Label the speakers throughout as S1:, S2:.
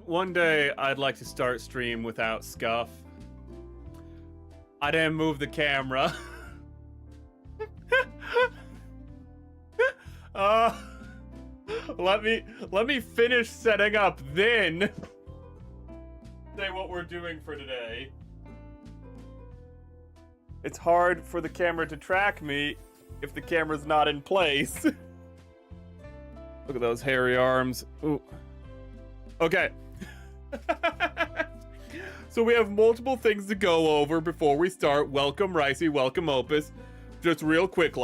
S1: One day I'd like to start stream without scuff. I didn't move the camera. Let me finish setting up, then say what we're doing for today. It's hard for the camera to track me if the camera's not in place. Look at those hairy arms. Ooh. Okay. So we have multiple things to go over before we start. Welcome, Ricey. Welcome, Opus. Just real quick,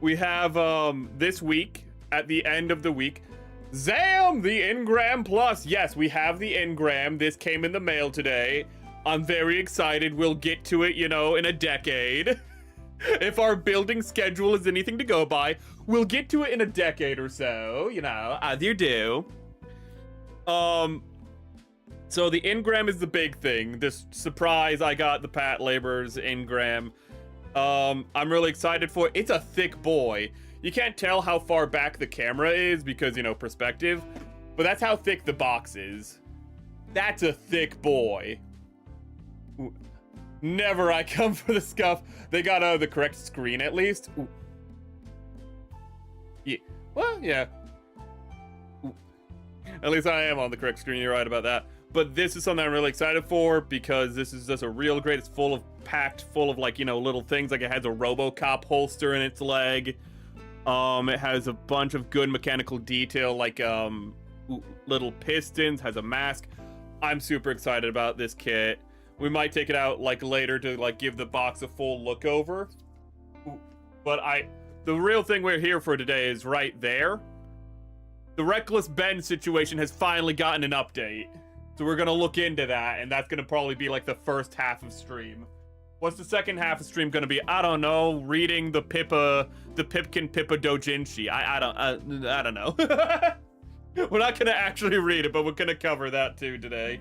S1: we have this week, at the end of the week, Zam, the Engram Plus. Yes, we have the Engram. This came in the mail today. I'm very excited. We'll get to it, you know, in a decade. If our building schedule is anything to go by, we'll get to it in a decade or so, you know, as you do. So the Engram is the big thing. This surprise, I got the Pat Labor's Engram. I'm really excited for it. It's a thick boy. You can't tell how far back the camera is because, you know, perspective, but that's how thick the box is. That's a thick boy. Ooh. Never I come for the scuff. They got the correct screen at least. Ooh. Yeah. Well, yeah. Ooh. At least I am on the correct screen. You're right about that. But this is something I'm really excited for because this is just a real great. It's packed full of, like, you know, little things. Like, it has a RoboCop holster in its leg. It has a bunch of good mechanical detail, like little pistons. Has a mask. I'm super excited about this kit. We might take it out like later to like give the box a full look over. But the real thing we're here for today is right there. The Reckless Ben situation has finally gotten an update. So we're gonna look into that, and that's gonna probably be like the first half of stream. What's the second half of stream gonna be? I don't know. Reading the Pipkin Pippa Dojinshi. I don't know. We're not gonna actually read it, but we're gonna cover that too today.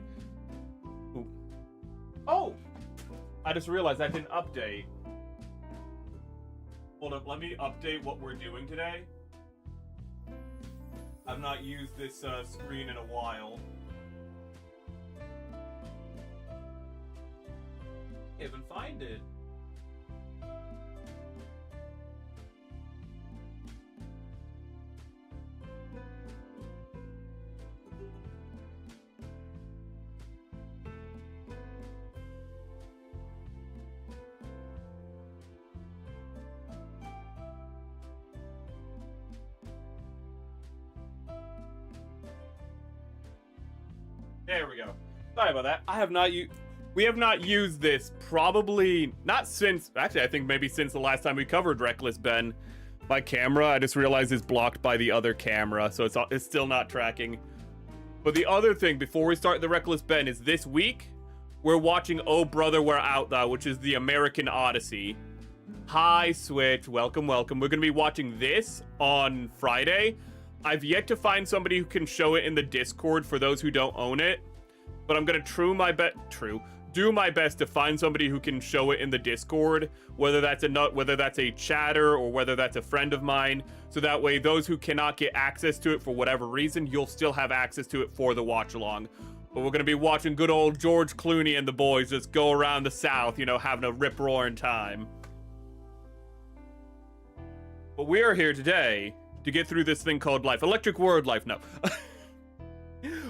S1: Ooh. Oh! I just realized I didn't update. Hold up, let me update what we're doing today. I've not used this screen in a while. Can't even find it. There we go. Sorry about that. We have not used this probably not since, actually I think maybe since the last time we covered Reckless Ben. My camera, I just realized, is blocked by the other camera, so it's still not tracking. But the other thing before we start the Reckless Ben is this week we're watching Oh Brother We're Out Thou, which is the American Odyssey. Hi Switch, welcome. We're gonna be watching this on Friday. I've yet to find somebody who can show it in the Discord for those who don't own it, but I'm gonna do my best to find somebody who can show it in the Discord, whether that's a chatter or whether that's a friend of mine, so that way those who cannot get access to it for whatever reason, you'll still have access to it for the watch along. But we're gonna be watching good old George Clooney and the boys just go around the South, you know, having a rip-roaring time. But we are here today to get through this thing called life. Electric word life, no.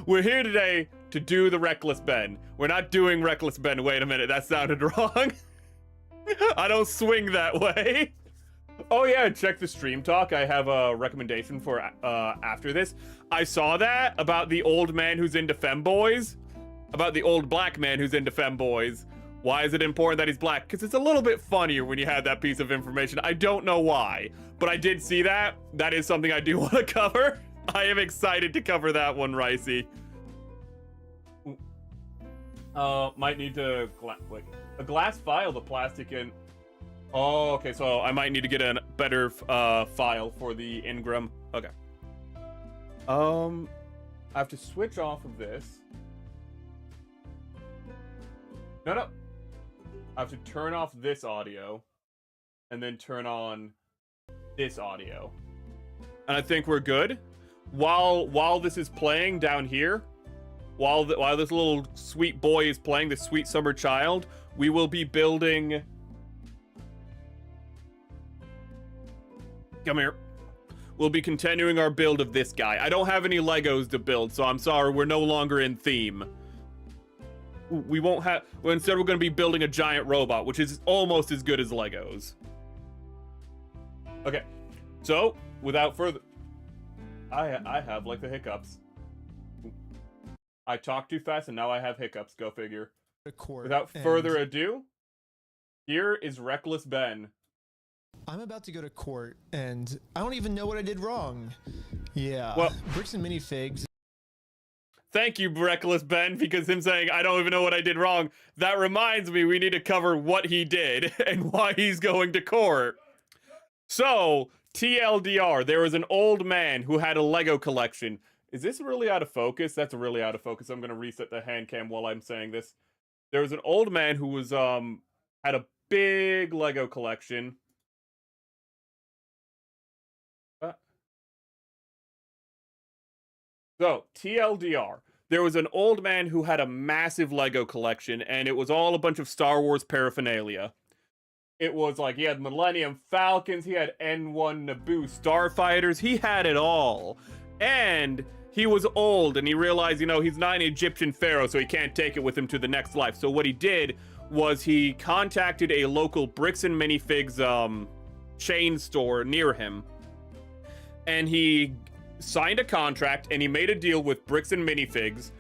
S1: We're here today to do the Reckless Ben. We're not doing Reckless Ben. Wait a minute, that sounded wrong. I don't swing that way. Oh yeah, check the stream talk. I have a recommendation for after this. I saw that about the old man who's into femboys. About the old black man who's into femboys. Why is it important that he's black? Because it's a little bit funnier when you have that piece of information. I don't know why, but I did see that. That is something I do want to cover. I am excited to cover that one, Ricey. Might need to wait. A glass vial, the plastic in. Oh, okay. So I might need to get a better file for the Engram. Okay. I have to switch off of this. No. I have to turn off this audio and then turn on this audio. And I think we're good. While this is playing down here, while this little sweet boy is playing, this sweet summer child, we will be building... Come here. We'll be continuing our build of this guy. I don't have any Legos to build, so I'm sorry, we're no longer in theme. We won't have... Well, instead, we're going to be building a giant robot, which is almost as good as Legos. Okay, so, without further... I have, like, the hiccups. I talk too fast, and now I have hiccups, go figure. Without further ado, here is Reckless Ben.
S2: I'm about to go to court, and I don't even know what I did wrong. Yeah,
S1: well,
S2: bricks and minifigs.
S1: Thank you, Reckless Ben, because him saying, I don't even know what I did wrong, that reminds me we need to cover what he did and why he's going to court. So, TLDR, there was an old man who had a Lego collection. Is this really out of focus? That's really out of focus. I'm going to reset the hand cam while I'm saying this. There was an old man who was, had a big Lego collection. So, TLDR, there was an old man who had a massive Lego collection, and it was all a bunch of Star Wars paraphernalia. It was like, he had Millennium Falcons, he had N1 Naboo starfighters, he had it all. And he was old, and he realized, you know, he's not an Egyptian pharaoh, so he can't take it with him to the next life. So what he did was he contacted a local bricks and minifigs chain store near him, and he signed a contract, and he made a deal with bricks and minifigs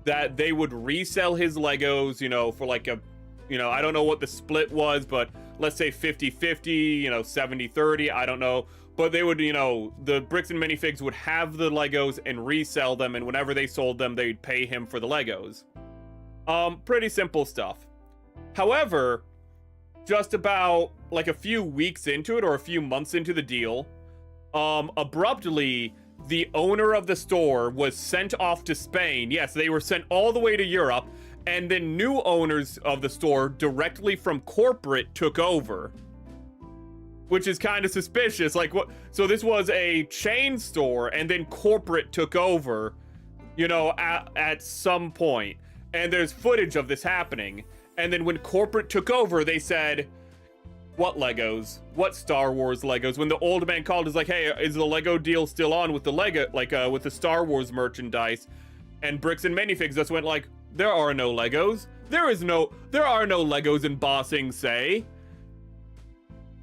S1: that they would resell his Legos, you know, for like a, you know, I don't know what the split was, but let's say 50-50, you know, 70-30, I don't know. But they would, you know, the bricks and minifigs would have the Legos and resell them, and whenever they sold them, they'd pay him for the Legos. Pretty simple stuff. However, just about like a few weeks into it, or a few months into the deal, abruptly, the owner of the store was sent off to Spain. Yes, they were sent all the way to Europe, and then new owners of the store directly from corporate took over. Which is kind of suspicious. Like, what? So this was a chain store, and then corporate took over, you know, at some point. And there's footage of this happening. And then when corporate took over, they said, what Legos? What Star Wars Legos? When the old man called, he's like, hey, is the Lego deal still on with the Lego, like, with the Star Wars merchandise? And bricks and minifigs just went like, there are no Legos. There are no Legos in Ba Sing Se.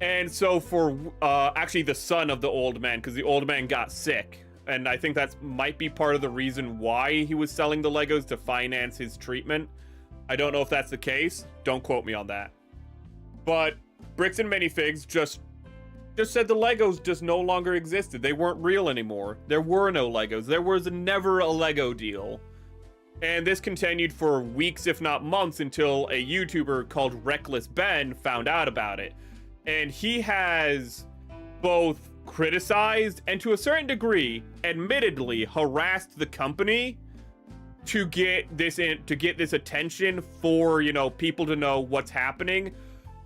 S1: And so for, actually the son of the old man, because the old man got sick. And I think that might be part of the reason why he was selling the Legos, to finance his treatment. I don't know if that's the case. Don't quote me on that. But bricks and minifigs just said the Legos just no longer existed. They weren't real anymore. There were no Legos. There was never a Lego deal. And this continued for weeks, if not months, until a YouTuber called Reckless Ben found out about it. And he has both criticized and, to a certain degree, admittedly harassed the company to get this attention for, you know, people to know what's happening.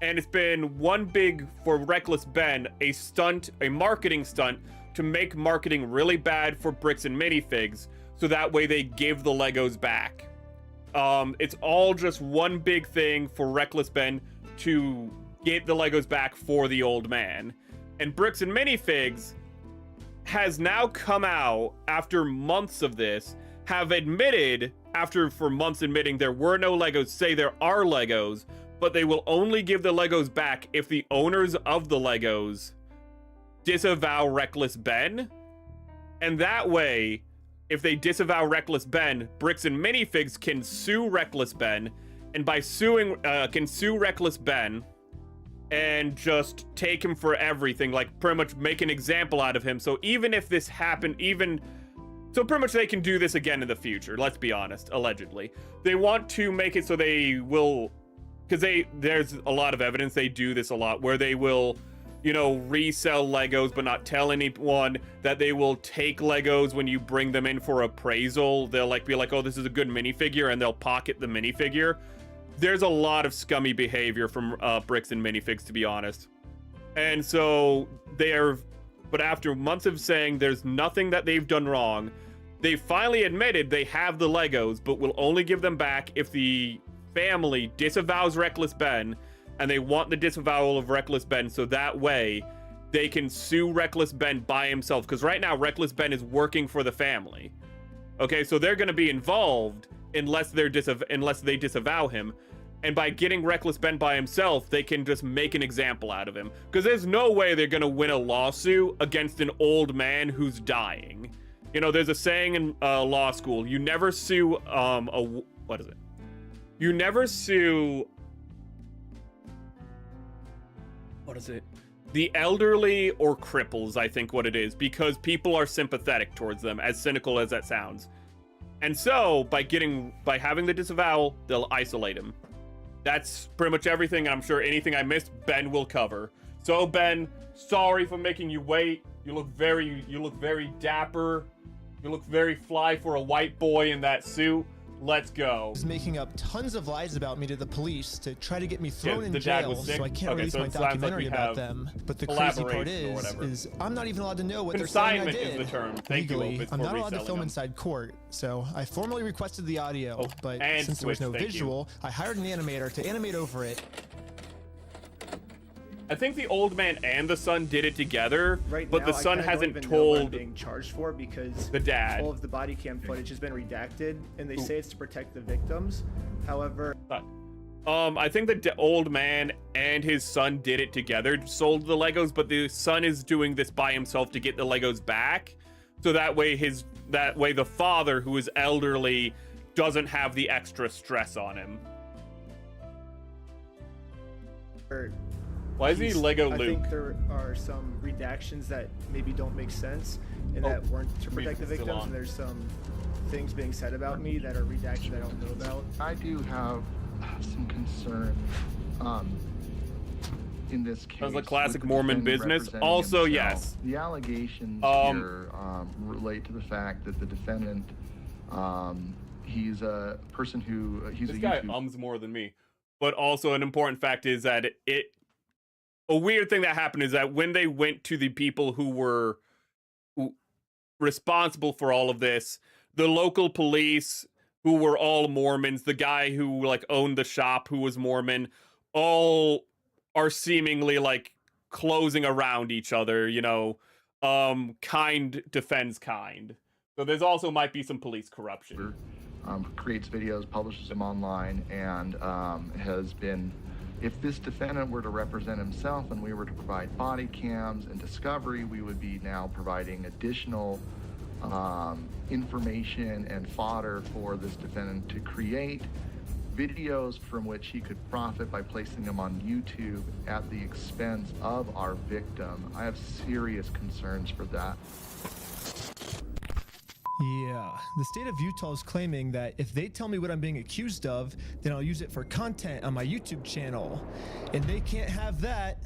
S1: And it's been one big, for Reckless Ben, a marketing stunt to make marketing really bad for bricks and minifigs, so that way they give the Legos back. It's all just one big thing for Reckless Ben to get the Legos back for the old man. And bricks and minifigs has now come out after months of this, have admitted, for months admitting there were no Legos, say there are Legos, but they will only give the Legos back if the owners of the Legos disavow Reckless Ben. And that way, if they disavow Reckless Ben, bricks and minifigs can sue Reckless Ben, and by suing, can sue Reckless Ben and just take him for everything, like pretty much make an example out of him. So even if this happened, so pretty much they can do this again in the future, let's be honest, allegedly. They want to make it so they will, because there's a lot of evidence they do this a lot, where they will, you know, resell Legos but not tell anyone, that they will take Legos when you bring them in for appraisal. They'll like be like, oh, this is a good minifigure, and they'll pocket the minifigure. There's a lot of scummy behavior from bricks and minifigs, to be honest. And so but after months of saying there's nothing that they've done wrong, they finally admitted they have the Legos, but will only give them back if the family disavows Reckless Ben, and they want the disavowal of Reckless Ben so that way they can sue Reckless Ben by himself. Because right now, Reckless Ben is working for the family. Okay, so they're going to be involved unless they disavow him. And by getting Reckless Ben by himself, they can just make an example out of him. Because there's no way they're going to win a lawsuit against an old man who's dying. You know, there's a saying in law school, you never sue, what is it? You never sue, what is it? The elderly or cripples, I think what it is, because people are sympathetic towards them, as cynical as that sounds. And so, by having the disavowal, they'll isolate him. That's pretty much everything. I'm sure anything I missed, Ben will cover. So, Ben, sorry for making you wait. You look very dapper. You look very fly for a white boy in that suit. Let's go.
S2: He's making up tons of lies about me to the police to try to get me thrown in
S1: the dad
S2: jail,
S1: was sick?
S2: so I can't
S1: Okay,
S2: release
S1: so
S2: my
S1: it sounds like
S2: documentary
S1: we
S2: about
S1: have
S2: them. But the crazy part
S1: collaboration or whatever.
S2: is I'm not even allowed to know what they're saying I
S1: Consignment
S2: did.
S1: is the term. Thank you,
S2: Legally,
S1: Opus,
S2: I'm
S1: for
S2: not allowed to
S1: reselling
S2: film
S1: them.
S2: inside court, so I formally requested the audio, but
S1: and
S2: since there was
S1: Switch,
S2: no
S1: thank you.
S2: visual, I hired an animator to animate over it.
S1: I think the old man and the son did it together,
S3: Right
S1: but
S3: now,
S1: the son
S3: I kinda
S1: hasn't
S3: don't even know what I'm
S1: told
S3: being charged for because
S1: the dad.
S3: all of the body cam footage has been redacted, and they say it's to protect the victims. However,
S1: I think the old man and his son did it together, sold the Legos, but the son is doing this by himself to get the Legos back. So that way the father, who is elderly, doesn't have the extra stress on him. Why is he Lego
S3: I
S1: Luke?
S3: think there are some redactions that maybe don't make sense and that weren't to protect the
S1: Reef is still
S3: victims,
S1: on.
S3: and there's some things being said about me that are redacted I don't know about.
S4: I do have some concern in this case.
S1: Sounds like classic
S4: with the
S1: Mormon
S4: defendant
S1: business.
S4: representing
S1: Also,
S4: himself.
S1: yes.
S4: The allegations
S1: Um,
S4: here relate to the fact that the defendant, he's a person who, he's
S1: This
S4: a
S1: guy
S4: YouTuber.
S1: more than me. But also an important fact is that a weird thing that happened is that when they went to the people who were responsible for all of this, the local police, who were all Mormons, the guy who like owned the shop who was Mormon, all are seemingly like closing around each other, you know, kind defends kind. So there's also might be some police corruption.
S4: Creates videos, publishes them online, and has been, if this defendant were to represent himself and we were to provide body cams and discovery, we would be now providing additional information and fodder for this defendant to create videos from which he could profit by placing them on YouTube at the expense of our victim. I have serious concerns for that.
S2: Yeah, the state of Utah is claiming that if they tell me what I'm being accused of, then I'll use it for content on my YouTube channel. And they can't have that.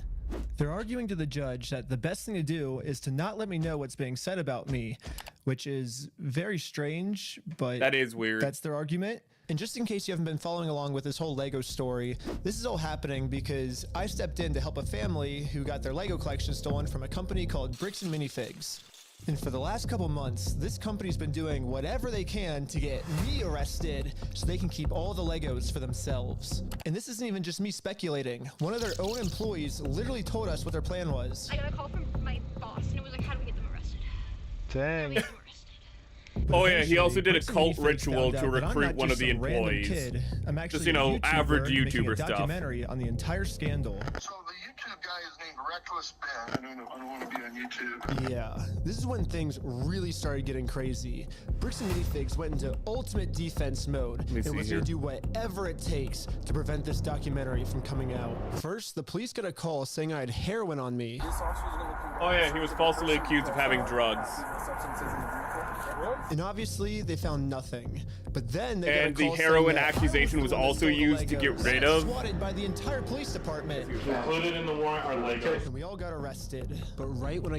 S2: They're arguing to the judge that the best thing to do is to not let me know what's being said about me, which is very strange, but
S1: That is weird.
S2: that's their argument. And just in case you haven't been following along with this whole Lego story, this is all happening because I stepped in to help a family who got their Lego collection stolen from a company called Bricks and Minifigs. And for the last couple months, this company's been doing whatever they can to get me arrested so they can keep all the Legos for themselves. And this isn't even just me speculating. One of their own employees literally told us what their plan was.
S5: I got a call from my boss, and it was like, how do we get them arrested? How do we
S2: Dang.
S5: get them arrested?
S2: But
S1: Oh, yeah, he also
S2: eventually,
S1: did a
S2: Bricks and
S1: cult
S2: Minifigs
S1: ritual
S2: found
S1: to
S2: out that I'm
S1: recruit
S2: not
S1: one of
S2: just
S1: the
S2: some random
S1: employees.
S2: kid. I'm actually
S1: you know,
S2: a YouTuber
S1: average
S2: making
S1: YouTuber
S2: a
S1: stuff.
S2: documentary on the entire scandal.
S6: So the YouTube guy is named Reckless Ben. I don't want to be on YouTube.
S2: Yeah, this is when things really started getting crazy. Bricks and Minifigs went into ultimate defense mode
S1: me
S2: and
S1: see
S2: was
S1: here.
S2: going to do whatever it takes to prevent this documentary from coming out. First, the police got a call saying I had heroin on me.
S1: Oh yeah, he was falsely accused of having drugs.
S2: And obviously, they found nothing. But then they
S1: And
S2: got a
S1: the
S2: call
S1: heroin
S2: saying that
S1: accusation
S2: I
S1: was
S2: the one that
S1: also
S2: stole the
S1: used to get
S2: Legos.
S1: rid
S2: I was
S1: of-
S2: swatted by the entire police department.
S1: Included in the warrant are Legos.
S2: And we all got arrested. But right when I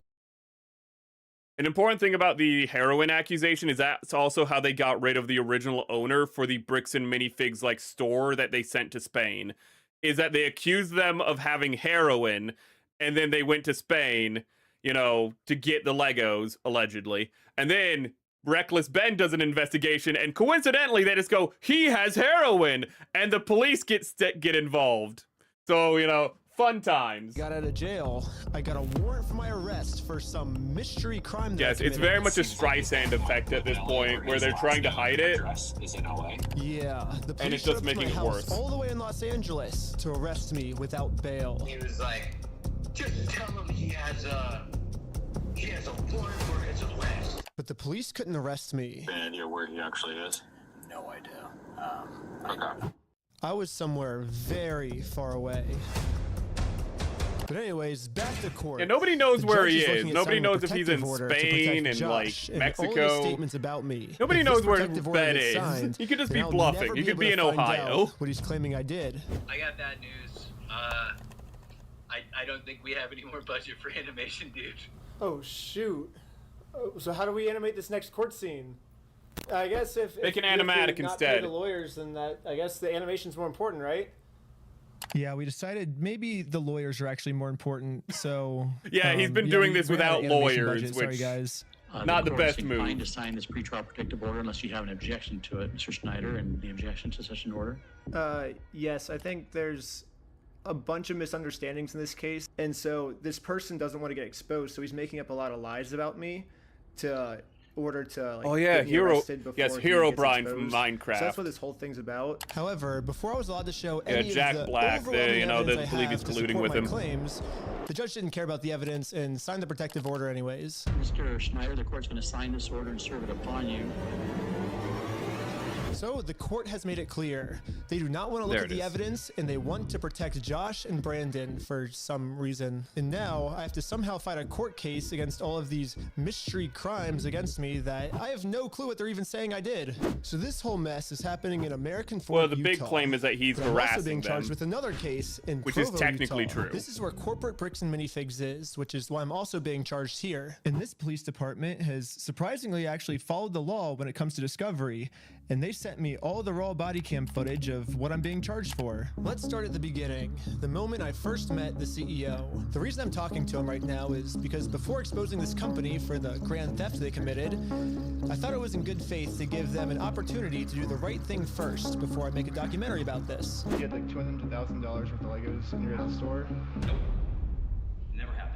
S1: An important thing about the heroin accusation is that's also how they got rid of the original owner for the Bricks and Minifigs like store that they sent to Spain. Is that they accused them of having heroin, and then they went to Spain, you know, to get the Legos allegedly, and then Reckless Ben does an investigation, and coincidentally, they just go, he has heroin, and the police get involved. So, you know, fun times.
S2: Got out of jail. I got a warrant for my arrest for some mystery crime.
S1: Yes, it's very much a Streisand effect at this point, where they're trying to hide it.
S2: Yeah, the police
S1: And it's
S2: showed
S1: just
S2: up to
S1: making
S2: my
S1: it
S2: house
S1: worse.
S2: all the way in Los Angeles to arrest me without bail.
S7: He was like, just tell him he has a warrant for his arrest.
S2: But the police couldn't arrest me.
S8: Any idea where he actually is?
S7: No idea.
S8: Okay.
S2: I was somewhere very far away. But anyways, back to court.
S1: And nobody knows
S2: The
S1: where
S2: judge
S1: he
S2: looking
S1: is.
S2: at
S1: Nobody
S2: signing a
S1: knows if he's in
S2: protective order to
S1: Spain
S2: protect
S1: and
S2: Josh
S1: like
S2: and all his
S1: Mexico.
S2: statements about me.
S1: Nobody
S2: If
S1: knows
S2: this
S1: where
S2: protective order
S1: Ben
S2: gets
S1: is.
S2: signed,
S1: He could just
S2: then
S1: be
S2: I'll
S1: bluffing.
S2: never
S1: He
S2: be
S1: could be
S2: able
S1: in
S2: to find
S1: Ohio.
S2: out what he's claiming I did.
S9: I got bad news. I don't think we have any more budget for animation, dude.
S3: Oh shoot. Oh, so how do we animate this next court scene? I guess if
S1: Make
S3: if
S1: an
S3: we
S1: animatic
S3: not pay
S1: instead.
S3: the lawyers, then that I guess the animation's more important, right?
S2: Yeah, we decided maybe the lawyers are actually more important. So
S1: Yeah, he's been doing this
S2: we ran out
S1: without
S2: of animation
S1: lawyers,
S2: budget. Sorry,
S1: which-
S2: guys.
S1: Not the
S10: court
S1: best
S10: is
S1: move.
S10: inclined to sign this pretrial protective order unless you have an objection to it, Mr. Schneider, and the objection to such an order.
S3: Yes, I think there's a bunch of misunderstandings in this case, and so this person doesn't want to get exposed, so he's making up a lot of lies about me to order to like
S1: Oh, yeah,
S3: get me
S1: Hero-
S3: arrested before
S1: yes,
S3: he
S1: Hero
S3: gets
S1: Brian from
S3: exposed.
S1: Minecraft.
S3: So that's what this whole thing's about.
S2: However, before I was allowed to show
S1: Yeah,
S2: any
S1: Jack
S2: of the
S1: Black,
S2: overwhelming
S1: you know,
S2: evidence
S1: they
S2: I
S1: believe he's
S2: have to
S1: colluding
S2: support
S1: with
S2: my
S1: him.
S2: claims, the judge didn't care about the evidence and signed the protective order anyways.
S10: Mr. Schneider, the court's going to sign this order and serve it upon you.
S2: So the court has made it clear they do not want to look
S1: There
S2: at
S1: it
S2: the
S1: is.
S2: evidence, and they want to protect Josh and Brandon for some reason. And now I have to somehow fight a court case against all of these mystery crimes against me that I have no clue what they're even saying I did. So this whole mess is happening in American Fork,
S1: Well, the big
S2: Utah.
S1: claim is that he's
S2: But I'm also
S1: harassing
S2: being charged
S1: them.
S2: with another case in
S1: Which is
S2: Provo,
S1: technically
S2: Utah.
S1: true.
S2: This is where corporate bricks and minifigs is, which is why I'm also being charged here. And this police department has surprisingly actually followed the law when it comes to discovery, and they sent me all the raw body cam footage of what I'm being charged for. Let's start at the beginning, the moment I first met the CEO. The reason I'm talking to him right now is because before exposing this company for the grand theft they committed, I thought it was in good faith to give them an opportunity to do the right thing first before I make a documentary about this.
S3: You had like $200,000 worth of Legos in your store.
S9: Nope. Never happened.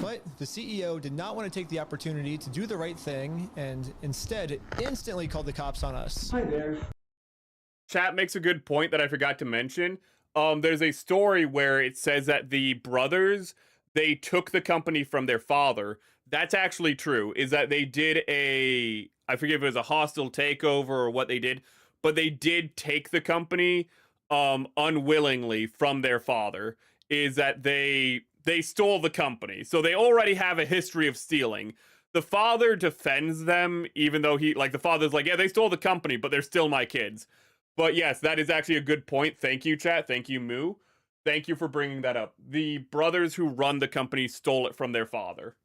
S2: But the CEO did not want to take the opportunity to do the right thing and instead instantly called the cops on us.
S7: Hi there.
S1: Chat makes a good point that I forgot to mention. There's a story where it says that the brothers, they took the company from their father. That's actually true, is that they did I forget if it was a hostile takeover or what they did, but they did take the company unwillingly from their father, is that they stole the company. So they already have a history of stealing. The father defends them, even though the father's like, yeah, they stole the company, but they're still my kids. But yes, that is actually a good point. Thank you, chat. Thank you, Moo. Thank you for bringing that up. The brothers who run the company stole it from their father.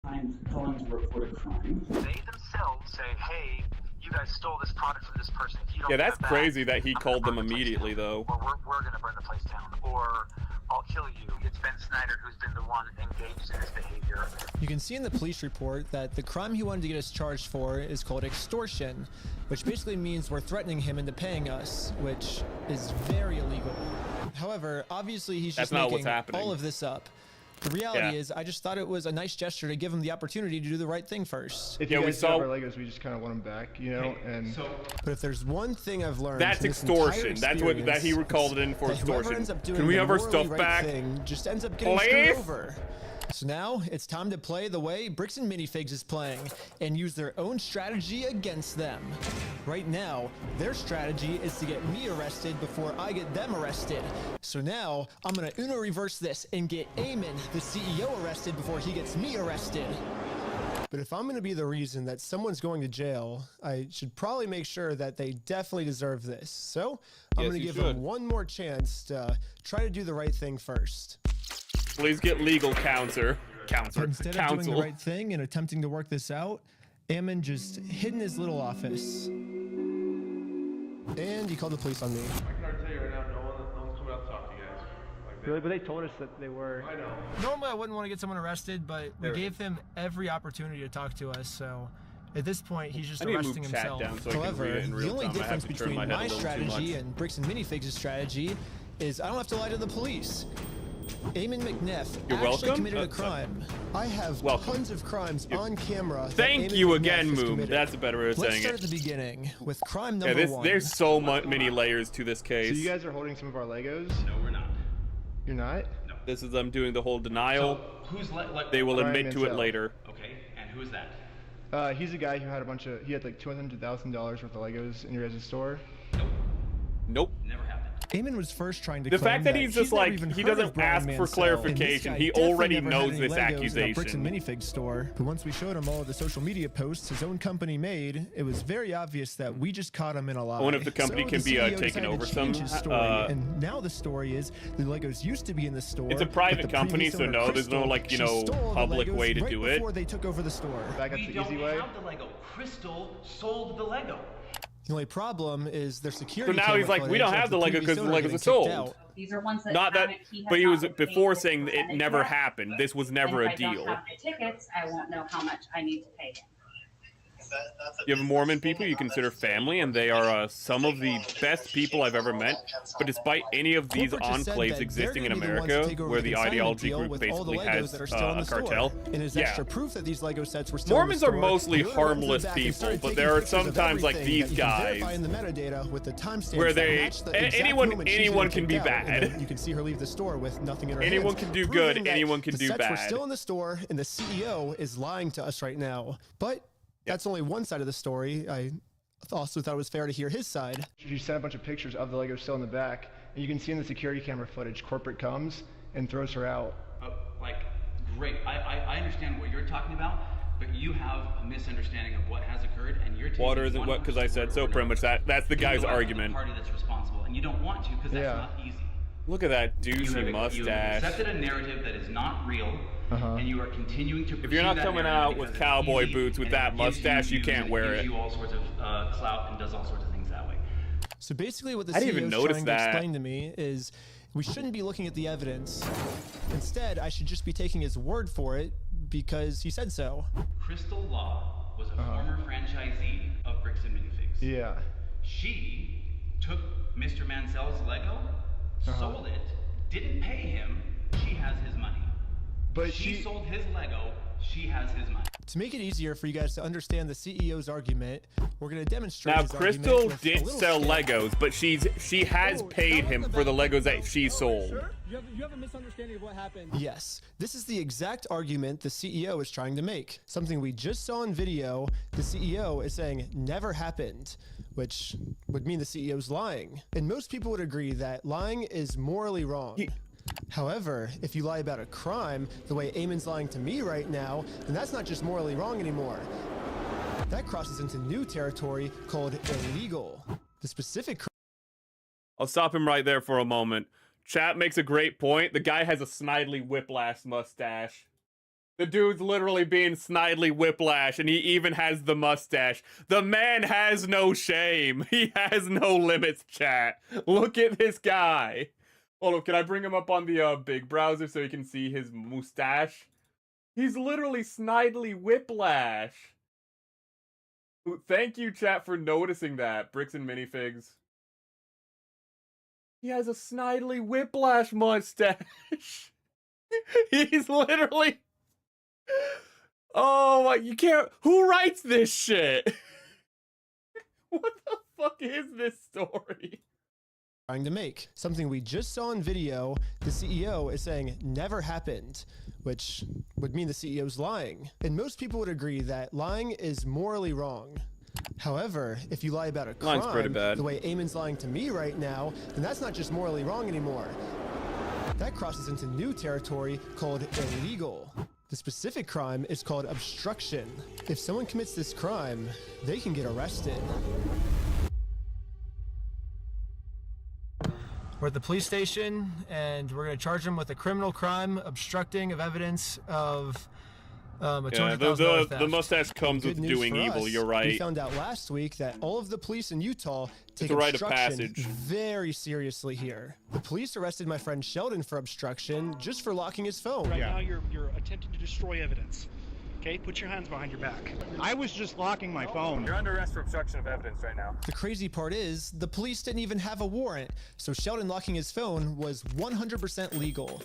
S7: I'm calling to report a crime. They themselves say, hey, you guys stole this product from this person. If you don't
S1: Yeah,
S7: get
S1: that's
S7: it back,
S1: crazy that he
S7: I'm
S1: called
S7: gonna
S1: them
S7: burn the place
S1: immediately,
S7: down.
S1: though.
S7: Or we're going to burn the place down. Or I'll kill you. It's Ben Snyder who's been the one engaged in this behavior.
S2: You can see in the police report that the crime he wanted to get us charged for is called extortion, which basically means we're threatening him into paying us, which is very illegal. However, obviously he's
S1: That's
S2: just
S1: not what's
S2: making
S1: happening.
S2: all of this up. The reality
S1: Yeah.
S2: is, I just thought it was a nice gesture to give him the opportunity to do the right thing first.
S3: If
S1: Yeah,
S3: you
S1: we
S3: guys
S1: saw-
S3: have our Legos, we just kind of want them back, you know. And
S2: But if there's one thing I've learned,
S1: That's
S2: from this
S1: extortion.
S2: entire
S1: That's what that he
S2: experience,
S1: called it in for
S2: that whoever
S1: extortion.
S2: ends up doing
S1: Can we
S2: the
S1: have our
S2: morally
S1: stuff
S2: right
S1: back?
S2: thing just ends up getting
S1: Please?
S2: screwed over. So now it's time to play the way Bricks and Minifigs is playing and use their own strategy against them. Right now, their strategy is to get me arrested before I get them arrested. So now I'm gonna Uno reverse this and get Eamon, the CEO, arrested before he gets me arrested. But if I'm going to be the reason that someone's going to jail, I should probably make sure that they definitely deserve this. So I'm
S1: Yes,
S2: going to
S1: you
S2: give them
S1: should.
S2: one more chance to try to do the right thing first.
S1: Please get legal
S2: But
S1: counsel.
S2: instead of doing the right thing and attempting to work this out, Ammon just hid in his little office. And he called the police on me.
S11: I can already tell you right now, no one's coming out to talk to you guys. Like
S3: Really? But they told us that they were.
S6: I know.
S2: Normally I wouldn't want to get someone arrested, but we gave him every opportunity to talk to us, so at this point he's just arresting himself. However, the only difference between my strategy and Bricks and Minifigs' strategy is I don't have to lie to the police. Eamon McNeff actually committed a crime. I have tons of crimes on camera.
S1: Thank you again, Moom. That's a better way of saying it.
S2: Let's start at the beginning with crime number one.
S1: There's so many layers to this case.
S3: So you guys are holding some of our Legos?
S9: No, we're not.
S3: You're not?
S9: No.
S1: This is them doing the whole denial.
S9: So who's
S1: they will admit to it later.
S9: Okay, and who is that?
S3: He's a guy who had he had like $200,000 worth of Legos in your guys' store.
S1: Nope.
S9: Never happened.
S2: Eamon was first trying to
S1: the fact that he's just like, he doesn't ask for clarification. He already knows this accusation.
S2: Bricks and Minifigs store. But once we showed him all of the social media posts his own company made, it was very obvious that we just caught him in a lie.
S1: I wonder if the company can be taken over some.
S2: And now the story is the Legos used to be in the store.
S1: It's a private company, so no, there's no like, you know, public way to do it.
S2: Before they took over the store.
S9: We don't have the Lego. Crystal sold the Lego.
S2: The only problem is their security.
S1: So now he's like, we don't have the Lego because the Legos are sold.
S11: These are ones that
S1: not that, but he was before saying that it never happened. This was never a deal.
S11: If I don't have my tickets, I won't know how much I need to pay him.
S1: You have Mormon people you consider family, and they are some of the best people I've ever met. But despite any of these enclaves existing in America, where the ideology group basically has a cartel, Mormons are mostly harmless people, but there are sometimes like these guys where anyone can be bad.
S2: You can see her leave the store with nothing in her
S1: Anyone can do good, anyone can do bad.
S2: We're still in the store, and the CEO is lying to us right now. But that's only one side of the story. I also thought it was fair to hear his side.
S3: You sent a bunch of pictures of the Lego still in the back, and you can see in the security camera footage, corporate comes and throws her out.
S7: Like, great. I understand what you're talking about, but you have a misunderstanding of what has occurred, and you're taking
S1: water isn't wet because I said so. Pretty much that's the guy's argument.
S7: The party that's responsible, and you don't want to because that's not easy.
S1: Look at that douchey mustache.
S7: You have accepted a narrative that is not real. And you are continuing to.
S1: If you're not coming out with cowboy boots with that mustache, you can't wear it.
S7: You all sorts of clout and does all sorts of things that way.
S2: So basically, what the CEO is trying to explain to me is we shouldn't be looking at the evidence. Instead, I should just be taking his word for it because he said so.
S7: Crystal Law was a former franchisee of Bricks and Minifigs.
S3: Yeah.
S7: She took Mr. Mansell's Lego, sold it, didn't pay him. She has his money.
S3: But
S7: she sold his Lego, she has his money.
S2: To make it easier for you guys to understand the CEO's argument, we're going to demonstrate
S1: now
S2: his
S1: Crystal did sell Legos, but she has paid him for the Legos that she sold.
S12: Sir? You have a misunderstanding of what happened.
S2: Yes, this is the exact argument the CEO is trying to make. Something we just saw in video, the CEO is saying never happened, which would mean the CEO's lying. And most people would agree that lying is morally wrong. However, if you lie about a crime, the way Eamon's lying to me right now, then that's not just morally wrong anymore. That crosses into new territory called illegal. The specific
S1: I'll stop him right there for a moment. Chat makes a great point. The guy has a Snidely Whiplash mustache. The dude's literally being Snidely Whiplash, and he even has the mustache. The man has no shame. He has no limits, chat. Look at this guy. Hold on, can I bring him up on the big browser so you can see his mustache? He's literally Snidely Whiplash. Thank you, chat, for noticing that. Bricks and Minifigs. He has a Snidely Whiplash mustache. He's literally... Oh, my, you can't... Who writes this shit? What the fuck is this story?
S2: Trying to make. Something we just saw in video, the CEO is saying never happened, which would mean the CEO's lying. And most people would agree that lying is morally wrong. However, if you lie about a crime, the way Eamon's lying to me right now, then that's not just morally wrong anymore. That crosses into new territory called illegal. The specific crime is called obstruction. If someone commits this crime, they can get arrested. We're at the police station, and we're going to charge him with a criminal crime, obstructing of evidence of A
S1: Yeah,
S2: $200,000
S1: the mustache comes
S2: Good
S1: with
S2: news
S1: doing
S2: for
S1: evil.
S2: us,
S1: You're right.
S2: We found out last week that all of the police in Utah take
S1: a rite of
S2: obstruction
S1: passage.
S2: very seriously here. The police arrested my friend Sheldon for obstruction just for locking his phone.
S13: Right now you're attempting to destroy evidence. Okay, put your hands behind your back. I was just locking my phone.
S14: You're under arrest for obstruction of evidence right now.
S2: The crazy part is, the police didn't even have a warrant, so Sheldon locking his phone was 100% legal.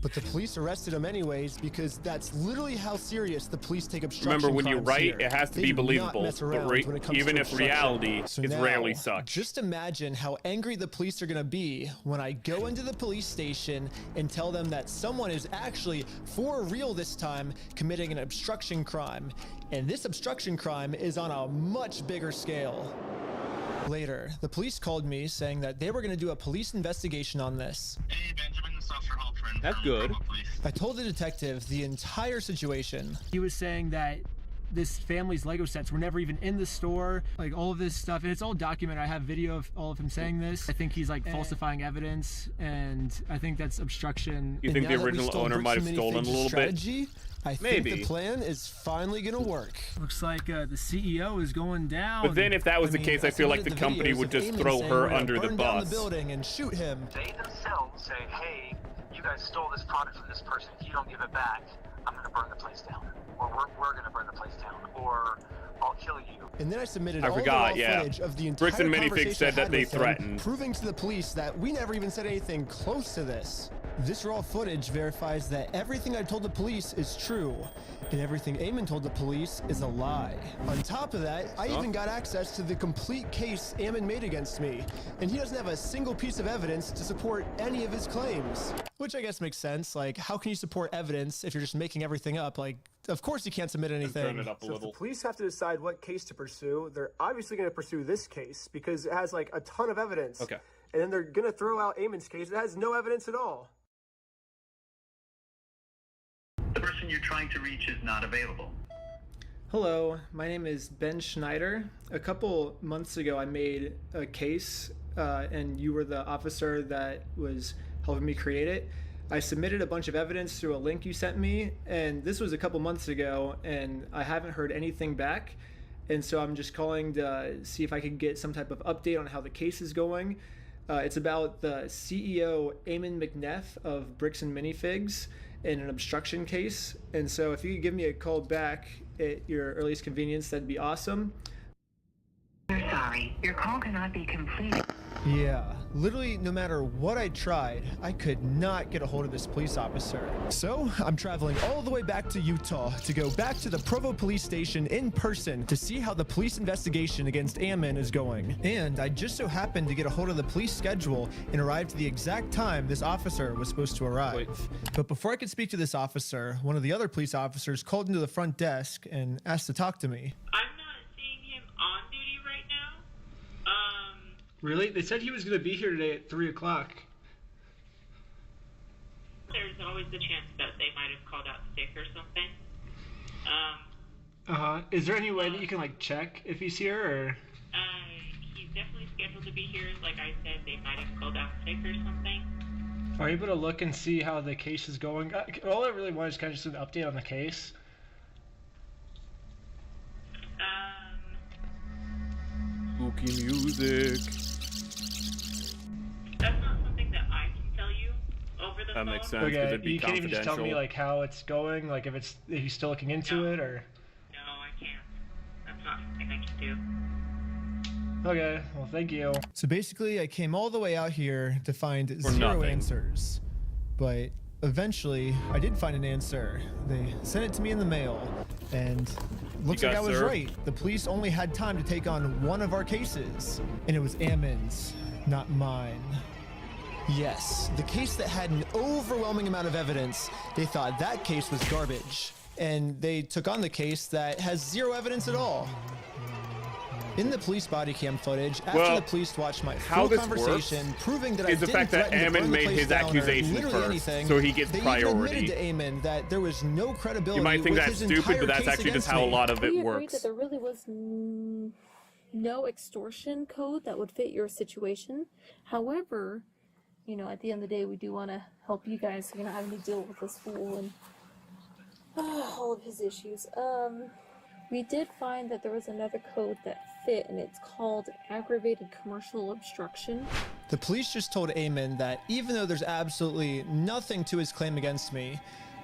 S2: But the police arrested him anyways because that's literally how serious the police take obstruction.
S1: Remember, when you
S2: crimes
S1: write,
S2: here.
S1: it has to
S2: They
S1: be
S2: do not
S1: believable.
S2: mess around when it comes
S1: Even
S2: to
S1: if
S2: obstruction.
S1: reality
S2: So
S1: is
S2: now,
S1: rarely such.
S2: Just imagine how angry the police are gonna be when I go into the police station and tell them that someone is actually, for real this time, committing an obstruction crime. And this obstruction crime is on a much bigger scale. Later, the police called me saying that they were going to do a police investigation on this.
S6: Hey, Benjamin, this is Officer Halpern.
S1: That's good.
S2: I told the detective the entire situation.
S12: He was saying that this family's Lego sets were never even in the store, like all of this stuff, and it's all documented. I have video of all of him saying this. I think he's like falsifying evidence, and I think that's obstruction.
S1: You think the original owner might have stolen a little bit?
S2: I
S1: Maybe.
S2: think the plan is finally gonna work.
S12: Looks like the CEO is going down.
S1: But then if that was the case, I feel like the company would just throw her under the
S2: burn down the
S1: bus.
S2: building and shoot him.
S15: They themselves say, hey, you guys stole this product from this person. If you don't give it back, I'm going to burn the place down. Or we're going to burn the place down. Or I'll kill you.
S2: And then I submitted
S1: I
S2: all
S1: forgot,
S2: the raw
S1: yeah.
S2: footage of the entire
S1: Bricks and Minifigs
S2: conversation
S1: said
S2: I
S1: that
S2: had
S1: they
S2: with him,
S1: threatened.
S2: proving to the police that we never even said anything close to this. This raw footage verifies that everything I told the police is true, and everything Eamon told the police is a lie. On top of that, I even got access to the complete case Eamon made against me, and he doesn't have a single piece of evidence to support any of his claims. Which I guess makes sense. Like, how can you support evidence if you're just making everything up? Like, of course you can't submit anything.
S1: Turn it up a
S3: So if the
S1: little.
S3: police have to decide what case to pursue, they're obviously going to pursue this case because it has like a ton of evidence.
S1: Okay.
S3: And then they're going to throw out Eamon's case. It has no evidence at all.
S16: The person you're trying to reach is not available.
S3: Hello, my name is Ben Schneider. A couple months ago, I made a case, and you were the officer that was helping me create it. I submitted a bunch of evidence through a link you sent me, and this was a couple months ago, and I haven't heard anything back. And so I'm just calling to see if I could get some type of update on how the case is going. It's about the CEO, Eamon McNeff of Bricks and Minifigs, in an obstruction case. And so if you could give me a call back at your earliest convenience, that'd be awesome.
S17: We're sorry, your call cannot be completed.
S2: Yeah, literally no matter what I tried, I could not get a hold of this police officer. So I'm traveling all the way back to Utah to go back to the Provo police station in person to see how the police investigation against Eamon is going. And I just so happened to get a hold of the police schedule and arrived at the exact time this officer was supposed to arrive.
S1: Wait.
S2: But before I could speak to this officer, one of the other police officers called into the front desk and asked to talk to me.
S12: Really? They said he was going to be here today at 3 o'clock.
S18: There's always the chance that they might have called out sick or something.
S12: Is there any way that you can like check if he's here, or?
S18: He's definitely scheduled to be here. Like I said, they might have called out sick or something.
S12: Are you able to look and see how the case is going? All I really want is kind of just an update on the case.
S1: Spooky music.
S18: That's not something that I can tell you over the phone.
S1: That makes sense, because it'd be
S12: you can't even just tell me
S1: confidential.
S12: like how it's going, like if he's still looking into it, or?
S18: No, I can't. That's not something I can do.
S12: Okay, well thank you.
S2: So basically, I came all the way out here to find
S1: For
S2: zero
S1: nothing.
S2: answers. But eventually, I did find an answer. They sent it to me in the mail, and looks like
S1: got
S2: I was
S1: served?
S2: right. The police only had time to take on one of our cases, and it was Eamon's, not mine. Yes, the case that had an overwhelming amount of evidence, they thought that case was garbage. And they took on the case that has zero evidence at all. In the police body cam footage, after
S1: Well,
S2: the police watched my
S1: how
S2: full
S1: this
S2: conversation,
S1: works
S2: proving that I
S1: is the
S2: didn't
S1: fact that
S2: threaten to burn
S1: Eamon
S2: the
S1: made
S2: place
S1: his
S2: down or
S1: accusations
S2: literally
S1: first,
S2: anything,
S1: so he gets
S2: they
S1: priority.
S2: Even admitted to Eamon that there was no credibility.
S1: You might think
S2: with
S1: that's
S2: his
S1: stupid, but
S2: entire
S1: that's
S2: case
S1: actually just
S2: against
S1: how a
S2: me.
S1: lot of
S19: We
S1: it
S19: agreed
S1: works.
S19: that there really was no extortion code that would fit your situation. However, you know, at the end of the day, we do want to help you guys so you're not having to deal with this fool. And all of his issues. We did find that there was another code that fit, and it's called aggravated commercial obstruction.
S2: The police just told Eamon that even though there's absolutely nothing to his claim against me,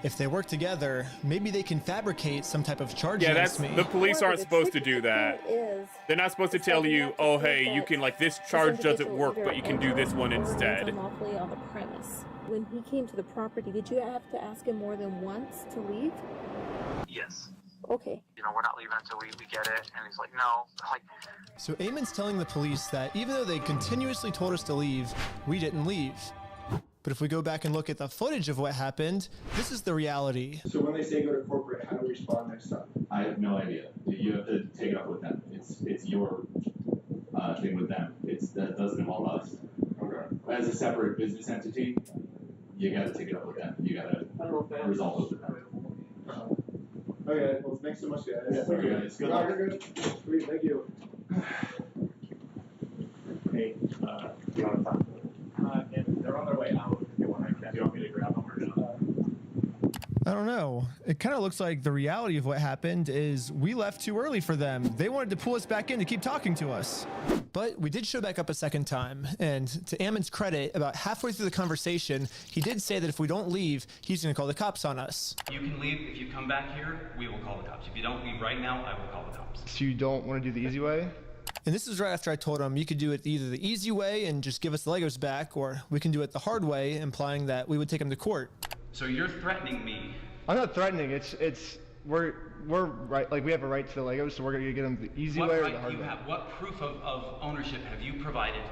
S2: if they work together, maybe they can fabricate some type of charge against me.
S1: The police aren't supposed to do that. They're not supposed to tell you, oh, hey, you can, like, this charge doesn't work, but you can do this one instead.
S19: Unlawfully on the premise. When he came to the property, did you have to ask him more than once to leave?
S15: Yes.
S19: Okay.
S15: You know, we're not leaving until we get it. And he's like, no. Like,
S2: So Eamon's telling the police that even though they continuously told us to leave, we didn't leave. But if we go back and look at the footage of what happened, this is the reality.
S20: So when they say go to corporate, how do we respond next time?
S21: I have no idea. You have to take it up with them. It's your thing with them. That doesn't involve us. Okay. As a separate business entity, you got to take it up with them. You got to resolve it with them.
S20: Okay, well, thanks so much, guys.
S21: Yeah, okay, guys. Good luck.
S20: Good. Sweet, thank you.
S21: Hey, do you want to talk to them? And they're on their way out. If you want me to grab them or not?
S2: I don't know. It kind of looks like the reality of what happened is we left too early for them. They wanted to pull us back in to keep talking to us. But we did show back up a second time, and to Ammon's credit, about halfway through the conversation, he did say that if we don't leave, he's going to call the cops on us.
S7: You can leave. If you come back here, we will call the cops. If you don't leave right now, I will call the cops.
S20: So you don't want to do the easy way?
S2: And this is right after I told him you could do it either the easy way and just give us the Legos back, or we can do it the hard way, implying that we would take him to court.
S7: So you're threatening me.
S20: I'm not threatening. We're right. Like, we have a right to the Legos, so we're gonna get them the easy way or the hard way.
S7: What proof of ownership have you provided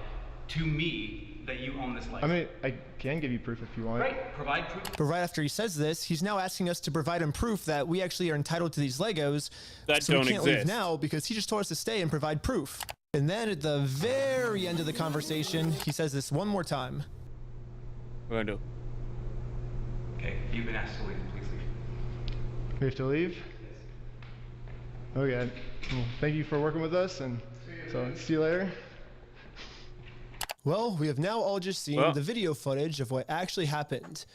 S7: to me that you own this Lego?
S20: I mean, I can give you proof if you want.
S7: Right, provide proof.
S2: But right after he says this, he's now asking us to provide him proof that we actually are entitled to these Legos.
S1: That
S2: so
S1: don't
S2: we can't
S1: exist.
S2: leave now because he just told us to stay and provide proof. And then at the very end of the conversation, he says this one more time.
S1: What do I do?
S7: Okay, you've been asked to leave. Please leave.
S20: We have to leave? Okay. Well, thank you for working with us, and so see you later.
S2: Well, we have now all just seen the video footage of what actually happened.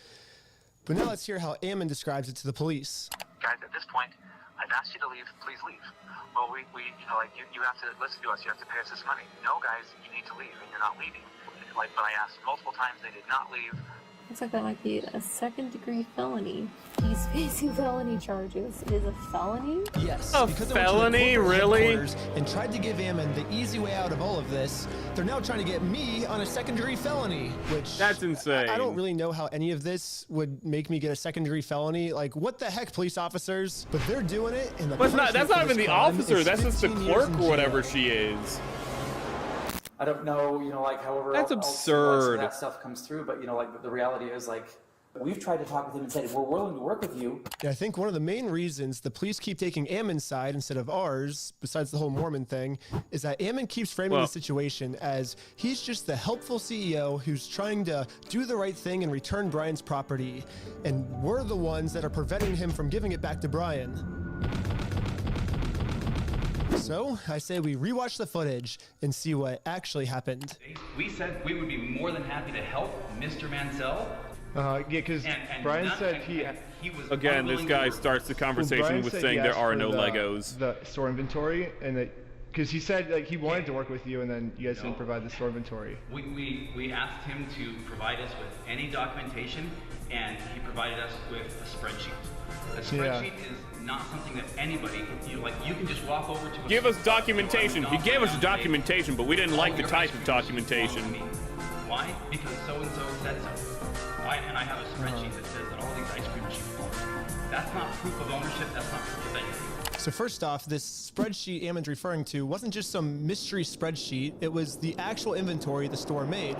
S2: But now let's hear how Ammon describes it to the police.
S15: guys, at this point, I've asked you to leave. Please leave. Well, we you know, like, you have to listen to us. You have to pay us this money. No, guys, you need to leave, and you're not leaving. Like, but I asked multiple times. They did not leave.
S19: Looks like that might be a second-degree felony. He's facing felony charges. It is a felony?
S2: Yes.
S1: A
S2: because
S1: felony, really?
S2: And tried to give Ammon the easy way out of all of this. They're now trying to get me on a second-degree felony, which
S1: that's insane.
S2: I don't really know how any of this would make me get a second-degree felony. Like, what the heck, police officers? But they're doing it. And
S1: but that's not even the officer. That's just the clerk or whatever she is.
S22: I don't know, you know, like, however
S1: that's
S22: else
S1: absurd.
S22: that stuff comes through, but, you know, like, the reality is, like, we've tried to talk with him and said, we're willing to work with you.
S2: Yeah, I think one of the main reasons the police keep taking Ammon's side instead of ours, besides the whole Mormon thing, is that Ammon keeps framing the situation as he's just the helpful CEO who's trying to do the right thing and return Brian's property, and we're the ones that are preventing him from giving it back to Brian. So, I say we rewatch the footage and see what actually happened.
S7: We said we would be more than happy to help Mr. Mansell.
S20: Yeah, because Brian said he was
S1: again, this guy starts the conversation with saying there are no Legos.
S20: The store inventory, and that because he said like he wanted to work with you, and then you guys didn't provide the store inventory.
S7: We asked him to provide us with any documentation, and he provided us with a spreadsheet. A spreadsheet is not something that anybody, you can just walk over to.
S1: Give us documentation. He gave us documentation, but we didn't like the type of documentation.
S7: Why? Because so and so said so. And I have a spreadsheet that says that all these ice cream machines belong. That's not proof of ownership. That's not proof of anything.
S2: So first off, this spreadsheet Ammon's referring to wasn't just some mystery spreadsheet. It was the actual inventory the store made.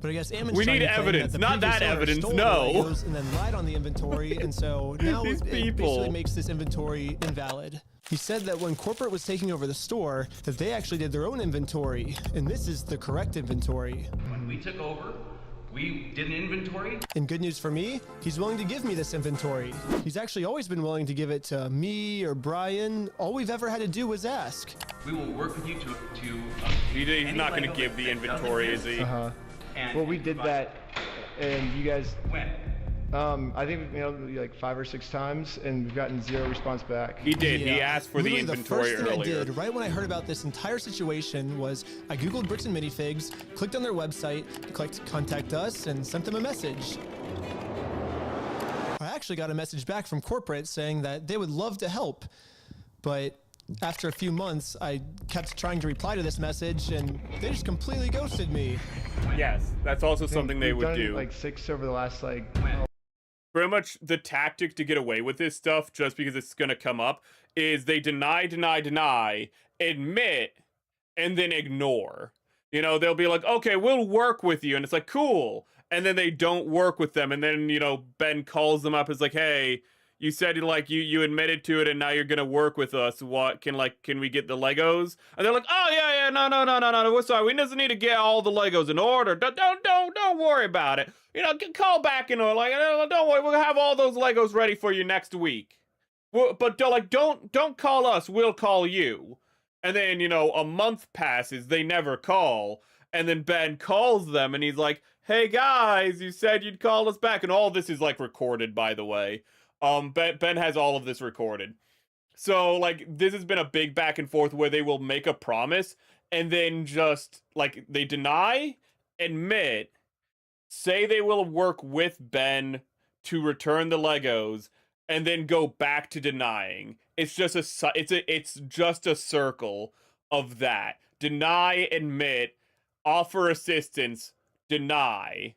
S2: But I guess Ammon's
S1: we
S2: trying
S1: need
S2: to claim
S1: evidence,
S2: that the
S1: not that
S2: previous owner
S1: evidence.
S2: stole
S1: No.
S2: the Legos and then lied on the inventory, and so now it basically makes this inventory invalid. He said that when corporate was taking over the store, that they actually did their own inventory, and this is the correct inventory.
S7: When we took over, we did an inventory.
S2: And good news for me, he's willing to give me this inventory. He's actually always been willing to give it to me or Brian. All we've ever had to do was ask.
S7: We will work with you to
S1: he's not going to give the inventory, is he?
S20: Well, we did that, and you guys.
S7: When?
S20: I think we emailed like 5 or 6 times, and we've gotten 0 response back.
S1: He did. He asked for the
S2: Literally
S1: inventory
S2: the first thing
S1: earlier.
S2: I did right when I heard about this entire situation was I googled Bricks and Minifigs, clicked on their website, clicked contact us, and sent them a message. I actually got a message back from corporate saying that they would love to help, but after a few months, I kept trying to reply to this message, and they just completely ghosted me.
S1: Yes, that's also something they
S20: We've
S1: would
S20: done,
S1: do.
S20: like 6 over the last
S1: Pretty much the tactic to get away with this stuff, just because it's gonna come up, is they deny, admit, and then ignore. You know, they'll be like, okay, we'll work with you, and it's like, cool. And then they don't work with them, and then, you know, Ben calls them up, is like, hey, you said like you admitted to it, and now you're gonna work with us. What can we get the Legos? And they're like, oh yeah, no, we're sorry. We just need to get all the Legos in order. Don't worry about it. You know, call back and like, don't worry. We'll have all those Legos ready for you next week. But don't call us. We'll call you. And then, you know, a month passes. They never call. And then Ben calls them, and he's like, hey guys, you said you'd call us back. And all this is like recorded, by the way. Ben has all of this recorded. So, like, this has been a big back and forth where they will make a promise and then just, like, they deny, admit, say they will work with Ben to return the Legos, and then go back to denying. It's just a circle of that. Deny, admit, offer assistance, deny.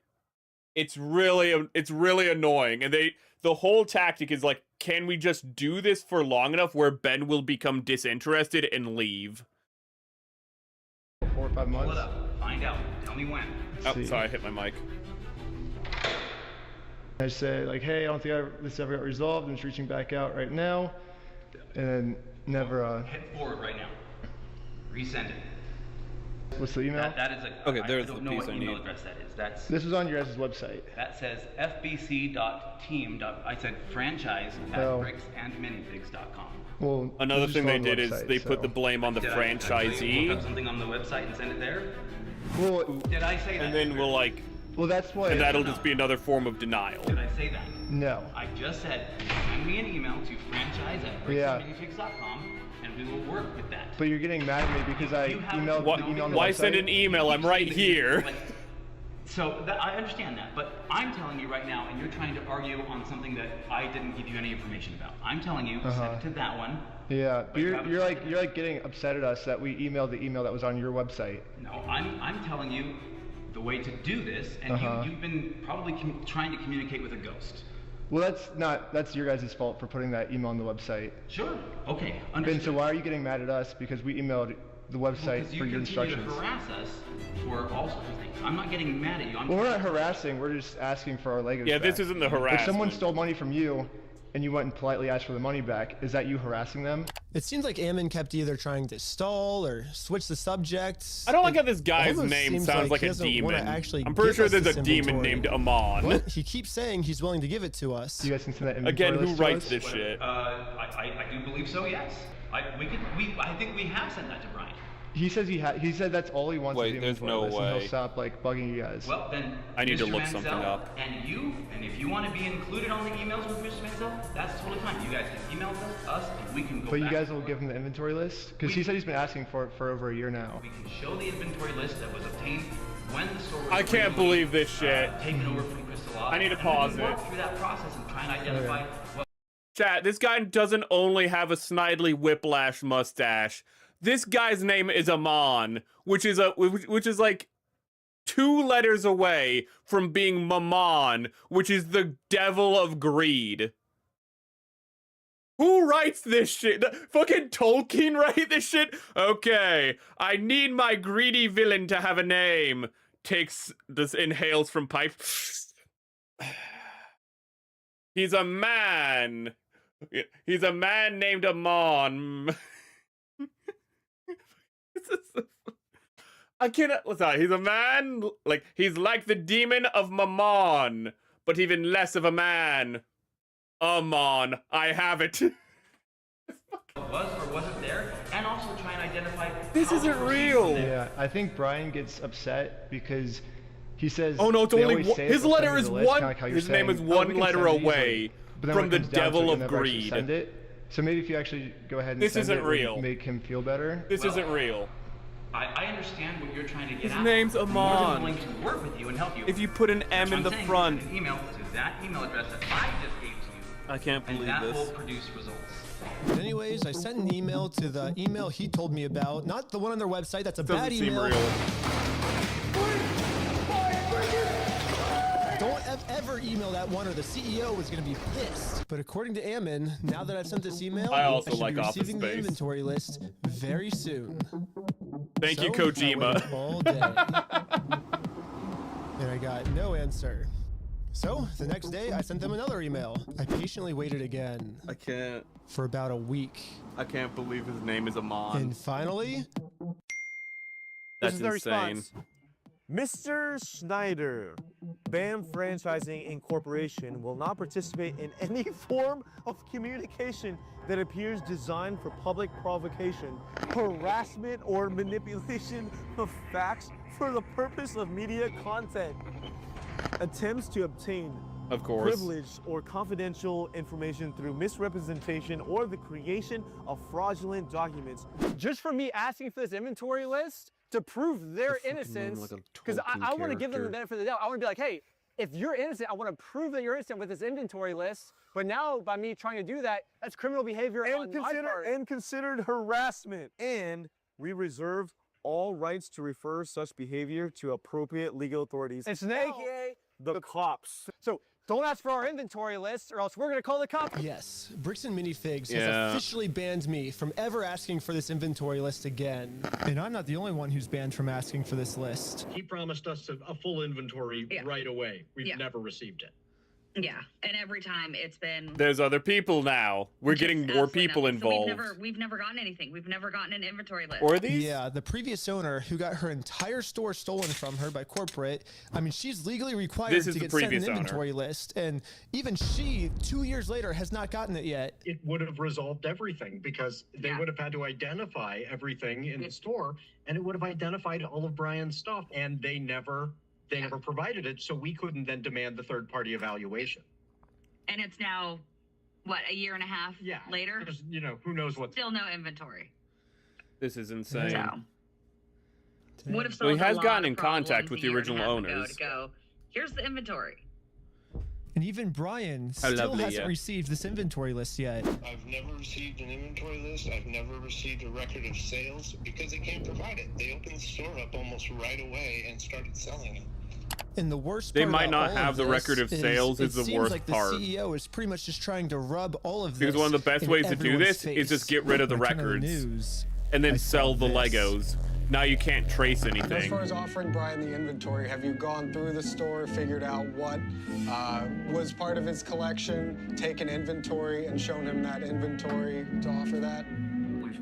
S1: It's really annoying, and the whole tactic is like, can we just do this for long enough where Ben will become disinterested and leave?
S20: 4 or 5 months.
S7: Pull it up. Find out. Tell me when.
S1: Oh, sorry, I hit my mic.
S20: I say like, hey, I don't think this ever got resolved. I'm just reaching back out right now, and never.
S7: Hit forward right now. Resend it.
S20: What's the email?
S7: That is a.
S1: Okay, there's
S7: I don't
S1: the
S7: know
S1: piece
S7: what
S1: I
S7: email
S1: need.
S7: address that is. That's.
S20: This was on your guys' website.
S7: That says fbc.team. I said franchise at bricksandminifigs.com.
S20: Well,
S1: another thing they did
S20: website,
S1: is they put the blame on the
S7: Did
S1: franchisee.
S7: I look up something on the website and send it there?
S20: Well,
S7: did I say that?
S1: And then we'll like.
S20: Well, that's why.
S1: And that'll just be another form of denial.
S7: Did I say that?
S20: No.
S7: I just said send me an email to franchise at bricksandminifigs.com. And we will work with that.
S20: But you're getting mad at me because I emailed the email on the
S1: Why
S20: website?
S1: send an email? I'm right here.
S7: So I understand that, but I'm telling you right now, and you're trying to argue on something that I didn't give you any information about. I'm telling you, send it to that one.
S20: Yeah, but you're like getting upset at us that we emailed the email that was on your website.
S7: No, I'm telling you the way to do this, and you've been probably trying to communicate with a ghost.
S20: Well, that's your guys' fault for putting that email on the website.
S7: Sure. Okay. Understood.
S20: Ben, so why are you getting mad at us because we emailed the website for your instructions?
S7: You harass us for all sorts of things. I'm not getting mad at you.
S20: Well, we're not harassing. We're just asking for our Legos back.
S1: This isn't the harassment.
S20: If someone stole money from you and you went and politely asked for the money back, is that you harassing them?
S2: It seems like Ammon kept either trying to stall or switch the subject.
S1: I don't like how this guy's name sounds like a demon. I'm pretty sure there's a demon named Amon.
S2: What? He keeps saying he's willing to give it to us.
S20: You guys can send that inventory
S1: Again, who
S20: list to
S1: writes
S20: us?
S1: this shit?
S7: I do believe so. Yes. I think we have sent that to Brian.
S20: He says he said that's all he wants.
S1: Wait,
S20: is the
S1: there's
S20: inventory
S1: no
S20: list, and
S1: way.
S20: he'll stop like bugging you guys.
S7: Well, then
S1: I need to
S7: Mr.
S1: look
S7: Mansell,
S1: something up.
S7: And if you want to be included on the emails with Mr. Mansell, that's totally fine. You guys can email us, and we can go.
S20: But you
S7: back
S20: guys will give him the inventory list because he said he's been asking for it for over a year now.
S7: We can show the inventory list that was obtained when the store was
S1: I can't believe this shit.
S7: taken over from Crystal.
S1: I need to pause it.
S7: Work through that process and try and identify what.
S1: Chat, this guy doesn't only have a snidely whiplash mustache. This guy's name is Amon, which is like 2 letters away from being Mammon, which is the devil of greed. Who writes this shit? Fucking Tolkien write this shit? Okay, I need my greedy villain to have a name. Inhales from pipe. He's a man. He's a man named Amon. I cannot. Sorry, he's a man. He's like the demon of Mammon, but even less of a man. Amon, I have it.
S7: Was or wasn't there, and also try and identify.
S1: This isn't real.
S20: Yeah, I think Brian gets upset because He says.
S1: Oh no, it's
S20: they
S1: only
S20: always
S1: one.
S20: say
S1: His
S20: they'll
S1: letter
S20: send me
S1: is
S20: the list,
S1: one.
S20: kinda like how you're
S1: His name
S20: saying,
S1: is
S20: "Oh,
S1: one
S20: we can
S1: letter
S20: send it easily."
S1: away
S20: But then
S1: from
S20: when
S1: the
S20: it comes down to
S1: devil
S20: it, you'll
S1: of
S20: never actually
S1: greed.
S20: Send it. So maybe if you actually go ahead and
S1: This
S20: send
S1: isn't
S20: it,
S1: real.
S20: would make him feel better.
S1: This isn't real.
S7: I understand what you're trying to get
S1: His
S7: at.
S1: name's
S7: I'm more
S1: Amon.
S7: than willing to work with you and help you.
S1: If you put an M
S7: What
S1: in
S7: I'm
S1: the
S7: saying is
S1: front.
S7: send an email to that email address that I just gave to you.
S1: I can't believe
S7: and that
S1: this.
S7: will produce results.
S2: Anyways, I sent an email to the email he told me about, not the one on their website. That's a
S1: Doesn't
S2: bad
S1: seem
S2: email.
S1: real.
S2: Don't ever email that one or the CEO is going to be pissed. But according to Ammon, now that I've sent this email,
S1: I also
S2: should
S1: like
S2: be
S1: Office
S2: receiving the
S1: Space.
S2: inventory list very soon.
S1: Thank you,
S2: So, I
S1: Kojima.
S2: waited all day. And I got no answer. So, the next day, I sent them another email. I patiently waited again.
S1: I can't.
S2: For about a week.
S1: I can't believe his name is Amon.
S2: And finally...
S1: That's
S4: This is the
S1: insane.
S4: response. Mr. Schneider, BAM Franchising Incorporation will not participate in any form of communication that appears designed for public provocation, harassment, or manipulation of facts for the purpose of media content. Attempts to obtain
S1: Of course.
S4: privileged or confidential information through misrepresentation or the creation of fraudulent documents.
S5: Just for me asking for this inventory list to prove their innocence, because I want to give them the benefit of the doubt. I want to be like, hey, if you're innocent, I want to prove that you're innocent with this inventory list. But now, by me trying to do that, that's criminal behavior on my part.
S4: And considered harassment. And we reserve all rights to refer such behavior to appropriate legal authorities,
S5: It's now,
S4: aka the cops.
S5: So don't ask for our inventory list, or else we're gonna call the cops.
S2: Yes, Bricks and Minifigs
S1: Yeah.
S2: has officially banned me from ever asking for this inventory list again. And I'm not the only one who's banned from asking for this list.
S10: He promised us a full inventory right away. We've never received it.
S23: Yeah, and every time it's been
S1: There's other people now. We're getting more people involved.
S23: So we've never gotten anything. We've never gotten an inventory list.
S1: Or these?
S2: Yeah, the previous owner who got her entire store stolen from her by corporate. I mean, she's legally required
S1: This is
S2: to
S1: the
S2: get sent an
S1: previous owner.
S2: inventory list, and even she, 2 years later, has not gotten it yet.
S10: It would have resolved everything because they would have had to identify everything in the store, and it would have identified all of Brian's stuff, and they never provided it, so we couldn't then demand the third-party evaluation.
S23: And it's now, what, a year and a half later?
S10: There's, you know, who knows what.
S23: Still no inventory.
S1: This is insane.
S23: So, what if
S1: Well, he
S23: someone's
S1: has
S23: a lot
S1: gotten
S23: of
S1: in contact
S23: problems
S1: with
S23: a
S1: the
S23: year and a
S1: original
S23: half ago
S1: owners.
S23: to go, here's the inventory.
S2: And even Brian
S1: How
S2: still
S1: lovely,
S2: hasn't
S1: yeah.
S2: received this inventory list yet.
S6: I've never received an inventory list. I've never received a record of sales because they can't provide it. They opened the store up almost right away and started selling it.
S2: And the worst
S1: They
S2: part
S1: might
S2: about
S1: not
S2: all
S1: have
S2: of
S1: the
S2: this
S1: record of sales
S2: it
S1: is the
S2: seems
S1: worst
S2: like
S1: part.
S2: The CEO is pretty much just trying to rub all of this.
S1: Because one of the best
S2: in
S1: ways to do
S2: everyone's
S1: this is just
S2: face.
S1: get rid of the
S2: When I turn on
S1: records
S2: news,
S1: and then
S2: I
S1: sell
S2: saw
S1: the
S2: this.
S1: Legos. Now you can't trace
S24: As
S1: anything.
S24: far as offering Brian the inventory, have you gone through the store, figured out what was part of his collection, taken inventory, and shown him that inventory to offer that?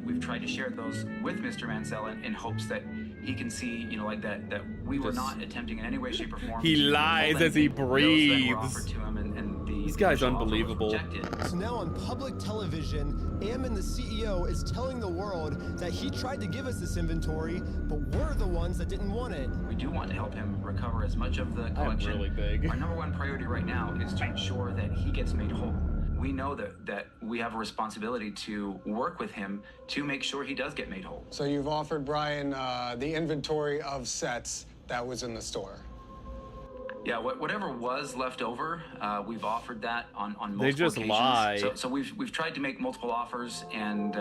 S22: We've tried to share those with Mr. Mansell in hopes that he can see, you know, like that we were not attempting in any way, shape, or form.
S1: He
S22: to
S1: lies
S22: hold
S1: as he
S22: those that were
S1: breathes.
S22: offered to him and the
S1: This guy's
S22: initial offer was
S1: unbelievable.
S22: rejected.
S2: So now on public television, Ammon, the CEO, is telling the world that he tried to give us this inventory, but we're the ones that didn't want it.
S22: We do want to help him recover as much of the collection.
S1: really big.
S22: Our number one priority right now is to ensure that he gets made whole. We know that we have a responsibility to work with him to make sure he does get made whole.
S24: So you've offered Brian the inventory of sets that was in the store.
S22: Yeah, whatever was left over, we've offered that on multiple
S1: They just
S22: occasions.
S1: lie.
S22: So we've tried to make multiple offers, and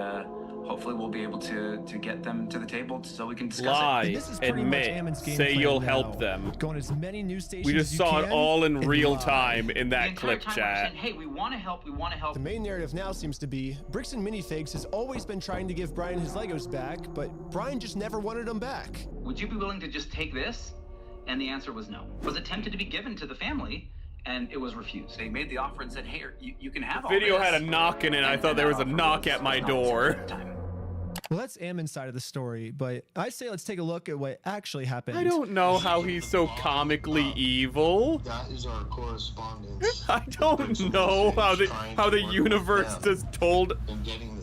S22: hopefully we'll be able to get them to the table so we can discuss
S1: Lie,
S22: it.
S2: And this is pretty much
S1: admit,
S2: Ammon's game
S1: say
S2: plan
S1: you'll
S2: now.
S1: help them.
S2: Go on as many news stations
S1: We
S2: as
S1: just
S2: you
S1: saw it
S2: can
S1: all in
S2: and
S1: real
S2: lie.
S1: time in
S22: The
S1: that
S22: entire
S1: clip
S22: time we're
S1: chat.
S22: saying, hey, we want to help. We want to help.
S2: The main narrative now seems to be Bricks and Minifigs has always been trying to give Brian his Legos back, but Brian just never wanted them back.
S22: Would you be willing to just take this? And the answer was no. It was attempted to be given to the family, and it was refused. They made the offer and said, hey, you can have all
S1: Video
S22: this.
S1: had a knock in it. I thought there was a knock at my door.
S2: Well, that's Ammon's side of the story, but I say let's take a look at what actually happened.
S1: I don't know how he's so comically evil.
S6: That is our correspondence.
S1: I don't know how the universe just told.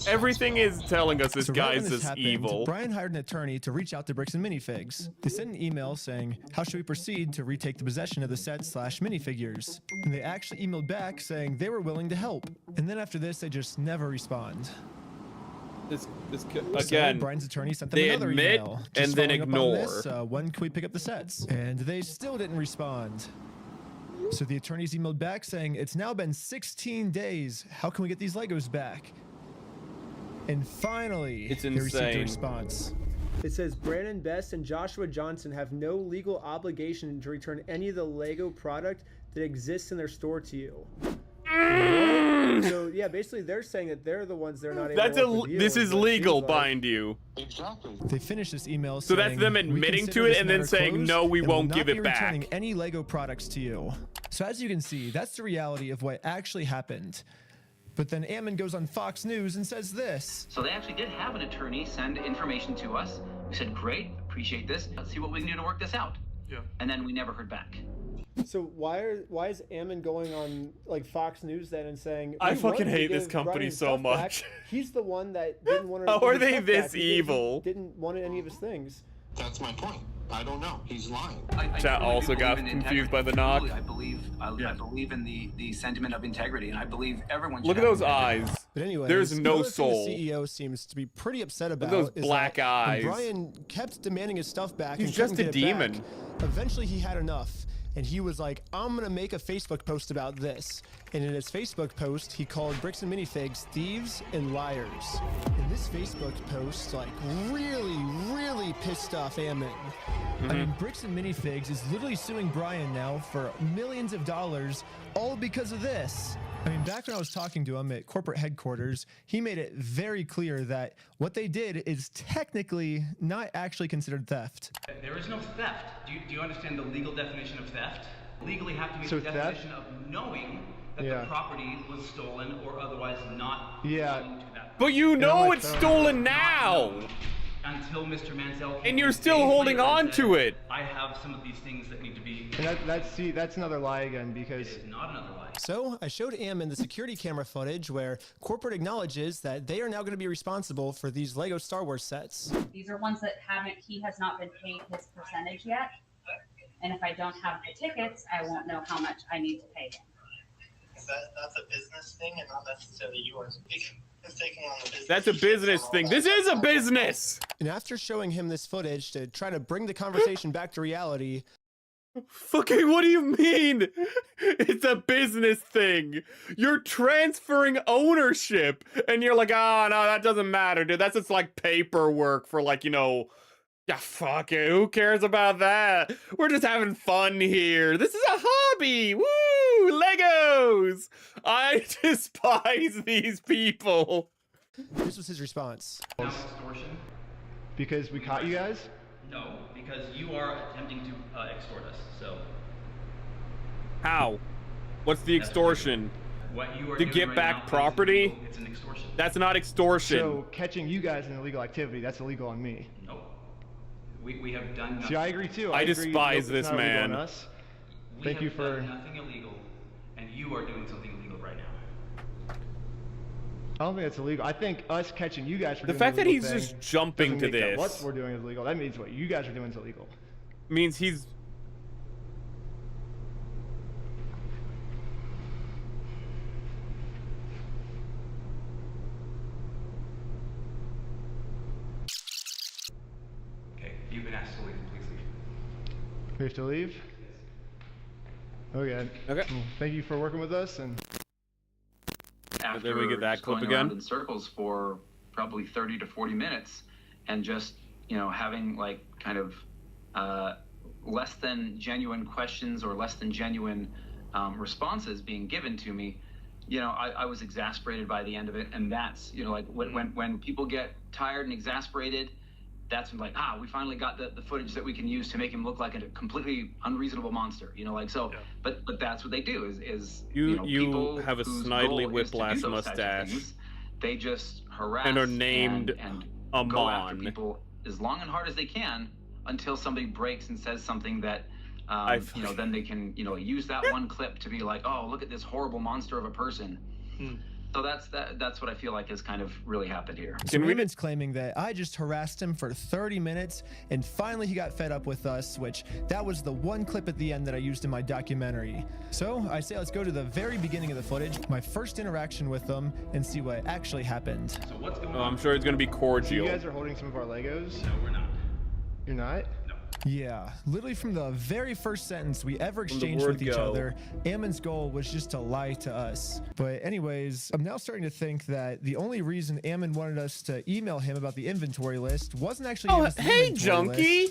S1: Everything is telling us this
S2: So right
S1: guy
S2: when
S1: is
S2: this
S1: just
S2: happened,
S1: evil.
S2: Brian hired an attorney to reach out to Bricks and Minifigs. They sent an email saying, how should we proceed to retake the possession of the set/minifigures? And they actually emailed back saying they were willing to help. And then after this, they just never respond.
S1: Again,
S2: so Brian's attorney sent them
S1: they
S2: another
S1: admit
S2: email.
S1: and then
S2: following up on
S1: ignore.
S2: this, when can we pick up the sets? And they still didn't respond. So the attorneys emailed back saying, it's now been 16 days. How can we get these Legos back? And finally,
S1: It's
S2: they received a
S1: insane.
S2: response.
S3: It says Brandon Best and Joshua Johnson have no legal obligation to return any of the Lego product that exists in their store to you. So yeah, basically they're saying that they're the ones that are not able to work with you.
S1: This is
S3: But it
S1: legal,
S3: seems like-
S1: mind you.
S6: Exactly.
S2: They finished this email
S1: So that's
S2: saying,
S1: them
S2: "We
S1: admitting
S2: consider
S1: to it
S2: this
S1: and then
S2: matter
S1: saying,
S2: closed
S1: "No, we
S2: and will
S1: won't
S2: not
S1: give
S2: be
S1: it back."
S2: returning any Lego products to you." So as you can see, that's the reality of what actually happened. But then Ammon goes on Fox News and says this.
S22: So they actually did have an attorney send information to us. We said, great, appreciate this. Let's see what we can do to work this out.
S14: Yeah.
S22: And then we never heard back.
S3: So why is Ammon going on like Fox News then and saying
S1: I
S3: "We
S1: fucking
S3: wanted to
S1: hate this
S3: give
S1: company
S3: Brian's
S1: so
S3: stuff back."
S1: much.
S3: He's the one that didn't want to.
S1: How
S3: give
S1: are
S3: his
S1: they
S3: stuff
S1: this
S3: back. He
S1: evil?
S3: didn't want any of his things.
S6: That's my point. I don't know. He's lying.
S1: Chat also got confused by the knock.
S22: I believe in the sentiment of integrity, and I believe everyone should
S1: Look at
S22: have
S1: those
S22: integrity.
S1: eyes.
S2: But anyway,
S1: There's no
S2: The
S1: soul.
S2: CEO seems to be pretty upset
S1: Look
S2: about
S1: at those
S2: is
S1: black
S2: that
S1: eyes.
S2: when Brian kept demanding his stuff back.
S1: He's
S2: and
S1: just
S2: couldn't
S1: a
S2: get it back,
S1: demon.
S2: Eventually, he had enough, and he was like, "I'm gonna make a Facebook post about this." And in his Facebook post, he called Bricks and Minifigs thieves and liars. And this Facebook post, like, really pissed off Ammon. I mean, Bricks and Minifigs is literally suing Brian now for millions of dollars, all because of this. I mean, back when I was talking to him at corporate headquarters, he made it very clear that what they did is technically not actually considered theft.
S7: There is no theft. Do you understand the legal definition of theft? Legally have to be
S20: So
S7: the
S20: theft?
S7: definition of knowing that the property was stolen or otherwise not belonging to that.
S1: But you know it's stolen now!
S7: Until Mr. Mansell
S1: And you're still holding on to it!
S7: I have some of these things that need to be...
S20: And that's another lie again, because
S7: It is not another lie.
S2: So I showed Ammon the security camera footage where corporate acknowledges that they are now going to be responsible for these Lego Star Wars sets.
S23: These are ones that he has not been paid his percentage yet. And if I don't have the tickets, I won't know how much I need to pay him.
S6: That's a business thing and not necessarily yours. Taking on the business.
S1: That's a business thing. This is a business!
S2: And after showing him this footage to try to bring the conversation back to reality,
S1: Fucking, what do you mean? It's a business thing. You're transferring ownership, and you're like, oh, no, that doesn't matter, dude. That's just like paperwork for like, you know, yeah, fuck it. Who cares about that? We're just having fun here. This is a hobby. Woo! Legos! I despise these people.
S2: this was his response.
S7: Now extortion?
S20: because we caught you guys?
S7: No, because you are attempting to extort us, so...
S1: How? What's the extortion?
S7: What you are
S1: To
S7: doing
S1: get
S7: right
S1: back
S7: now is
S1: property?
S7: illegal. It's an extortion.
S1: That's not extortion.
S20: So catching you guys in illegal activity, that's illegal on me.
S7: Nope. We have done nothing.
S20: See, I agree too.
S1: I
S20: agree.
S1: despise
S20: Nope, it's
S1: this
S20: not illegal
S1: man.
S20: on us.
S7: We
S20: Thank you
S7: have
S20: for.
S7: done nothing illegal, and you are doing something illegal right now.
S20: I don't think that's illegal. I think us catching you guys for
S1: The
S20: doing
S1: fact
S20: the
S1: that
S20: illegal
S1: he's
S20: thing
S1: just jumping
S20: doesn't
S1: to
S20: make that
S1: this
S20: what we're doing is illegal. That means what you guys are doing is illegal.
S1: means he's...
S7: Okay, you've been asked to leave. Please leave.
S20: We have to leave? Okay.
S1: Okay.
S20: Well, thank you for working with us, and
S22: After
S1: then we get that
S22: just
S1: clip
S22: going
S1: again.
S22: around in circles for probably 30 to 40 minutes and just, you know, having like kind of less than genuine questions or less than genuine responses being given to me, you know, I was exasperated by the end of it. And that's, you know, like when people get tired and exasperated, that's when like, we finally got the footage that we can use to make him look like a completely unreasonable monster, you know, like, so, but that's what they do is you know, people
S1: have a
S22: whose
S1: snidely
S22: goal is to do
S1: whiplash
S22: those types of
S1: mustache.
S22: things, they just harass
S1: And are named
S22: and go after people as long and hard as they can until somebody breaks and says something that, you know, then they can, you know, use that one clip to be like, oh, look at this horrible monster of a person. So that's what I feel like has kind of really happened here.
S2: So Raymond's claiming that I just harassed him for 30 minutes and finally he got fed up with us, which that was the one clip at the end that I used in my documentary. So I say let's go to the very beginning of the footage, my first interaction with them, and see what actually happened.
S22: So what's going on?
S1: I'm sure it's going to be cordial.
S20: So you guys are holding some of our Legos?
S22: No, we're not.
S20: You're not?
S2: Yeah, literally from the very first sentence we ever exchanged with each other, Ammon's goal was just to lie to us. But anyways, I'm now starting to think that the only reason Ammon wanted us to email him about the inventory list wasn't actually
S1: hey, Junkie!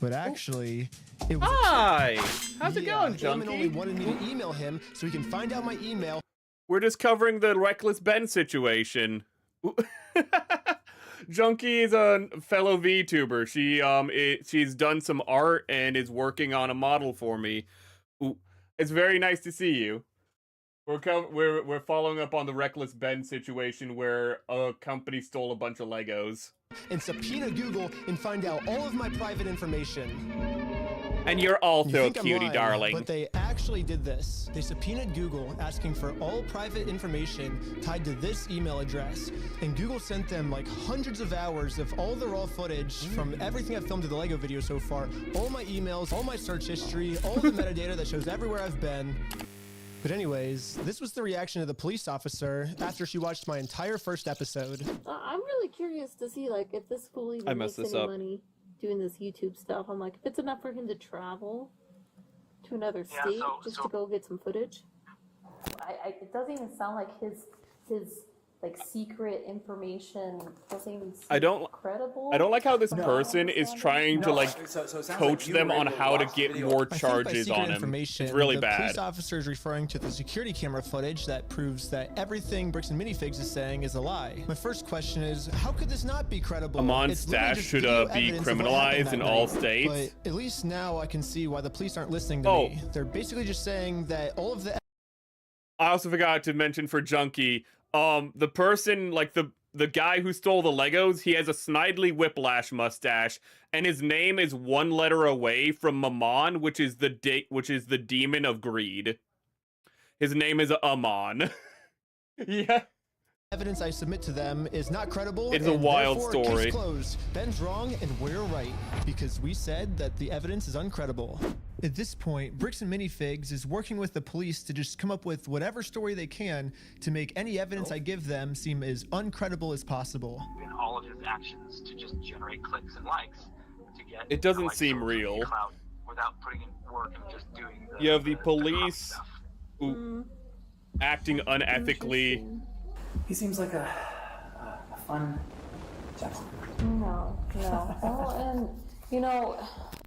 S2: But actually, it was
S1: Hi! How's it going,
S2: Ammon
S1: Junkie?
S2: only wanted me to email him so he can find out my email.
S1: We're just covering the Reckless Ben situation. Junkie is a fellow VTuber. She's done some art and is working on a model for me. Ooh, it's very nice to see you. We're following up on the Reckless Ben situation where a company stole a bunch of Legos.
S2: And subpoena Google and find out all of my private information.
S1: And you're also a cutie,
S2: lying,
S1: darling.
S2: But they actually did this. They subpoenaed Google asking for all private information tied to this email address. And Google sent them like hundreds of hours of all the raw footage from everything I've filmed to the Lego video so far. All my emails, all my search history, all the metadata that shows everywhere I've been. But anyways, this was the reaction of the police officer after she watched my entire first episode.
S19: I'm really curious to see like if this fool even makes any money doing this YouTube stuff. I'm like, if it's enough for him to travel to another state just to go get some footage. It doesn't even sound like his like secret information doesn't even seem credible.
S1: I don't like how this person is trying to like coach them on how to get more charges on him. It's really
S2: the
S1: bad.
S2: Police officer is referring to the security camera footage that proves that everything Bricks and Minifigs is saying is a lie. My first question is, how could this not be credible?
S1: Amon's stash should be criminalized in all states.
S2: But at least now I can see why the police aren't listening to me. They're basically just saying that all of the...
S1: I also forgot to mention for Junkie, the person, like the guy who stole the Legos, he has a Snidely Whiplash mustache, and his name is one letter away from Mammon, which is the demon of greed. His name is Amon. Yeah.
S2: Evidence I submit to them is not credible.
S1: It's a wild story.
S2: Case closed. Ben's wrong and we're right because we said that the evidence is uncredible. At this point, Bricks and Minifigs is working with the police to just come up with whatever story they can to make any evidence I give them seem as uncredible as possible.
S15: In all of his actions to just generate clicks and likes to get.
S1: It doesn't seem real.
S15: Without putting in work and just doing.
S1: You have the police acting unethically.
S8: He seems like a fun gentleman.
S19: No. Oh, and you know,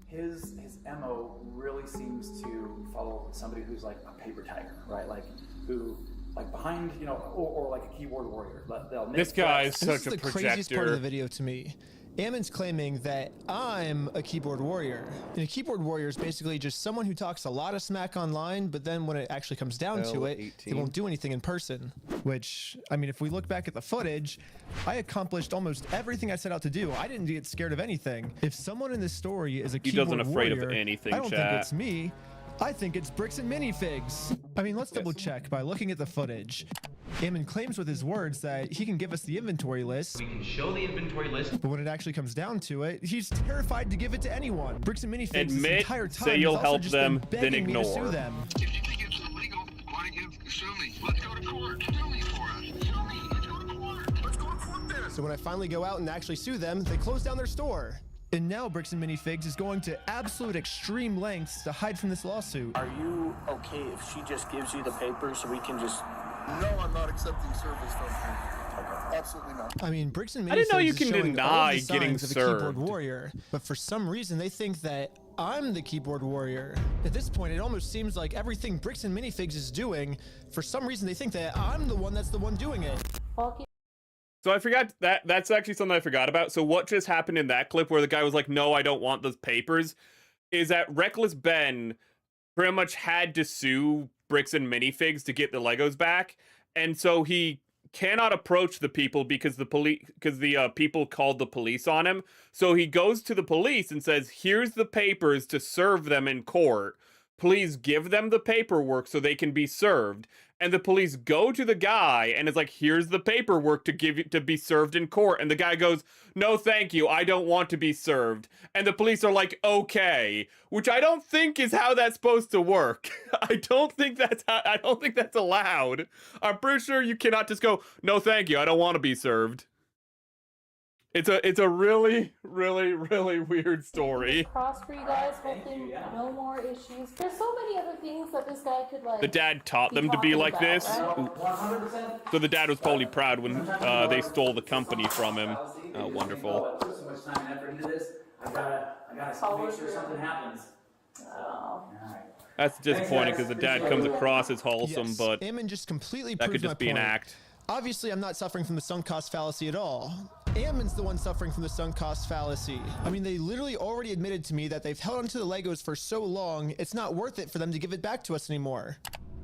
S8: his MO really seems to follow somebody who's like a paper tiger, right? Like who, like behind, you know, or like a keyboard warrior.
S1: This guy is such a projector.
S2: This is the craziest part of the video to me. Ammon's claiming that I'm a keyboard warrior. And a keyboard warrior is basically just someone who talks a lot of smack online, but then when it actually comes down to it, they won't do anything in person. Which, I mean, if we look back at the footage, I accomplished almost everything I set out to do. I didn't get scared of anything. If someone in this story is a keyboard warrior,
S1: afraid of anything,
S2: I don't think it's me. I think it's Bricks and Minifigs. I mean, let's double check by looking at the footage. Ammon claims with his words that he can give us the inventory list.
S7: We can show the inventory list.
S2: But when it actually comes down to it, he's terrified to give it to anyone. Bricks and Minifigs this entire time
S1: say you'll
S2: has also
S1: help
S2: just
S1: them,
S2: been begging
S1: then
S2: me to
S1: ignore.
S2: sue them.
S6: If you think it's illegal, why don't you sue me? Let's go to court. Sue me for us. Sue me. Let's go to court. Let's go to court then.
S2: So when I finally go out and actually sue them, they close down their store. And now Bricks and Minifigs is going to absolute extreme lengths to hide from this lawsuit.
S8: Are you okay if she just gives you the papers so we can just...
S9: No, I'm not accepting service from her. Okay. Absolutely not.
S2: I mean, Bricks and Minifigs
S1: I didn't know you
S2: is
S1: can
S2: showing
S1: deny
S2: all the
S1: getting
S2: signs of a
S1: served.
S2: keyboard warrior, but for some reason they think that I'm the keyboard warrior. At this point, it almost seems like everything Bricks and Minifigs is doing, for some reason they think that I'm the one that's the one doing it.
S1: So I forgot that's actually something I forgot about. So what just happened in that clip where the guy was like, no, I don't want those papers, is that Reckless Ben pretty much had to sue Bricks and Minifigs to get the Legos back. And so he cannot approach the people because the people called the police on him. So he goes to the police and says, "Here's the papers to serve them in court. Please give them the paperwork so they can be served." And the police go to the guy and it's like, "Here's the paperwork to be served in court." And the guy goes, "No, thank you. I don't want to be served." And the police are like, "Okay," which I don't think is how that's supposed to work. I don't think that's allowed. I'm pretty sure you cannot just go, "No, thank you. I don't want to be served." It's a really, really, really weird story.
S19: Cross for you guys. Hopefully, no more issues. There's so many other things that this guy could like.
S1: The dad taught them to be like this.
S19: Right?
S1: So the dad was probably proud when they stole the company from him. Oh, wonderful.
S8: I put so much time and effort into this. I gotta make sure something happens.
S1: That's disappointing because the dad comes across as wholesome, but
S2: Ammon just completely
S1: that could
S2: proved my
S1: just be an
S2: point.
S1: act.
S2: Obviously, I'm not suffering from the sunk cost fallacy at all. Ammon's the one suffering from the sunk cost fallacy. I mean, they literally already admitted to me that they've held onto the Legos for so long, it's not worth it for them to give it back to us anymore.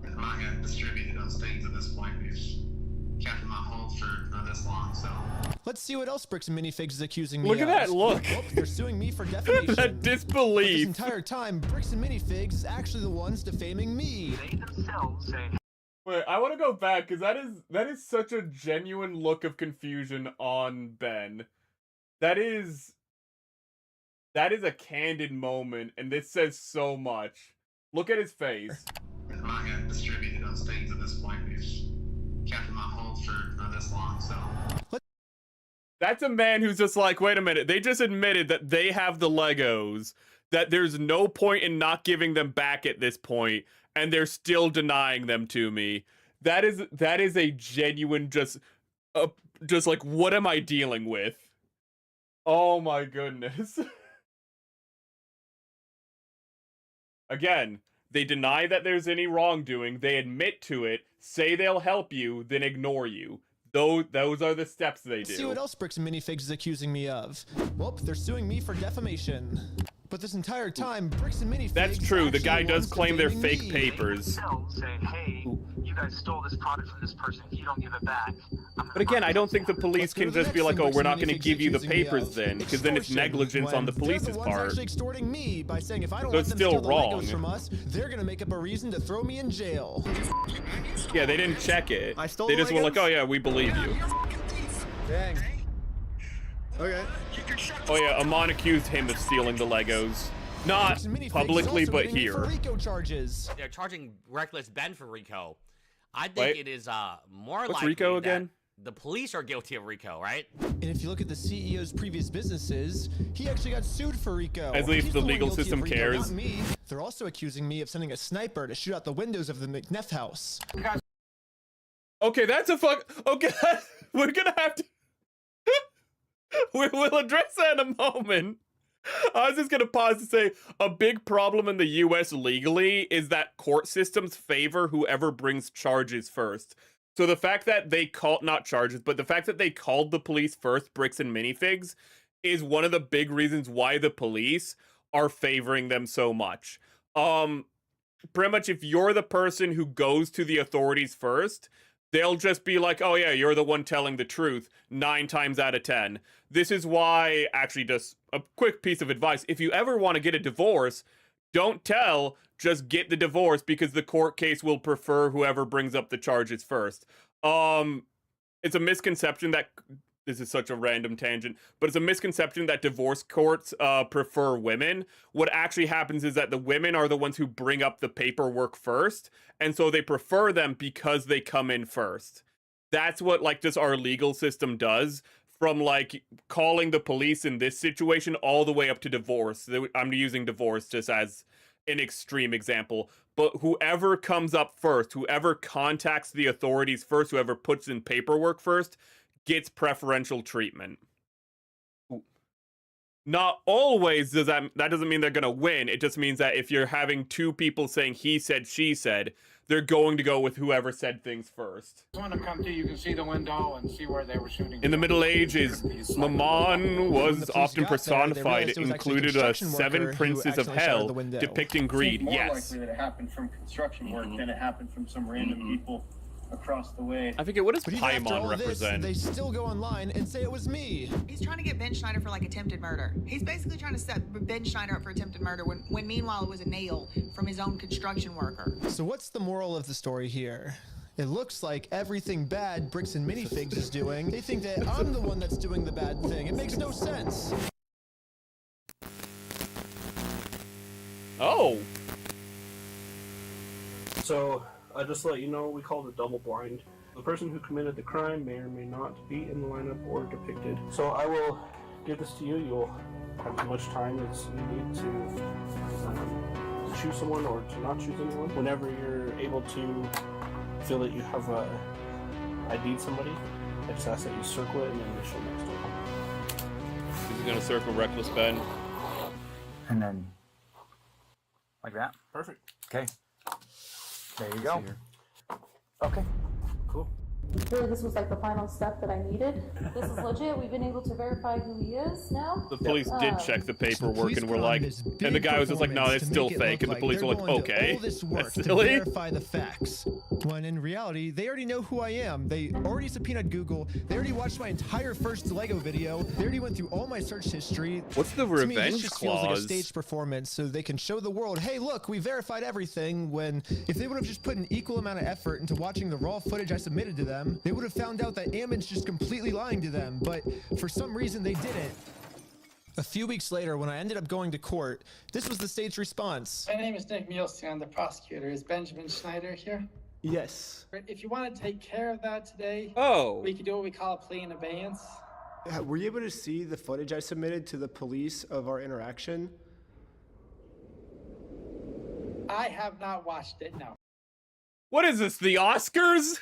S6: I'm not going to distribute those things at this point. We've kept them on hold for this long, so...
S2: Let's see what else Bricks and Minifigs is accusing me
S1: Look
S2: of.
S1: at that look.
S2: Oh, they're suing me for defamation.
S1: That disbelief.
S2: But this entire time, Bricks and Minifigs is actually the ones defaming me.
S15: They themselves say,
S1: Wait, I want to go back because that is such a genuine look of confusion on Ben. That is a candid moment, and this says so much. Look at his face.
S6: I'm not going to distribute those things at this point. We've kept them on hold for this long, so...
S1: That's a man who's just like, wait a minute, they just admitted that they have the Legos, that there's no point in not giving them back at this point, and they're still denying them to me. That is a genuine just like, what am I dealing with? Oh my goodness. Again, they deny that there's any wrongdoing, they admit to it, say they'll help you, then ignore you. Those are the steps they do.
S2: See what else Bricks and Minifigs is accusing me of. Well, they're suing me for defamation. But this entire time, Bricks and Minifigs...
S1: That's true, the guy does claim they're fake papers.
S15: They themselves say, hey, you guys stole this product from this person. If you don't give it back...
S1: But again, I don't think the police can just be like, "Oh, we're not going to give you the papers then," because then it's negligence on the police's part.
S2: They're actually extorting me by saying if I don't
S1: So
S2: let
S1: it's
S2: them
S1: still
S2: steal the
S1: wrong.
S2: Legos from us, they're going to make up a reason to throw me in jail.
S1: Yeah, they didn't check it.
S2: I stole
S1: They
S2: the
S1: just were like,
S2: Legos?
S1: "Oh yeah, we believe you."
S2: Dang. Okay.
S1: Oh yeah, Amon accused him of stealing the Legos. Not publicly, but here.
S2: RICO charges.
S11: They're charging Reckless Ben for RICO. I think
S1: Wait.
S11: it is more
S1: What's
S11: likely
S1: RICO
S11: that
S1: again?
S11: the police are guilty of RICO, right?
S2: And if you look at the CEO's previous businesses, he actually got sued for RICO.
S1: As if
S2: He's
S1: the
S2: one
S1: legal
S2: guilty of
S1: system
S2: RICO,
S1: cares.
S2: Not me. They're also accusing me of sending a sniper to shoot out the windows of the McNeff house.
S1: Okay, that's a fuck. Okay, we're gonna have to. We'll address that in a moment. I was just gonna pause to say a big problem in the U.S. legally is that court systems favor whoever brings charges first. So the fact that they not charges, but the fact that they called the police first, Bricks and Minifigs, is one of the big reasons why the police are favoring them so much. Pretty much if you're the person who goes to the authorities first, they'll just be like, "Oh yeah, you're the one telling the truth 9 times out of 10. This is why, actually, just a quick piece of advice. If you ever want to get a divorce, don't tell, just get the divorce because the court case will prefer whoever brings up the charges first. It's a misconception that, this is such a random tangent, but it's a misconception that divorce courts prefer women. What actually happens is that the women are the ones who bring up the paperwork first, and so they prefer them because they come in first. That's what, like, just our legal system does, from, like, calling the police in this situation all the way up to divorce. I'm using divorce just as an extreme example. But whoever comes up first, whoever contacts the authorities first, whoever puts in paperwork first, gets preferential treatment. Not always does that doesn't mean they're gonna win. It just means that if you're having 2 people saying he said, she said, they're going to go with whoever said things first.
S13: When I come to, you can see the window and see where they were shooting.
S1: In the Middle Ages, Mammon was often personified. It included 7 princes of hell depicting greed.
S13: More
S1: Yes.
S13: likely that it happened from construction work than it happened from some random people
S12: across the way.
S1: I forget, what does
S2: But even after
S1: Paimon
S2: all
S1: represent?
S2: This, they still go online and say it was me.
S16: He's trying to get Ben Schneider for like attempted murder. He's basically trying to set Ben Schneider up for attempted murder when meanwhile it was a nail from his own construction worker.
S2: So what's the moral of the story here? It looks like everything bad Bricks and Minifigs is doing, they think that I'm the one that's doing the bad thing. It makes no sense.
S1: Oh.
S17: So, just to let you know, we call it a double blind. The person who committed the crime may or may not be in the lineup or depicted. So I will give this to you. You'll have as much time as you need to choose someone or to not choose anyone. Whenever you're able to feel that you have ID'd somebody, I just ask that you circle it and then initial next to it.
S1: He's gonna circle Reckless Ben.
S8: And then, like that?
S17: Perfect.
S8: Okay. There you go. Okay.
S17: Cool.
S19: Really, this was like the final step that I needed. This is legit. We've been able to verify who he is now.
S1: The police did check the paperwork and were like, and the guy was just like, no, it's still fake. And the police were like, okay,
S2: all this work
S1: that's
S2: to
S1: silly.
S2: verify the facts. When in reality, they already know who I am. They already subpoenaed Google. They already watched my entire first Lego video. They already went through all my search history.
S1: What's the
S2: To me, this
S1: revenge
S2: just feels like a
S1: clause?
S2: staged performance so they can show the world, hey, look, we verified everything. When if they would have just put an equal amount of effort into watching the raw footage I submitted to them, they would have found out that Ammon's just completely lying to them. But for some reason, they didn't. A few weeks later, when I ended up going to court, this was the state's response.
S12: My name is Nick Mielstein. I'm the prosecutor. Is Benjamin Schneider here?
S2: Yes.
S12: If you want to take care of that today,
S1: we
S12: could do what we call a plea in abeyance.
S2: Were you able to see the footage I submitted to the police of our interaction?
S12: I have not watched it, no.
S1: What is this? The Oscars?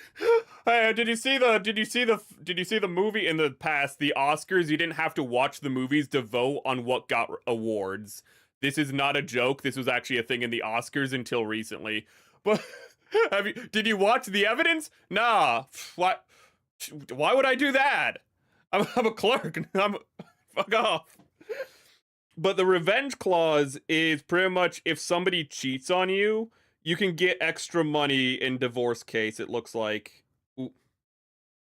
S1: Did you see the movie in the past? The Oscars. You didn't have to watch the movies to vote on what got awards. This is not a joke. This was actually a thing in the Oscars until recently. But did you watch the evidence? Nah. What? Why would I do that? I'm a clerk. Fuck off. But the revenge clause is pretty much if somebody cheats on you, you can get extra money in divorce case, it looks like. Ooh.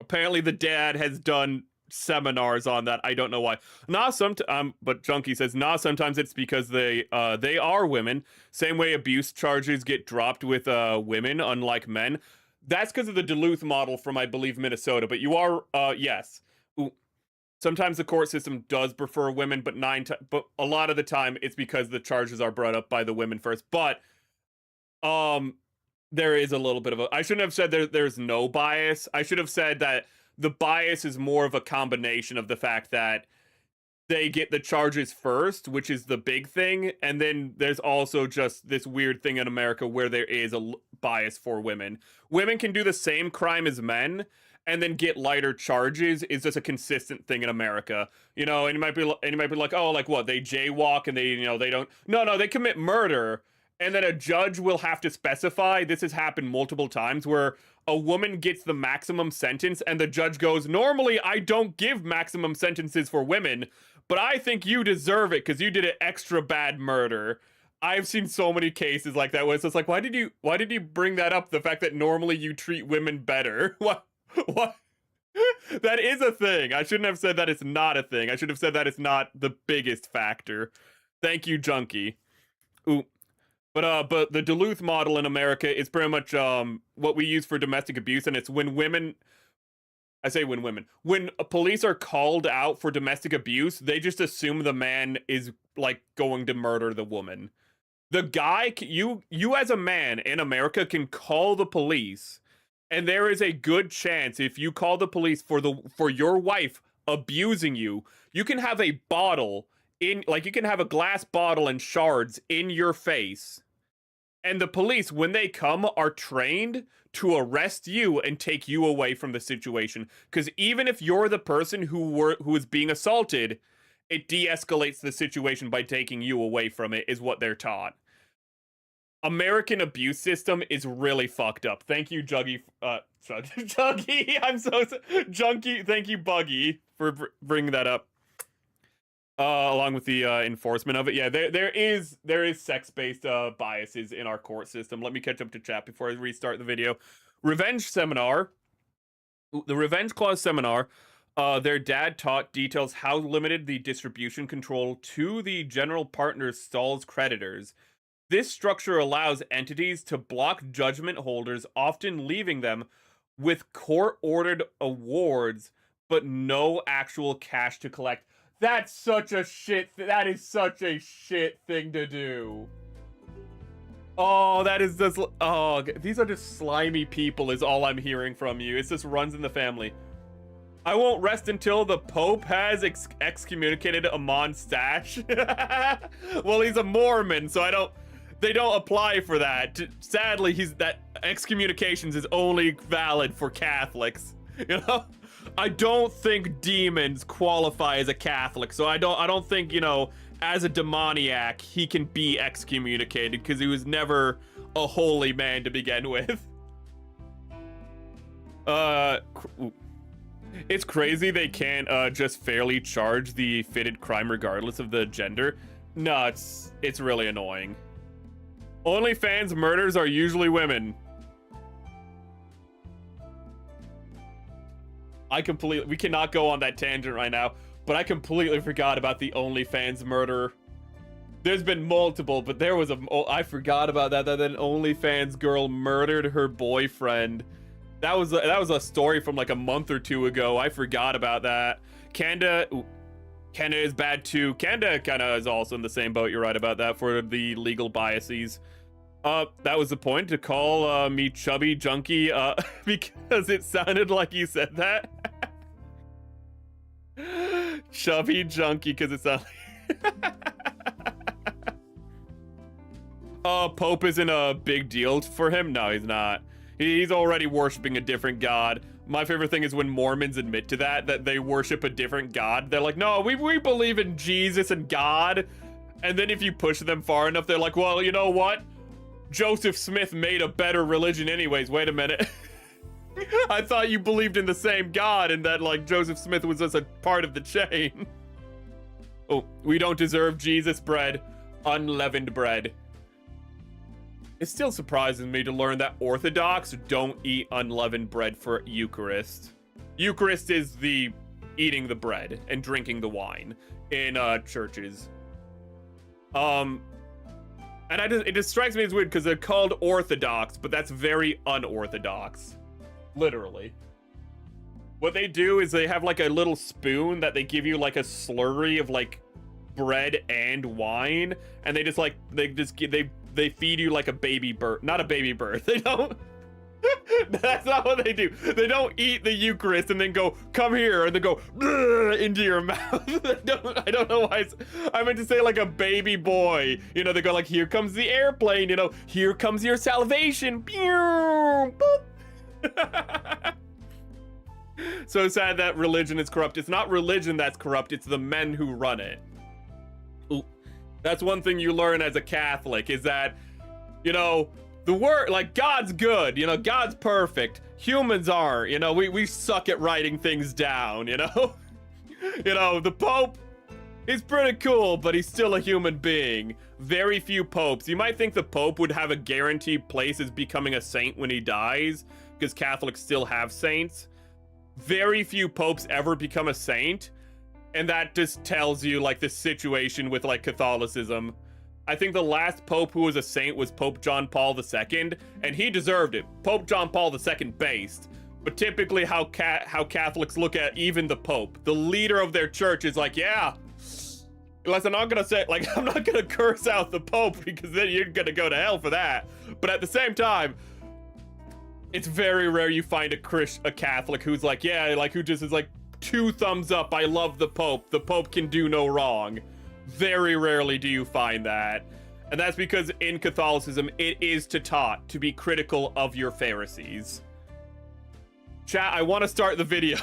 S1: Apparently the dad has done seminars on that. I don't know why. But Junkie says, sometimes it's because they are women. Same way abuse charges get dropped with women, unlike men. That's because of the Duluth model from, I believe, Minnesota. But you are, yes. Ooh. Sometimes the court system does prefer women, but a lot of the time it's because the charges are brought up by the women first. But there is a little bit of I shouldn't have said there's no bias. I should have said that the bias is more of a combination of the fact that they get the charges first, which is the big thing, and then there's also just this weird thing in America where there is a bias for women. Women can do the same crime as men and then get lighter charges is just a consistent thing in America. You know, and you might be like, oh, like what? They jaywalk and they don't. No, they commit murder. And then a judge will have to specify, this has happened multiple times, where a woman gets the maximum sentence and the judge goes, normally I don't give maximum sentences for women, but I think you deserve it because you did an extra bad murder. I've seen so many cases like that where it's just like, why did you bring that up? The fact that normally you treat women better. What? That is a thing. I shouldn't have said that it's not a thing. I should have said that it's not the biggest factor. Thank you, Junkie. Ooh. But the Duluth model in America is pretty much what we use for domestic abuse, and it's when police are called out for domestic abuse, they just assume the man is like going to murder the woman. The guy, you as a man in America can call the police, and there is a good chance if you call the police for your wife abusing you, you can have a bottle you can have a glass bottle and shards in your face. And the police, when they come, are trained to arrest you and take you away from the situation. Because even if you're the person who is being assaulted, it de-escalates the situation by taking you away from it, is what they're taught. American abuse system is really fucked up. Thank you, Juggy. Juggy, Junkie. Thank you, Buggy, for bringing that up. Along with the enforcement of it. Yeah, there is sex-based biases in our court system. Let me catch up to chat before I restart the video. Revenge seminar. The Revenge Clause seminar. Their dad taught details how limited the distribution control to the general partner stalls creditors. This structure allows entities to block judgment holders, often leaving them with court-ordered awards, but no actual cash to collect. That's such a shit. That is such a shit thing to do. Oh, that is just. Oh, these are just slimy people, is all I'm hearing from you. It just runs in the family. I won't rest until the Pope has excommunicated Amon Stash. Well, he's a Mormon, so they don't apply for that. Sadly, that excommunications is only valid for Catholics. You know, I don't think demons qualify as a Catholic, so I don't think, you know, as a demoniac he can be excommunicated because he was never a holy man to begin with. It's crazy they can't just fairly charge the fitted crime regardless of the gender. No, it's really annoying. OnlyFans murders are usually women. We cannot go on that tangent right now, but I completely forgot about the OnlyFans murder. There's been multiple, but there was I forgot about that an OnlyFans girl murdered her boyfriend. That was a story from like a month or two ago. I forgot about that. Kanda is bad too. Kanda kind of is also in the same boat. You're right about that for the legal biases. That was the point, to call me chubby junkie because it sounded like you said that. Chubby junkie because it sounded like... Pope isn't a big deal for him? No, he's not. He's already worshiping a different god. My favorite thing is when Mormons admit to that they worship a different god. They're like, no, we believe in Jesus and God. And then if you push them far enough, they're like, well, you know what? Joseph Smith made a better religion anyways. Wait a minute. I thought you believed in the same God and that, like, Joseph Smith was just a part of the chain. Oh, we don't deserve Jesus bread. Unleavened bread. It still surprises me to learn that Orthodox don't eat unleavened bread for Eucharist. Eucharist is the eating the bread and drinking the wine in churches. And it just strikes me as weird because they're called Orthodox, but that's very unorthodox. Literally. What they do is they have like a little spoon that they give you like a slurry of like bread and wine, and they feed you like a baby bird. Not a baby bird. They don't. That's not what they do. They don't eat the Eucharist and then go, come here, and then go into your mouth. I don't know why. I meant to say like a baby boy. You know, they go like, here comes the airplane. You know, here comes your salvation. Boop. So sad that religion is corrupt. It's not religion that's corrupt. It's the men who run it. Ooh. That's one thing you learn as a Catholic is that, you know, the word, like, God's good, you know, God's perfect. Humans aren't, you know, we suck at writing things down, you know? You know, the Pope, he's pretty cool, but he's still a human being. Very few popes. You might think the Pope would have a guaranteed place as becoming a saint when he dies, because Catholics still have saints. Very few popes ever become a saint, and that just tells you, like, the situation with, like, Catholicism. I think the last pope who was a saint was Pope John Paul II, and he deserved it. Pope John Paul II based. But typically how Catholics look at even the Pope, the leader of their church, is like, yeah, unless I'm not gonna say, like, I'm not gonna curse out the Pope because then you're gonna go to hell for that. But at the same time, it's very rare you find a Catholic who's like, yeah, like, who just is like, 2 thumbs up, I love the Pope. The Pope can do no wrong. Very rarely do you find that. And that's because in Catholicism, it is taught to be critical of your Pharisees. Chat, I want to start the video,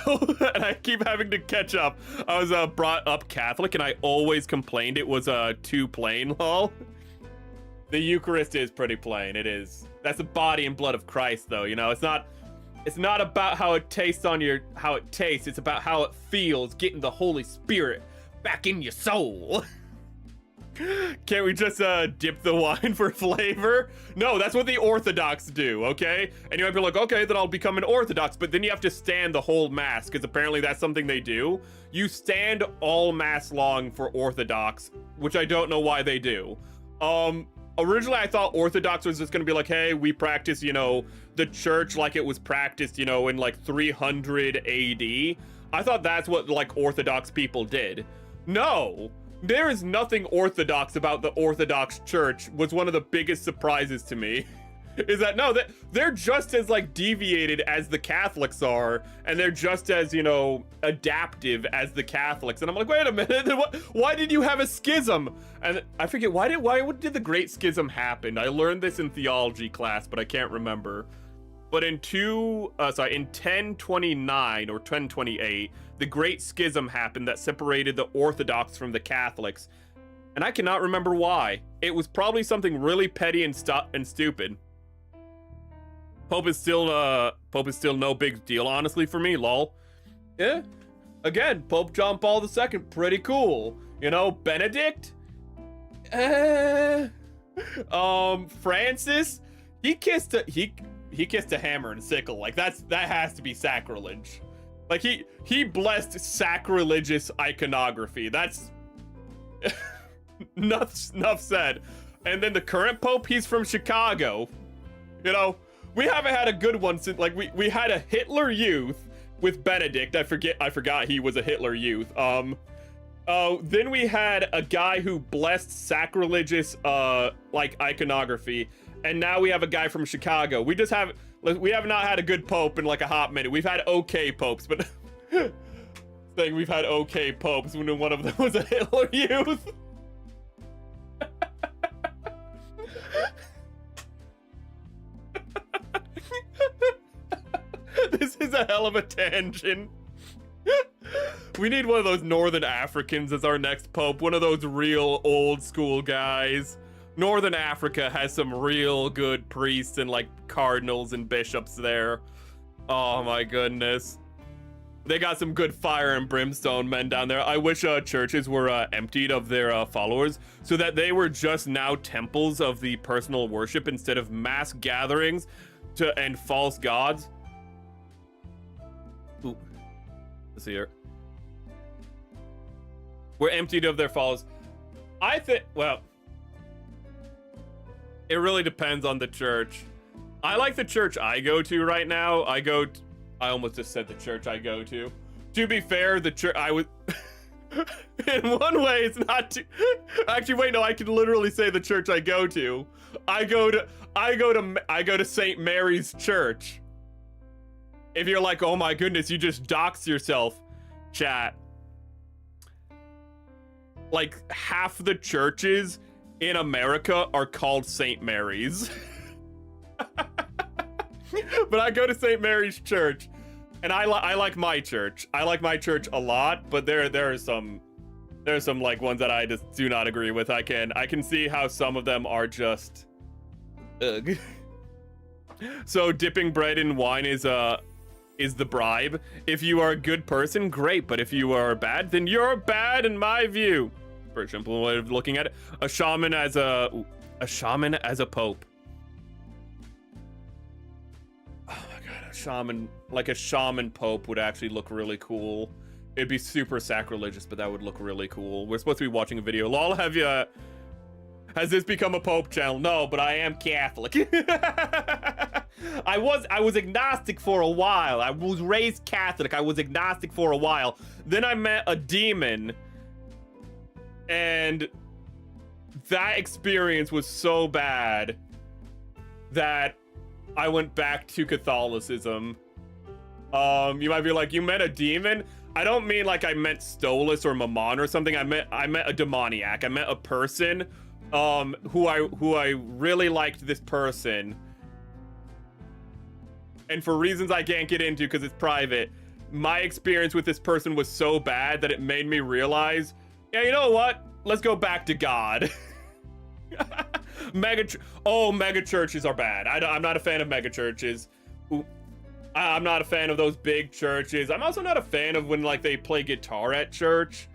S1: and I keep having to catch up. I was brought up Catholic, and I always complained it was too plain, lol. The Eucharist is pretty plain, it is. That's the body and blood of Christ, though, you know? It's not about how it tastes it's about how it feels, getting the Holy Spirit back in your soul. Can't we just dip the wine for flavor? No, that's what the Orthodox do, okay? And you might be like, okay, then I'll become an Orthodox, but then you have to stand the whole mass, because apparently that's something they do. You stand all mass long for Orthodox, which I don't know why they do. Originally I thought Orthodox was just gonna be like, hey, we practice, you know, the church like it was practiced, you know, in like 300 AD. I thought that's what like Orthodox people did. No, there is nothing Orthodox about the Orthodox Church. Was one of the biggest surprises to me. Is that no, they're just as like deviated as the Catholics are, and they're just as, you know, adaptive as the Catholics. And I'm like, wait a minute, why did you have a schism? And I forget, why did the Great Schism happen? I learned this in theology class, but I can't remember. But in 1029 or 1028, the Great Schism happened that separated the Orthodox from the Catholics. And I cannot remember why. It was probably something really petty and stupid. Pope is still no big deal, honestly, for me, lol. Yeah. Again, Pope John Paul II, pretty cool. You know, Benedict? Francis? He kissed a hammer and sickle. Like, that has to be sacrilege. Like, he blessed sacrilegious iconography. That's enough said. And then the current Pope, he's from Chicago. You know, we haven't had a good one since, like, we had a Hitler Youth with Benedict. I forgot he was a Hitler Youth. Then we had a guy who blessed sacrilegious, like, iconography. And now we have a guy from Chicago. We have not had a good Pope in, like, a hot minute. We've had okay Popes, but we've had okay Popes when one of them was a Hitler Youth. This is a hell of a tangent. We need one of those Northern Africans as our next Pope. One of those real old school guys. Northern Africa has some real good priests and like cardinals and bishops there. Oh my goodness. They got some good fire and brimstone men down there. I wish churches were emptied of their followers so that they were just now temples of the personal worship instead of mass gatherings and false gods. Ooh. Let's see here. We're emptied of their followers. I think, well, it really depends on the church. I like the church I go to right now. I almost just said the church I go to. To be fair, the church I was in one way it's not too actually wait, no, I can literally say the church I go to. I go to St. Mary's Church. If you're like, oh my goodness, you just doxed yourself, chat. Like half the churches in America are called St. Mary's. But I go to St. Mary's Church, and I like my church. I like my church a lot, but there are some like ones that I just do not agree with. I can see how some of them are just ugh. So dipping bread in wine is the bribe. If you are a good person, great, but if you are bad, then you're bad in my view. For simple way of looking at it, a shaman as a pope. Oh my god, a shaman pope would actually look really cool. It'd be super sacrilegious, but that would look really cool. We're supposed to be watching a video. Lol, has this become a pope channel? No, but I am Catholic. I was agnostic for a while. I was raised Catholic. I was agnostic for a while. Then I met a demon. And that experience was so bad that I went back to Catholicism. You might be like, you met a demon? I don't mean like I meant Stolas or Mammon or something. I met a demoniac. I met a person who I really liked this person. And for reasons I can't get into because it's private, my experience with this person was so bad that it made me realize, yeah, you know what? Let's go back to God. Mega churches are bad. I'm not a fan of mega churches. I'm not a fan of those big churches. I'm also not a fan of when like they play guitar at church.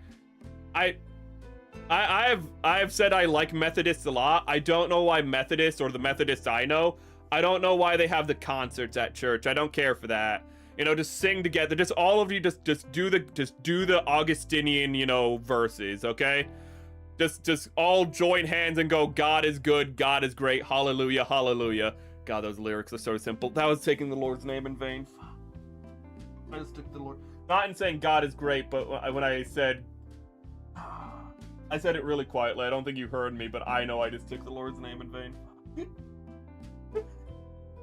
S1: I've said I like Methodists a lot. I don't know why Methodists, or the Methodists I know, I don't know why they have the concerts at church. I don't care for that. You know, just sing together. Just all of you just do the Augustinian, you know, verses, okay? Just all join hands and go, God is good, God is great, hallelujah, hallelujah. God, those lyrics are so simple. That was taking the Lord's name in vain. I just took the Lord. Not in saying God is great, but when I said it really quietly. I don't think you heard me, but I know I just took the Lord's name in vain.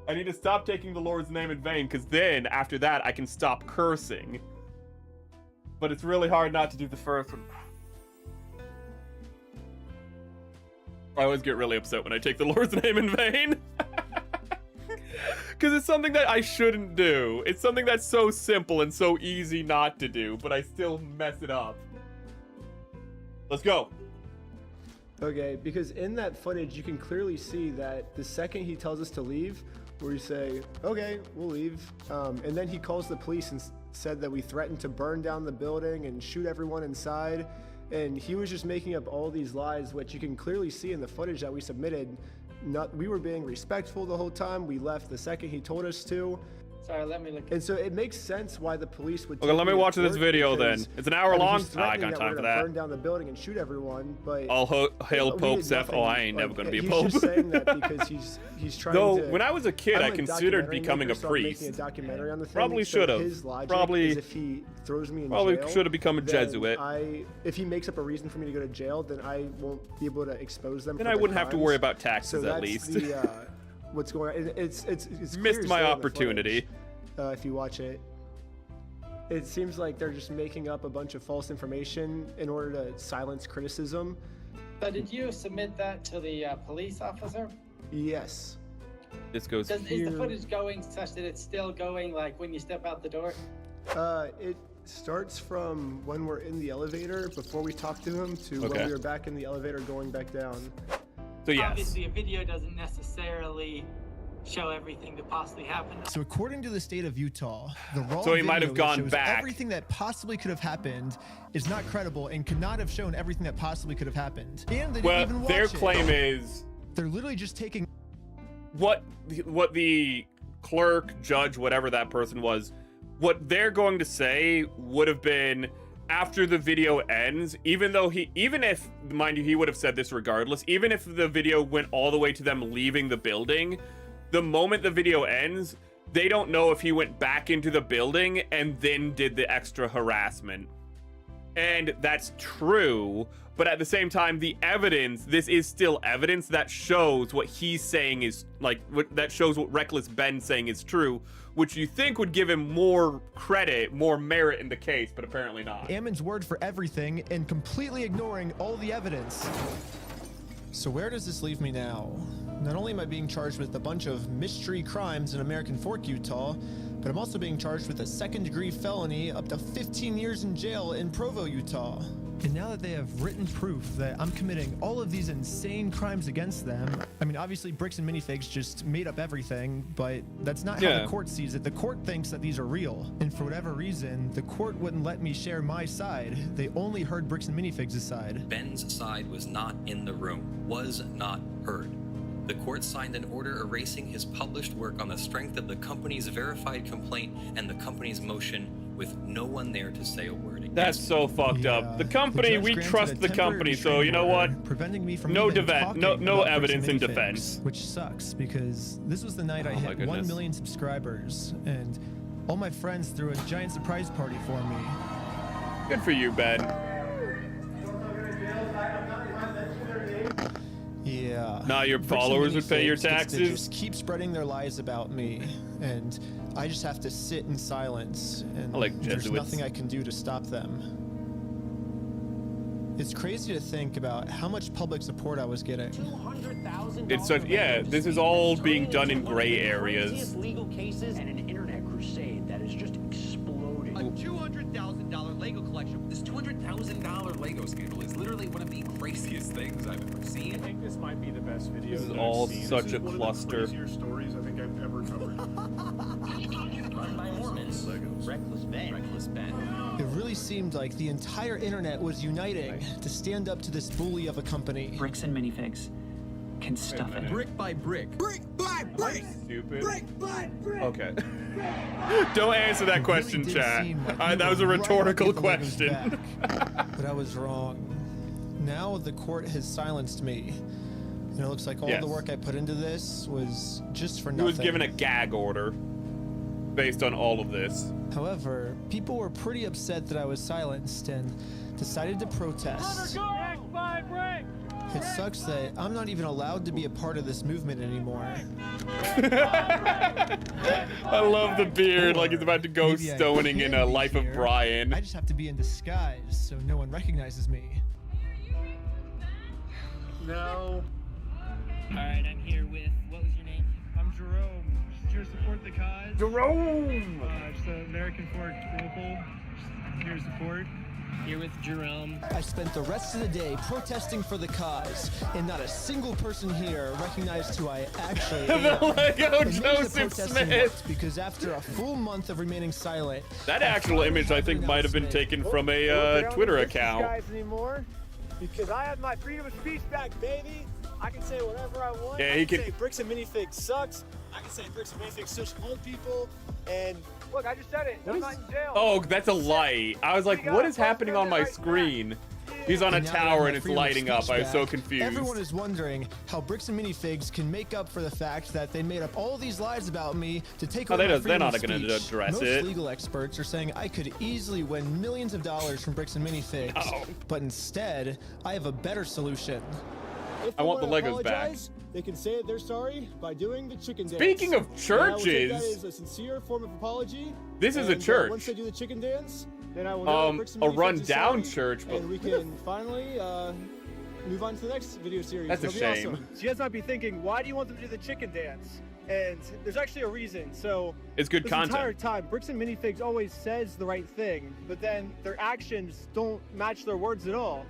S1: I need to stop taking the Lord's name in vain, because then, after that, I can stop cursing. But it's really hard not to do the first one. I always get really upset when I take the Lord's name in vain. Because it's something that I shouldn't do. It's something that's so simple and so easy not to do, but I still mess it up. Let's go.
S3: Okay, because in that footage, you can clearly see that the second he tells us to leave, we say, okay, we'll leave. And then he calls the police and said that we threatened to burn down the building and shoot everyone inside. And he was just making up all these lies, which you can clearly see in the footage that we submitted. We were being respectful the whole time. We left the second he told us to.
S12: Sorry, let me look.
S3: And so it makes sense why the police would.
S1: Okay, let me watch this video then. It's an hour long. I got time for that.
S3: Burn down the building and shoot everyone, but
S1: all hail Pope Seth. Oh, I ain't never gonna be a pope.
S3: He's just saying that because he's trying
S1: Though,
S3: to.
S1: when I was a kid, I considered becoming a priest.
S3: Making a documentary on the thing,
S1: probably should have.
S3: Probably. If he throws me in
S1: probably
S3: jail,
S1: should have become a Jesuit.
S3: If he makes up a reason for me to go to jail, then I won't be able to expose them.
S1: Then I wouldn't have to worry about taxes at least.
S3: What's going on? It's
S1: missed my opportunity.
S3: If you watch it, it seems like they're just making up a bunch of false information in order to silence criticism.
S12: So did you submit that to the police officer?
S3: Yes.
S1: This goes
S12: Is the footage going such that it's still going like when you step out the door?
S3: It starts from when we're in the elevator before we talk to him to when we were back in the elevator going back down.
S1: So yes.
S12: Obviously a video doesn't necessarily show everything that possibly happened.
S2: So according to the state of Utah, the raw
S1: so he might
S2: video
S1: have gone
S2: shows
S1: back.
S2: Everything that possibly could have happened is not credible and could not have shown everything that possibly could have happened. And they didn't even watch
S1: their claim is
S2: they're literally just taking
S1: what the clerk, judge, whatever that person was, what they're going to say would have been after the video ends, even if, mind you, he would have said this regardless, even if the video went all the way to them leaving the building, the moment the video ends, they don't know if he went back into the building and then did the extra harassment. And that's true, but at the same time, the evidence, this is still evidence that shows what he's saying is, that shows what Reckless Ben's saying is true, which you think would give him more credit, more merit in the case, but apparently not.
S2: Ammon's word for everything and completely ignoring all the evidence. So where does this leave me now? Not only am I being charged with a bunch of mystery crimes in American Fork, Utah, but I'm also being charged with a second-degree felony up to 15 years in jail in Provo, Utah. And now that they have written proof that I'm committing all of these insane crimes against them, I mean, obviously Bricks and Minifigs just made up everything, but that's not how the court sees it. The court thinks that these are real. And for whatever reason, the court wouldn't let me share my side. They only heard Bricks and Minifigs' side.
S4: Ben's side was not in the room, was not heard. The court signed an order erasing his published work on the strength of the company's verified complaint and the company's motion with no one there to say a word against.
S1: That's so fucked up. The company, we trust the company, so you know what?
S2: Preventing me from
S1: no
S2: evidence
S1: in defense.
S2: Which sucks because this was the night I hit 1 million subscribers and all my friends threw a giant surprise party for me.
S1: Good for you, Ben.
S2: Yeah.
S1: Now your followers would pay your taxes.
S2: They just keep spreading their lies about me, and I just have to sit in silence. And there's nothing I can do to stop them. It's crazy to think about how much public support I was getting.
S1: It's such this is all being done in gray areas.
S5: Legal cases and an internet crusade that is just exploding. A $200,000 Lego collection. This $200,000 Lego scandal is literally one of the craziest things I've ever seen.
S14: I think this might be the best video.
S1: This is all such a cluster.
S14: One of the crazier stories I think I've ever covered.
S5: Run by Mormons.
S14: Legos.
S10: Reckless Ben. Reckless Ben.
S2: It really seemed like the entire internet was uniting to stand up to this bully of a company.
S18: Bricks and minifigs can stuff it.
S10: Brick by brick.
S1: Brick by brick. Stupid. Brick by brick. Okay. Don't answer that question,
S2: really
S1: chat.
S2: like
S1: that was a rhetorical question.
S2: But I was wrong. Now the court has silenced me. And it looks like all the work I put into this was just for nothing.
S1: He was given a gag order based on all of this.
S2: However, people were pretty upset that I was silenced and decided to protest. It sucks that I'm not even allowed to be a part of this movement anymore.
S1: I love the beard, like he's about to go stoning in a Life of Brian.
S2: I just have to be in disguise so no one recognizes me.
S14: No.
S21: Alright, I'm here with, what was your name?
S14: I'm Jerome. Just here to support the cause.
S1: Jerome!
S14: Just an American Fork local. Here to support.
S21: Here with Jerome.
S2: I spent the rest of the day protesting for the cause, and not a single person here recognized who I actually am.
S1: The Lego
S2: And maybe the
S1: Joseph
S2: protesting
S1: Smith.
S2: worked, because after a full month of remaining silent,
S1: That actual image, I think, might have been taken from a Twitter account.
S24: Guys anymore, because I have my freedom of speech back, baby. I can say whatever I want.
S1: Yeah,
S24: I can say bricks and minifigs sucks. I can say bricks and minifigs such old people. And look, I just said it. I'm not in jail.
S1: Oh, that's a light. I was like, what is happening on my screen? He's on a
S2: And now that I
S1: tower
S2: have
S1: and it's
S2: freedom of
S1: lighting up.
S2: speech
S1: I was so
S2: back,
S1: confused.
S2: Everyone is wondering how Bricks and Minifigs can make up for the fact that they made up all these lies about me to take away my freedom
S1: they're not
S2: of
S1: going to
S2: speech.
S1: address
S2: Most
S1: it.
S2: legal experts are saying I could easily win millions of dollars from Bricks and Minifigs, but instead, I have a better solution.
S24: If
S1: I want
S24: they
S1: the
S24: wanna
S1: Legos back.
S24: apologize, they can say that they're sorry by doing the chicken dance.
S1: Speaking of
S24: And I will take that
S1: churches,
S24: as a sincere form of apology.
S1: this is a
S24: And,
S1: church.
S24: once they do the chicken dance, then I will know that Bricks and
S1: A
S24: Minifigs
S1: run-down
S24: is sorry,
S1: church, but
S24: and we can finally move on to the next video series.
S1: That's a
S24: It'll be
S1: shame.
S24: Awesome. So you guys might be thinking, why do you want them to do the chicken dance? And there's actually a reason. So
S1: It's good
S24: this
S1: content.
S24: entire time, Bricks and Minifigs always says the right thing, but then their actions don't match their words at all.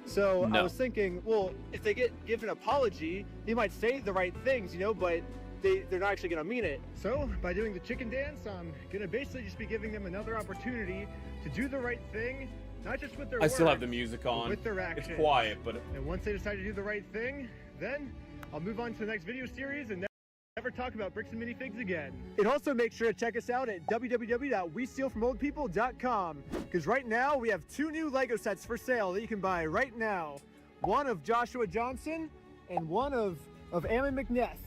S24: So I
S1: No.
S24: was thinking, well, if they get given an apology, they might say the right things, you know, but they're not actually going to mean it.
S14: So, by doing the chicken dance, I'm going to basically just be giving them another opportunity to do the right thing, not just with their
S1: I
S14: words,
S1: still have the music
S14: but
S1: on.
S14: with their actions.
S1: It's quiet, but
S14: And once they decide to do the right thing, then I'll move on to the next video series and never talk about Bricks and Minifigs again.
S24: And also make sure to check us out at www.westealfromoldpeople.com, because right now we have 2 new Lego sets for sale that you can buy right now. One of Joshua Johnson and one of Ammon McNeth.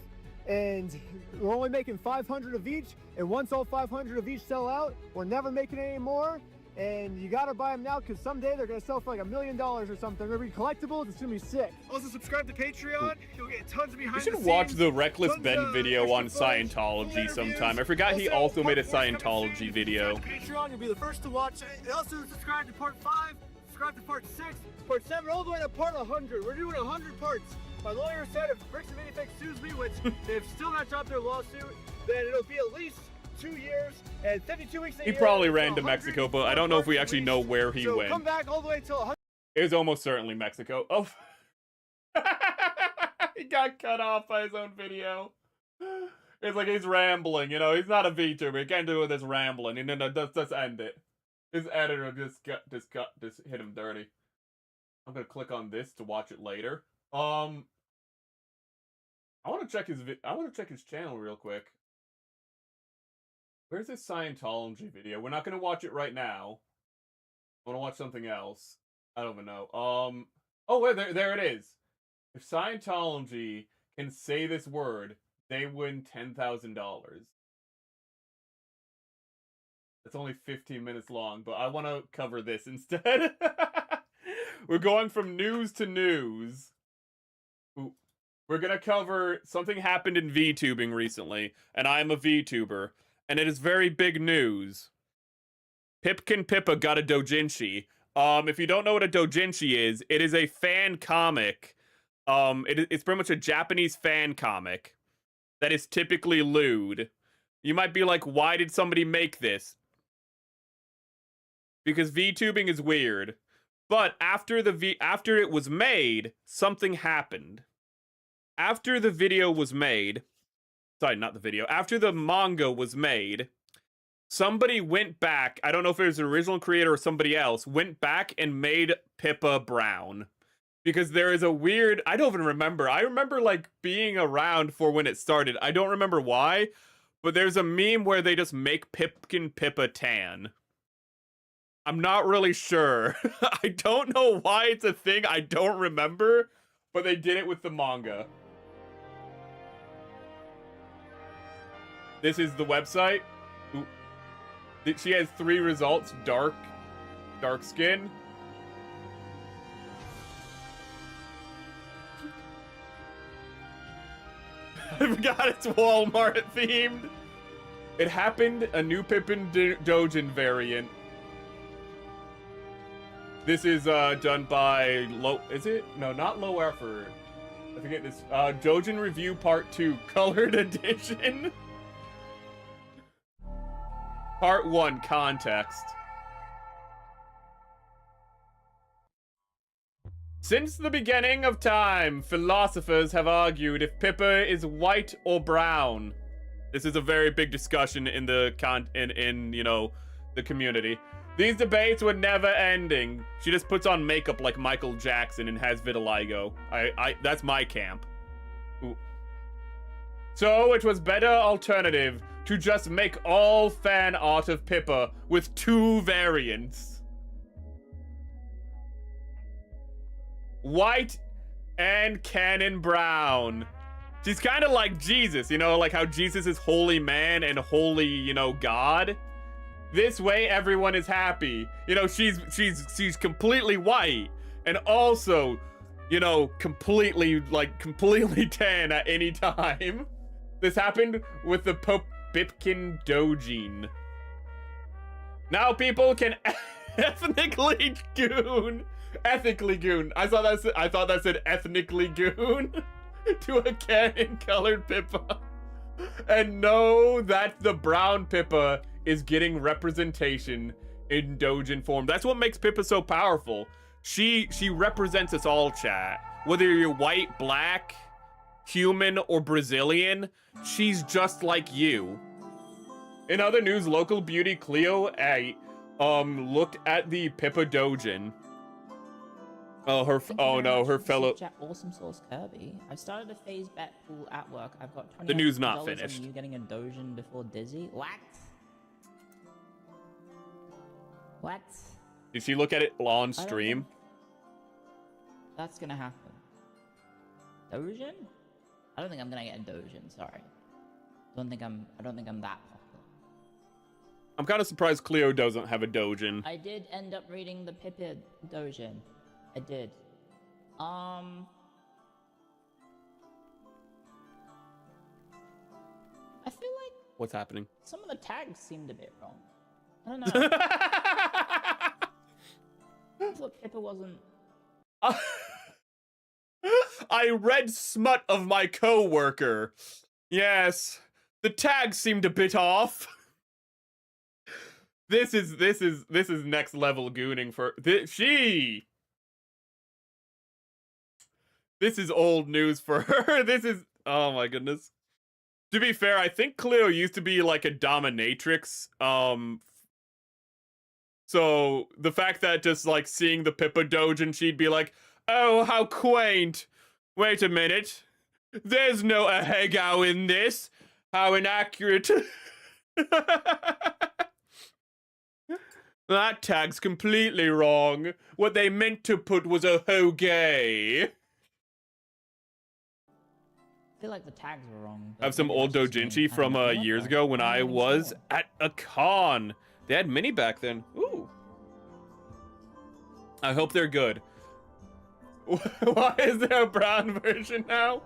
S24: And we're only making 500 of each, and once all 500 of each sell out, we're never making any more. And you gotta buy them now, because someday they're gonna sell for like $1 million or something. They're gonna be collectibles. It's gonna be sick. Also subscribe to Patreon. You'll get tons of behind
S1: you should watch the Reckless Ben video on Scientology sometime. I forgot he also made a Scientology video.
S24: Patreon, you'll be the first to watch it. And also subscribe to part 5, subscribe to part 6, part 7, all the way to part 100. We're doing 100 parts. My lawyer said if Bricks and Minifigs sues me, which they've still not dropped their lawsuit, then it'll be at least 2 years and 52 weeks a
S1: He
S24: year.
S1: probably ran to Mexico, but I don't know if we actually know where he
S24: So
S1: went.
S24: come back all the way till 100.
S1: It was almost certainly Mexico. Oh. He got cut off by his own video. It's like he's rambling, you know, he's not a VTuber, he can't do this rambling, and then let's end it. His editor just hit him dirty. I'm gonna click on this to watch it later. I wanna check his channel real quick. Where's this Scientology video? We're not gonna watch it right now. I wanna watch something else. I don't even know. Oh wait, there it is. If Scientology can say this word, they win $10,000. It's only 15 minutes long, but I want to cover this instead. We're going from news to news. Ooh. We're gonna cover something happened in VTubing recently, and I'm a VTuber, and it is very big news. Pipkin Pippa got a doujinshi. If you don't know what a doujinshi is, it is a fan comic. It's pretty much a Japanese fan comic that is typically lewd. You might be like, why did somebody make this? Because VTubing is weird. But after it was made, something happened. After the video was made, sorry, not the video, after the manga was made, somebody went back, I don't know if it was the original creator or somebody else, went back and made Pippa brown. Because there is a weird, I don't even remember. I remember like being around for when it started. I don't remember why, but there's a meme where they just make Pipkin Pippa tan. I'm not really sure. I don't know why it's a thing. I don't remember, but they did it with the manga. This is the website. Ooh. She has 3 results. Dark skin. I forgot it's Walmart themed. It happened, a new Pippin Dojin variant. This is done by is it? No, not Low Effort. I forget this. Dojin Review Part 2, Colored Edition. Part 1, Context. Since the beginning of time, philosophers have argued if Pippa is white or brown. This is a very big discussion in the you know, the community. These debates were never ending. She just puts on makeup like Michael Jackson and has vitiligo. That's my camp. Ooh. So it was better alternative to just make all fan art of Pippa with 2 variants. White and canon brown. She's kind of like Jesus, you know, like how Jesus is holy man and holy, you know, God. This way everyone is happy. You know, she's completely white and also, you know, completely tan at any time. This happened with the Pipkin Dojin. Now people can ethnically goon. Ethically goon. I thought that said ethnically goon to a canon colored Pippa. And know that the brown Pippa is getting representation in Dojin form. That's what makes Pippa so powerful. She represents us all, chat. Whether you're white, black, human, or Brazilian, she's just like you. In other news, local beauty Cleo 8 looked at the Pippa Dojin. Oh, her fellow.
S7: Awesome Sauce Kirby. I've started a phase bet pool at work. I've got $20.
S1: The news not finished.
S7: On you getting a Dojin before Dizzy. What?
S1: Did she look at it on stream?
S7: That's gonna happen. Dojin? I don't think I'm gonna get a Dojin. Sorry. I don't think I'm that popular.
S1: I'm kind of surprised Cleo doesn't have a Dojin.
S7: I did end up reading the Pippa Dojin. I did. I feel like
S1: what's happening?
S7: Some of the tags seemed a bit wrong. I don't know. I thought Pippa wasn't.
S1: I read smut of my co-worker. Yes, the tags seemed a bit off. This is next level gooning for This is old news for her. This is, oh my goodness. To be fair, I think Cleo used to be like a dominatrix. So the fact that just like seeing the Pippa Dojin, she'd be like, oh, how quaint. Wait a minute. There's no ahegao in this. How inaccurate. That tag's completely wrong. What they meant to put was a ho-gay.
S7: I feel like the tags were wrong.
S1: I have some old doujinshi from years ago when I was at a con. They had mini back then. Ooh. I hope they're good. Why is there a brown version now?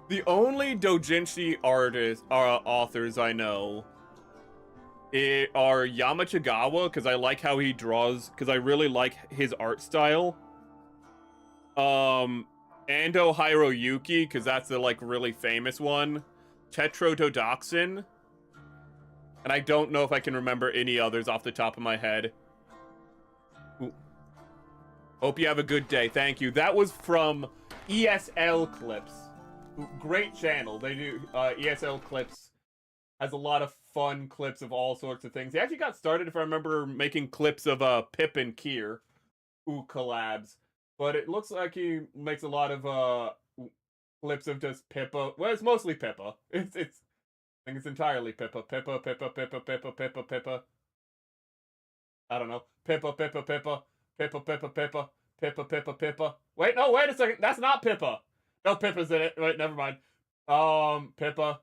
S1: The only doujinshi authors I know are Yamachagawa, because I like how he draws, because I really like his art style. Ando Hiroyuki, because that's the like really famous one. Tetrodotoxin. And I don't know if I can remember any others off the top of my head. Ooh. Hope you have a good day. Thank you. That was from ESL Clips. Great channel. They do ESL Clips. has a lot of fun clips of all sorts of things. He actually got started, if I remember, making clips of Pip and Kier, collabs. But it looks like he makes a lot of clips of just Pippa. Well, it's mostly Pippa. I think it's entirely Pippa. Pippa. I don't know. Pippa. Pippa. Wait, no, wait a second. That's not Pippa. No, Pippa's in it. Wait, never mind. Pippa.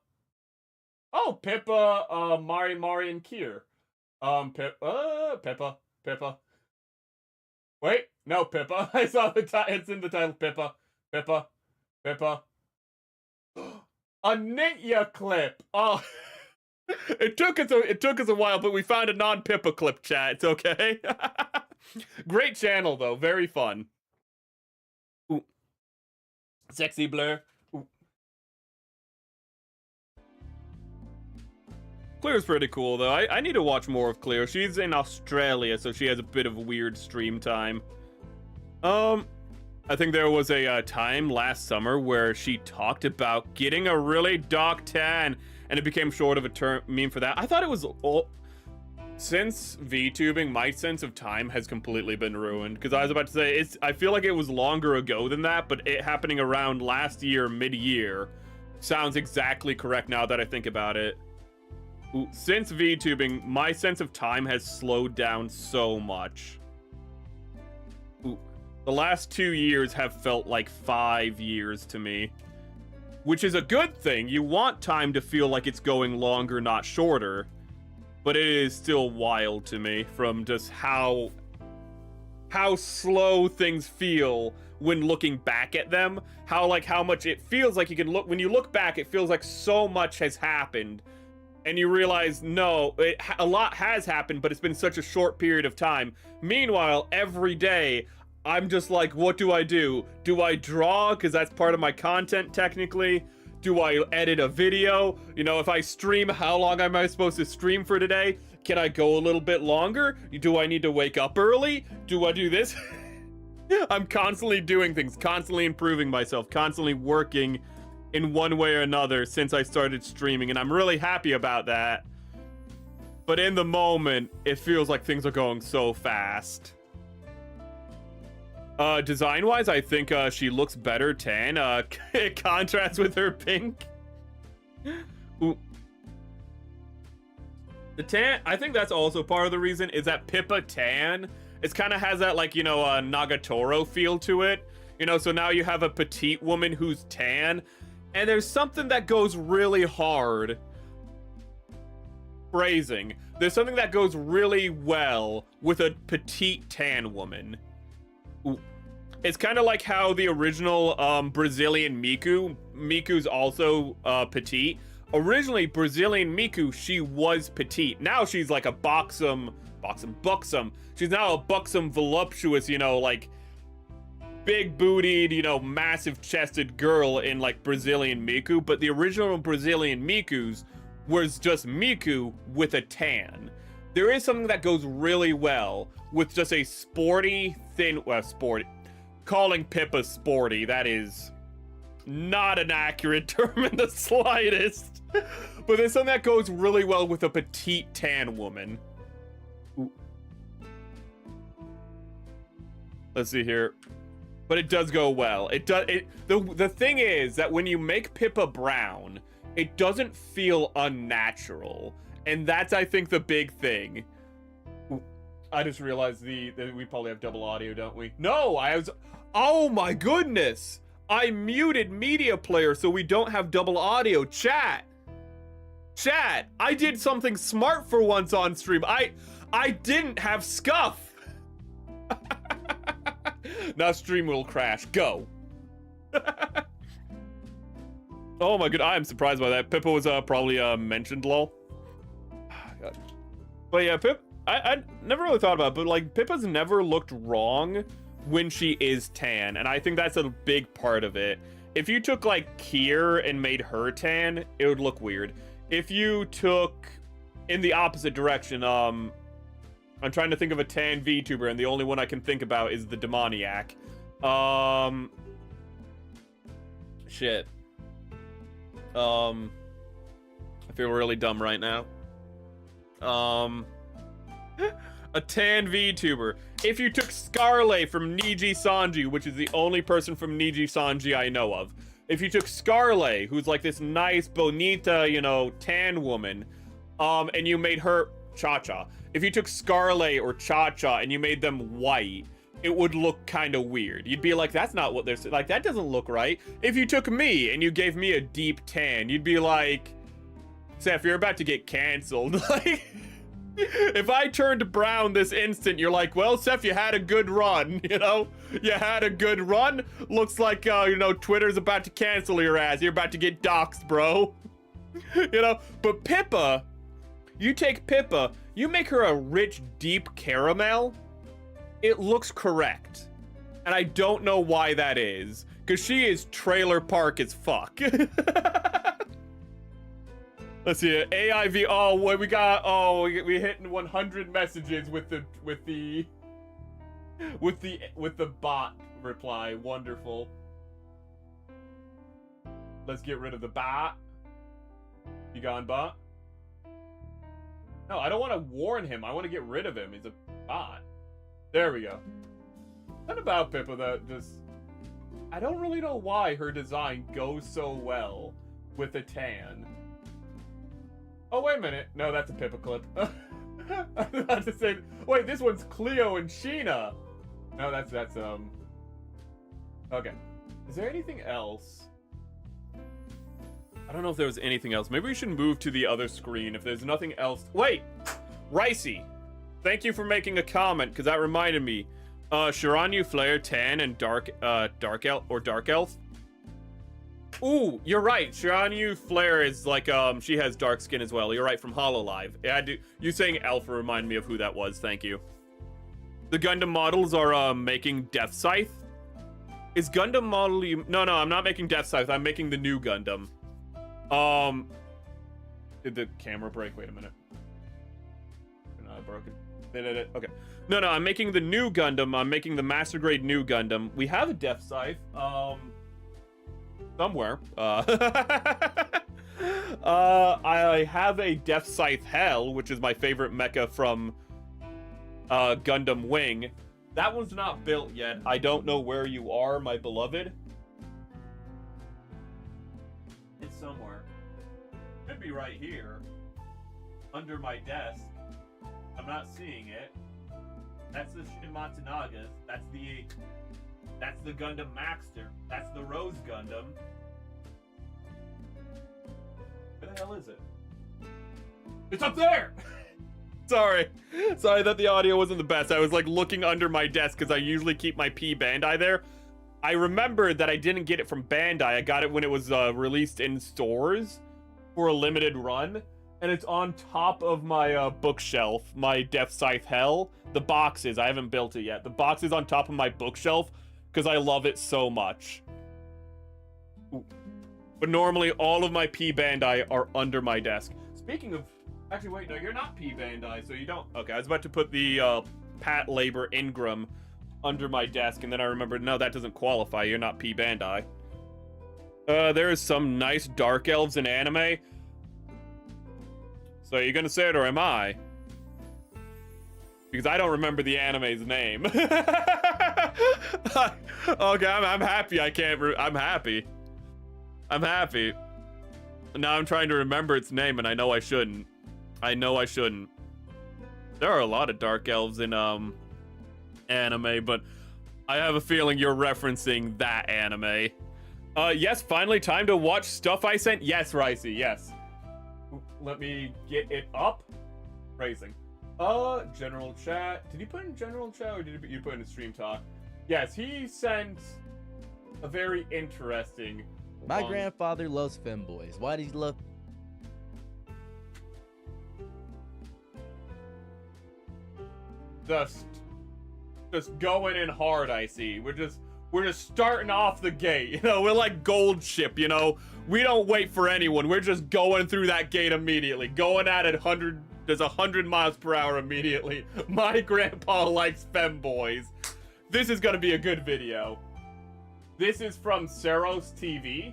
S1: Oh, Pippa, Mari, and Kier. Pippa. Wait, no, Pippa. I saw it's in the title, Pippa. A Nitya clip. Oh, it took us a while, but we found a non-Pippa clip, chat. It's okay. Great channel though, very fun. Ooh. Sexy blur. Ooh. Clear's pretty cool though. I need to watch more of Clear. She's in Australia, so she has a bit of weird stream time. I think there was a time last summer where she talked about getting a really dark tan, and it became short of a meme for that. I thought it was since VTubing, my sense of time has completely been ruined. Because I was about to say, I feel like it was longer ago than that, but it happening around last year, mid-year, sounds exactly correct now that I think about it. Since VTubing, my sense of time has slowed down so much. The last 2 years have felt like 5 years to me. Which is a good thing. You want time to feel like it's going longer, not shorter. But it is still wild to me from just how slow things feel when looking back at them. How much it feels like you can look, when you look back, it feels like so much has happened. And you realize, no, a lot has happened, but it's been such a short period of time. Meanwhile, every day, I'm just like, what do I do? Do I draw? Because that's part of my content, technically. Do I edit a video? You know, if I stream, how long am I supposed to stream for today? Can I go a little bit longer? Do I need to wake up early? Do I do this? I'm constantly doing things, constantly improving myself, constantly working in one way or another since I started streaming, and I'm really happy about that. But in the moment, it feels like things are going so fast. Design-wise, I think she looks better tan. It contrasts with her pink. Ooh. The tan, I think that's also part of the reason, is that Pippa tan, it kind of has that, like, you know, Nagatoro feel to it. You know, so now you have a petite woman who's tan, and there's something that goes really hard. Phrasing. There's something that goes really well with a petite tan woman. Ooh. It's kind of like how the original Brazilian Miku's also petite. Originally, Brazilian Miku, she was petite. Now she's like a buxom. She's now a buxom, voluptuous, you know, like big bootied, you know, massive chested girl in like Brazilian Miku. But the original Brazilian Miku's was just Miku with a tan. There is something that goes really well with just a sporty, sporty. Calling Pippa sporty, that is not an accurate term in the slightest. But there's something that goes really well with a petite tan woman. Ooh. Let's see here. But it does go well. The thing is that when you make Pippa brown, it doesn't feel unnatural. And that's, I think, the big thing. I just realized that we probably have double audio, don't we? No, oh my goodness! I muted media player so we don't have double audio. Chat, I did something smart for once on stream. I didn't have scuff. Now stream will crash. Go. Oh my god, I am surprised by that. Pippa was probably mentioned, lol. God. But yeah, I never really thought about it, but like Pippa's never looked wrong when she is tan, and I think that's a big part of it. If you took like Kier and made her tan, it would look weird. If you took in the opposite direction, I'm trying to think of a tan VTuber, and the only one I can think about is the demoniac. Shit. I feel really dumb right now. A tan VTuber. If you took Scarlet from Niji Sanji, which is the only person from Niji Sanji I know of. If you took Scarlet, who's like this nice, bonita, you know, tan woman, and you made her Cha-Cha. If you took Scarlet or Cha-Cha and you made them white, it would look kind of weird. You'd be like, that's not what they're like, that doesn't look right. If you took me and you gave me a deep tan, you'd be like, Seth, you're about to get canceled. Like, if I turned brown this instant, you're like, well, Seth, you had a good run, you know? You had a good run. Looks like, you know, Twitter's about to cancel your ass. You're about to get doxxed, bro. You know? But Pippa, you take Pippa, you make her a rich, deep caramel, it looks correct. And I don't know why that is, because she is trailer park as fuck. Let's see, AIV, oh, what we got, oh, we hitting 100 messages with the bot reply, wonderful. Let's get rid of the bot. You gone, bot? No, I don't want to warn him, I want to get rid of him, he's a bot. There we go. Something about Pippa that just, I don't really know why her design goes so well with a tan. Oh, wait a minute. No, that's a Pippa clip. I was about to say, wait, this one's Cleo and Sheena. No, that's, okay. Is there anything else? I don't know if there was anything else. Maybe we should move to the other screen if there's nothing else. Wait! Ricey! Thank you for making a comment, because that reminded me. Shiranyu Flare, Tan, and Dark Elf. Ooh, you're right. Shiranyu Flare is like, she has dark skin as well. You're right, from HoloLive. Yeah, you saying Alpha remind me of who that was. Thank you. The Gundam models are, making Death Scythe. Is Gundam model No, I'm not making Death Scythe. I'm making the new Gundam. Did the camera break? Wait a minute. Broken. Okay. No, I'm making the new Gundam. I'm making the Master Grade new Gundam. We have a Death Scythe. Somewhere. I have a Death Scythe Hell, which is my favorite mecha from Gundam Wing. That one's not built yet. I don't know where you are, my beloved. It's somewhere. Could be right here. Under my desk. I'm not seeing it. That's the Shin Matsunagas. That's the Gundam Maxter. That's the Rose Gundam. Where the hell is it? It's up there! Sorry that the audio wasn't the best. I was like looking under my desk because I usually keep my P Bandai there. I remembered that I didn't get it from Bandai. I got it when it was released in stores for a limited run. And it's on top of my bookshelf, my Death Scythe Hell. The box is, I haven't built it yet. The box is on top of my bookshelf because I love it so much. Ooh. But normally all of my P Bandai are under my desk. Speaking of, actually wait, no, you're not P Bandai, so you don't. Okay, I was about to put the Pat Labor Ingram under my desk, and then I remembered, no, that doesn't qualify. You're not P Bandai. There is some nice Dark Elves in anime. So are you gonna say it or am I? Because I don't remember the anime's name. Okay, I'm happy I can't I'm happy. I'm happy. Now I'm trying to remember its name and I know I shouldn't. I know I shouldn't. There are a lot of Dark Elves in anime, but I have a feeling you're referencing that anime. Yes, finally time to watch stuff I sent. Yes, Ricey, yes. Let me get it up. Phrasing. General chat. Did you put in general chat or did you put in stream talk? Yes, he sent a very interesting.
S9: My grandfather loves femboys. Why does he love?
S1: Just going in hard, I see. We're just starting off the gate. You know, we're like Gold Ship, you know. We don't wait for anyone. We're just going through that gate immediately. Going at it 100 miles per hour immediately. My grandpa likes femboys. This is gonna be a good video. This is from Seros TV.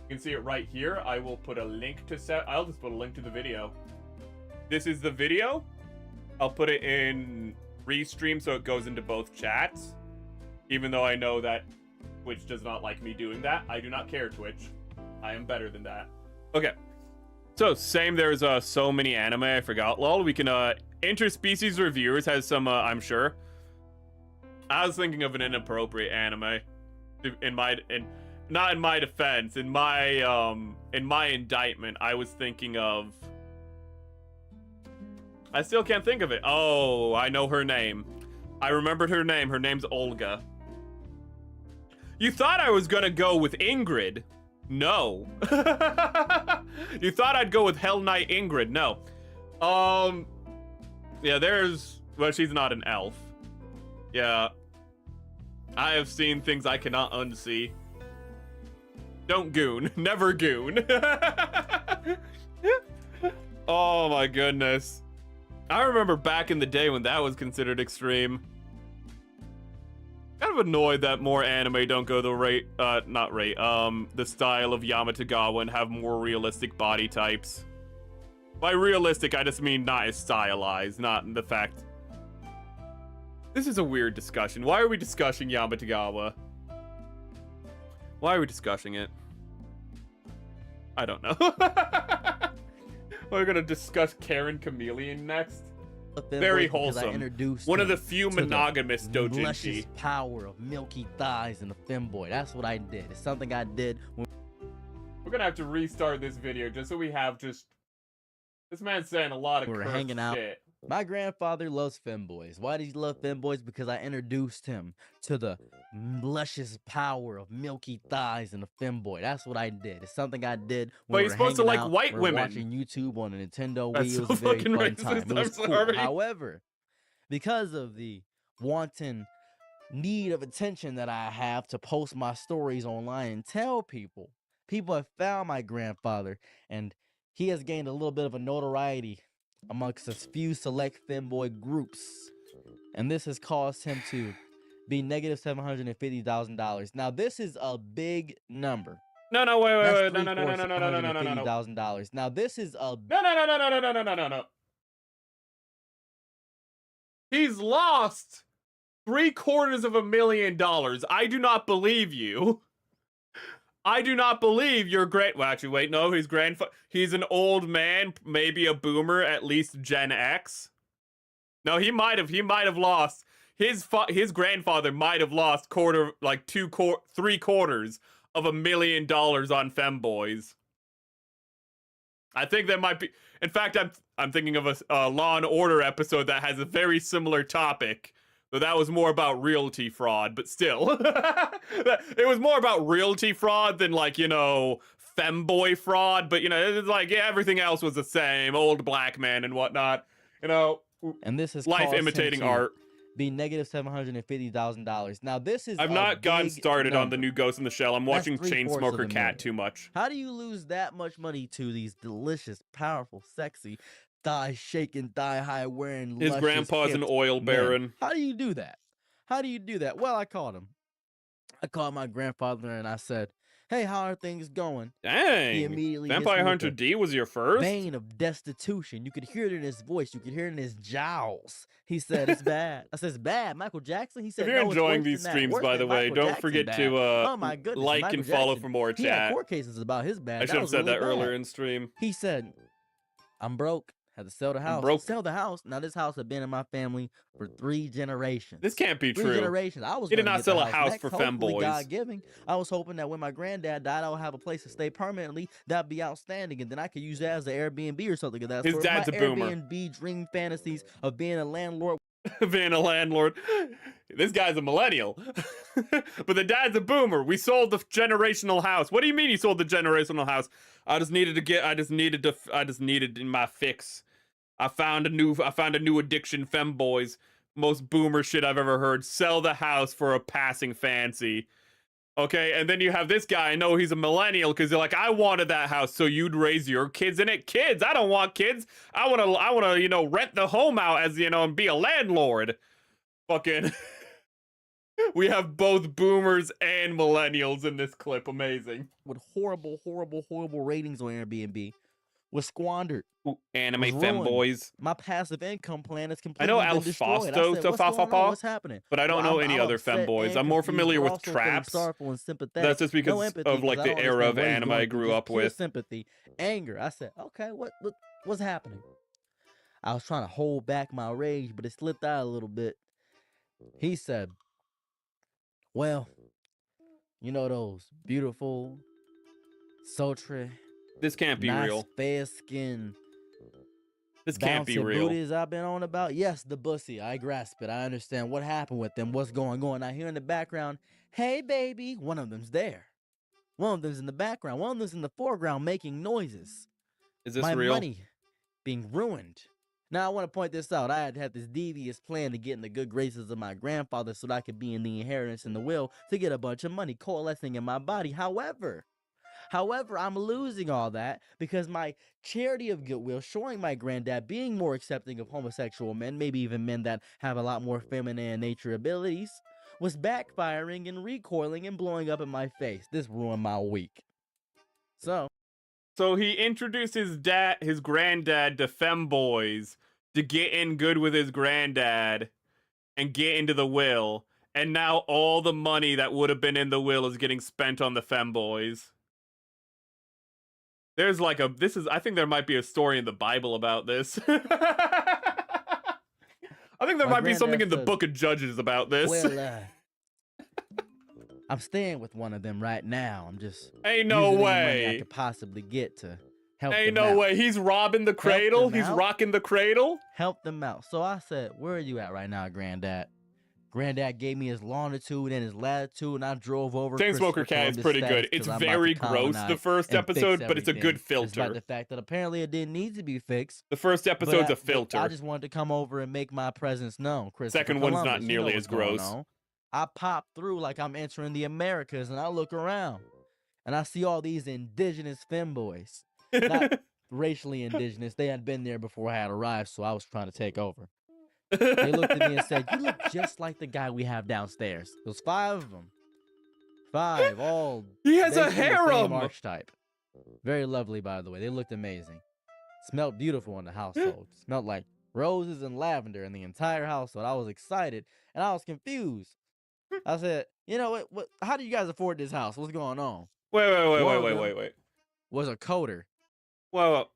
S1: You can see it right here. I will put a link to I'll just put a link to the video. This is the video. I'll put it in restream so it goes into both chats. Even though I know that Twitch does not like me doing that. I do not care, Twitch. I am better than that. Okay. So, same, there's so many anime, I forgot. Lol, we can, interspecies reviewers has some, I'm sure. I was thinking of an inappropriate anime. Not in my defense, in my indictment, I was thinking of... I still can't think of it. Oh, I know her name. I remembered her name. Her name's Olga. You thought I was gonna go with Ingrid. No. You thought I'd go with Hell Knight Ingrid. No. Yeah, well, she's not an elf. Yeah. I have seen things I cannot unsee. Don't goon. Never goon. Oh my goodness. I remember back in the day when that was considered extreme. Kind of annoyed that more anime don't go the the style of Yamatagawa and have more realistic body types. By realistic, I just mean not as stylized, not the fact. This is a weird discussion. Why are we discussing Yamatagawa? Why are we discussing it? I don't know. We're gonna discuss Karen Chameleon next. Very wholesome. One of the few monogamous doujinshi.
S9: Luscious power of milky thighs and a femboy. That's what I did. It's something I did when
S1: we're gonna have to restart this video just so we have just this man's saying a lot of
S9: we were
S1: cursed
S9: hanging out.
S1: shit.
S9: My grandfather loves femboys. Why does he love femboys? Because I introduced him to the luscious power of milky thighs and a femboy. That's what I did. It's something I did when
S1: but
S9: we
S1: you're
S9: were
S1: supposed to like
S9: out,
S1: white
S9: we were
S1: women.
S9: watching YouTube on a Nintendo
S1: That's
S9: Wii.
S1: so
S9: It was a very
S1: fucking
S9: fun
S1: racist.
S9: time. It was
S1: I'm
S9: cool.
S1: sorry.
S9: However, because of the wanton need of attention that I have to post my stories online and tell people, people have found my grandfather, and he has gained a little bit of a notoriety amongst a few select femboy groups, and this has caused him to be negative $750,000. Now this is a big number.
S1: No, wait,
S9: That's
S1: no.
S9: $750,000. Now this is a
S1: No. He's lost $750,000. I do not believe you. I do not believe your well, actually, wait, no, he's an old man, maybe a boomer, at least Gen X. No, he might have lost. His grandfather might have lost $750,000 on femboys. I think that might be. In fact, I'm thinking of a Law and Order episode that has a very similar topic. But that was more about realty fraud, but still. It was more about realty fraud than, like, femboy fraud. But, it's like, yeah, everything else was the same. Old black man and whatnot.
S9: And this is
S1: life imitating art.
S9: Be negative $750,000. Now this is
S1: I've not gotten started on the new Ghost in the Shell. I'm watching Chainsmoker Cat too much.
S9: How do you lose that much money to these delicious, powerful, sexy, thigh shaking, thigh high wearing?
S1: His grandpa's an oil baron.
S9: Men? How do you do that? How do you do that? Well, I called him. I called my grandfather and I said, "Hey, how are things going?"
S1: Dang.
S9: He immediately
S1: Vampire Hunter D was your first?
S9: Vein of destitution. You could hear it in his voice. You could hear it in his jowls. He said, "It's bad." I said, "It's bad." Michael Jackson? He said,
S1: if you're
S9: "No,
S1: enjoying
S9: it's
S1: these
S9: worse
S1: streams,
S9: than that.
S1: by the way,
S9: Michael
S1: don't
S9: Jackson
S1: forget
S9: bad."
S1: to
S9: Oh my goodness,
S1: like
S9: Michael
S1: and follow
S9: Jackson,
S1: for more
S9: he had
S1: chat.
S9: court cases about his bad.
S1: I should have said
S9: really
S1: that earlier
S9: bad.
S1: in stream.
S9: He said, "I'm broke. Had to sell the house."
S1: broke.
S9: Sell the house. Now this house had been in my family for 3 generations.
S1: This can't be
S9: 3
S1: true.
S9: generations. I was
S1: He did
S9: gonna
S1: not
S9: get
S1: sell
S9: the
S1: a house
S9: next,
S1: for
S9: hopefully
S1: femboys.
S9: God-giving. I was hoping that when my granddad died, I would have a place to stay permanently. That'd be outstanding, and then I could use that as an Airbnb or something. That's
S1: His
S9: for
S1: dad's
S9: my
S1: a boomer.
S9: Airbnb dream fantasies of being a landlord.
S1: Being a landlord. This guy's a millennial. But the dad's a boomer. We sold the generational house. What do you mean you sold the generational house? I just needed in my fix. I found a new addiction, femboys. Most boomer shit I've ever heard. Sell the house for a passing fancy. Okay, and then you have this guy. I know he's a millennial because they're like, I wanted that house, so you'd raise your kids in it. Kids, I don't want kids. I wanna, rent the home out as, and be a landlord. Fucking We have both boomers and millennials in this clip. Amazing.
S9: With horrible ratings on Airbnb was squandered.
S1: Ooh, anime
S9: was ruined.
S1: femboys.
S9: My passive income plan is
S1: I
S9: completely
S1: know
S9: been destroyed. I said, what's going on? What's happening?
S1: But I don't know any other femboys. I'm more familiar with traps.
S9: And sympathetic.
S1: That's just because
S9: no empathy,
S1: of like the era of anime I grew up with.
S9: Sympathy, anger. I said, okay, what's happening? I was trying to hold back my rage, but it slipped out a little bit. He said, well, you know those beautiful, sultry,
S1: this can't be
S9: nice,
S1: real.
S9: fair skin.
S1: This can't be real.
S9: Booties I've been on about. Yes, the bussy. I grasp it. I understand what happened with them. What's going on? I hear in the background, hey, baby. One of them's there. One of them's in the background. One of them's in the foreground making noises.
S1: Is this
S9: My
S1: real?
S9: money being ruined. Now, I want to point this out. I had this devious plan to get in the good graces of my grandfather so that I could be in the inheritance and the will to get a bunch of money coalescing in my body. However, I'm losing all that because my charity of goodwill, showing my granddad being more accepting of homosexual men, maybe even men that have a lot more feminine nature abilities, was backfiring and recoiling and blowing up in my face. This ruined my week. So
S1: he introduced his granddad to femboys to get in good with his granddad and get into the will, and now all the money that would have been in the will is getting spent on the femboys. There's like I think there might be a story in the Bible about this. I think there might be something in the Book of Judges about this.
S9: Well, I'm staying with one of them right now. I'm just
S1: ain't no
S9: using any
S1: way
S9: money I could possibly get to help
S1: ain't
S9: them
S1: no
S9: out.
S1: way. He's robbing the cradle. He's rocking the cradle.
S9: Help them out. So I said, where are you at right now, Granddad? Granddad gave me his longitude and his latitude, and I drove over.
S1: Chainsmoker Cat is pretty good. It's very gross, the first episode, but it's a good filter.
S9: Despite the fact that apparently it didn't need to be fixed.
S1: The first episode's a filter.
S9: I just wanted to come over and make my presence known.
S1: Second one's not nearly as gross.
S9: I pop through like I'm entering the Americas, and I look around, and I see all these indigenous femboys. Not racially indigenous. They had been there before I had arrived, so I was trying to take over. They looked at me and said, you look just like the guy we have downstairs. There's 5 of them. 5, all.
S1: He has a
S9: basically the
S1: harem!
S9: same archetype. Very lovely, by the way. They looked amazing. Smelled beautiful in the household. Smelled like roses and lavender in the entire household. I was excited, and I was confused. I said, you know what? How do you guys afford this house? What's going on?
S1: Wait.
S9: Was a coder.
S1: Well,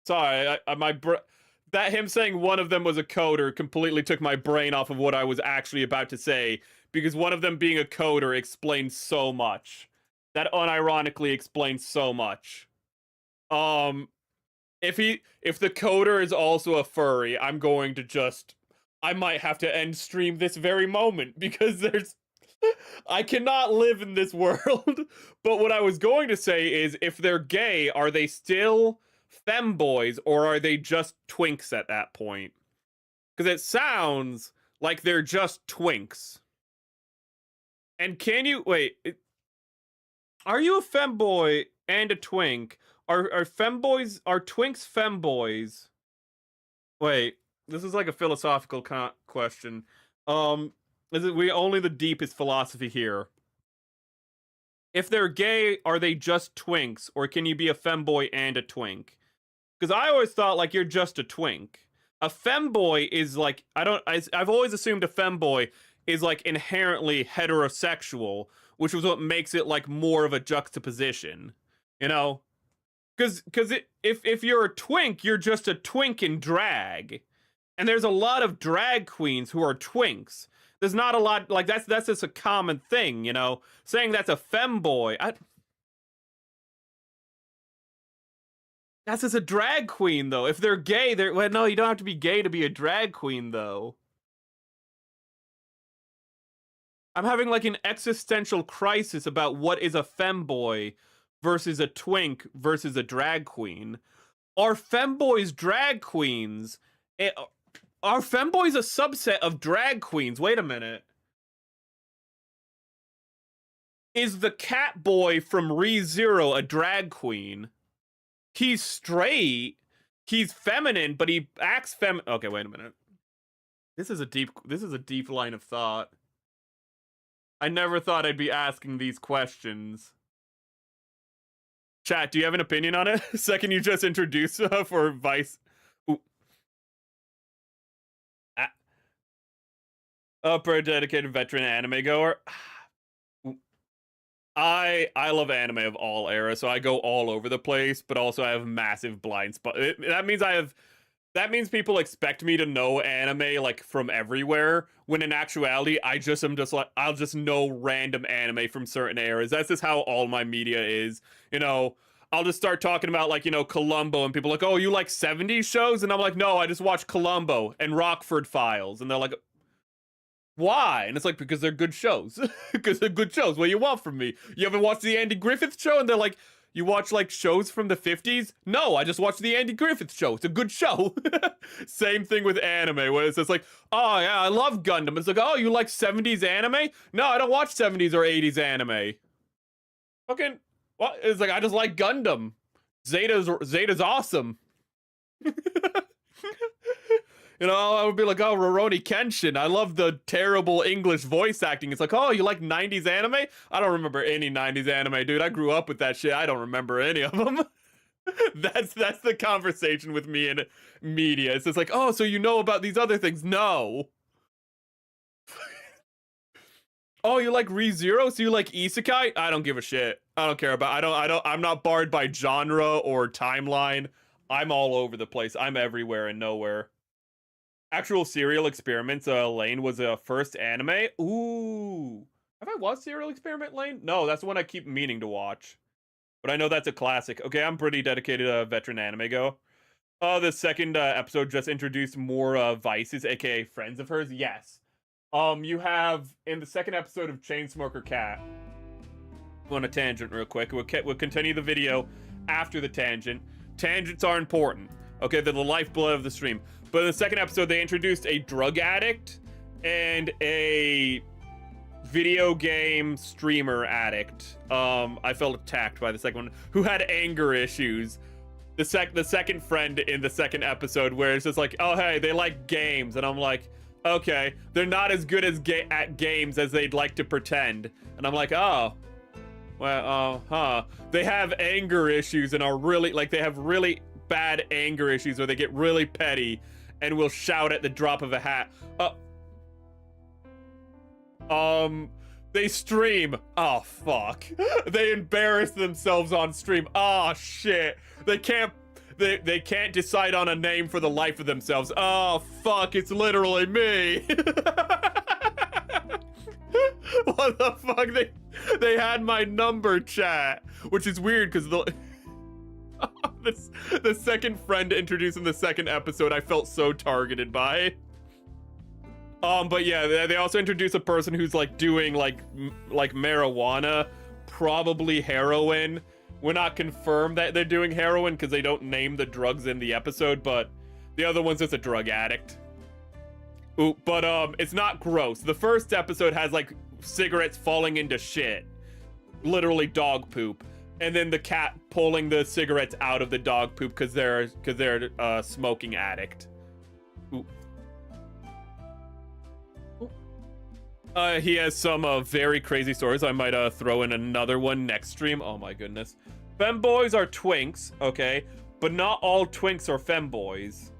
S1: sorry, that him saying one of them was a coder completely took my brain off of what I was actually about to say, because one of them being a coder explains so much. That unironically explains so much. If the coder is also a furry, I might have to end stream this very moment, because I cannot live in this world. But what I was going to say is, if they're gay, are they still femboys, or are they just twinks at that point? Because it sounds like they're just twinks. And are you a femboy and a twink? Are twinks femboys? Wait, this is like a philosophical question. Only the deepest philosophy here. If they're gay, are they just twinks, or can you be a femboy and a twink? Because I always thought like you're just a twink. A femboy is like I've always assumed a femboy is like inherently heterosexual, which was what makes it like more of a juxtaposition, you know? Because if you're a twink, you're just a twink in drag, and there's a lot of drag queens who are twinks. There's not a lot, like, that's just a common thing, you know? Saying that's a femboy, that's just a drag queen, though. If they're gay, well, no, you don't have to be gay to be a drag queen, though. I'm having, like, an existential crisis about what is a femboy versus a twink versus a drag queen. Are femboys drag queens? Are femboys a subset of drag queens? Wait a minute. Is the cat boy from ReZero a drag queen? He's straight. He's feminine, but he acts Okay, wait a minute. This is a deep line of thought. I never thought I'd be asking these questions. Chat, do you have an opinion on it? Second, you just introduced for Vice. For a dedicated veteran anime goer. I love anime of all eras, so I go all over the place, but also I have massive blind spot. That means people expect me to know anime like from everywhere, when in actuality I'll just know random anime from certain eras. That's just how all my media is. You know, I'll just start talking about like, you know, Columbo, and people are like, "Oh, you like 70s shows?" And I'm like, "No, I just watch Columbo and Rockford Files." And they're like, "Why?" And it's like, because they're good shows. Because they're good shows. What do you want from me? You haven't watched the Andy Griffith Show? And they're like, "You watch like shows from the 50s? No, I just watched the Andy Griffith Show. It's a good show." Same thing with anime, where it's just like, "Oh yeah, I love Gundam." It's like, "Oh, you like 70s anime?" No, I don't watch 70s or 80s anime. Fucking, what? It's like, I just like Gundam. Zeta's awesome. You know, I would be like, "Oh, Rurouni Kenshin. I love the terrible English voice acting." It's like, "Oh, you like 90s anime?" I don't remember any 90s anime, dude. I grew up with that shit. I don't remember any of them. That's the conversation with me in media. It's just like, "Oh, so you know about these other things?" No. "Oh, you like ReZero? So you like Isekai?" I don't give a shit. I don't care about, I'm not barred by genre or timeline. I'm all over the place. I'm everywhere and nowhere. Actual Serial Experiments, Lane was a first anime. Ooh. Have I watched Serial Experiment Lane? No, that's the one I keep meaning to watch. But I know that's a classic. Okay, I'm pretty dedicated veteran anime go. The second episode just introduced more Vices, aka friends of hers. Yes. You have, in the second episode of Chainsmoker Cat, go on a tangent real quick. We'll continue the video after the tangent. Tangents are important. Okay, they're the lifeblood of the stream. But in the second episode, they introduced a drug addict and a video game streamer addict. I felt attacked by the second one, who had anger issues. The second friend in the second episode, where it's just like, "Oh, hey, they like games." And I'm like, "Okay, they're not as good at games as they'd like to pretend." And I'm like, "Oh, well, they have anger issues and are really, like, they have really bad anger issues where they get really petty and will shout at the drop of a hat." They stream. Oh, fuck. They embarrass themselves on stream. Oh, shit. They can't decide on a name for the life of themselves. Oh, fuck. It's literally me. What the fuck? They had my number, chat. Which is weird, because the second friend introduced in the second episode, I felt so targeted by. But yeah, they also introduced a person who's like doing like marijuana, probably heroin. We're not confirmed that they're doing heroin because they don't name the drugs in the episode, but the other one's just a drug addict. Ooh, but it's not gross. The first episode has like cigarettes falling into shit, literally dog poop. And then the cat pulling the cigarettes out of the dog poop because they're a smoking addict. Ooh. He has some very crazy stories. I might throw in another one next stream. Oh my goodness. Femboys are twinks, okay? But not all twinks are femboys.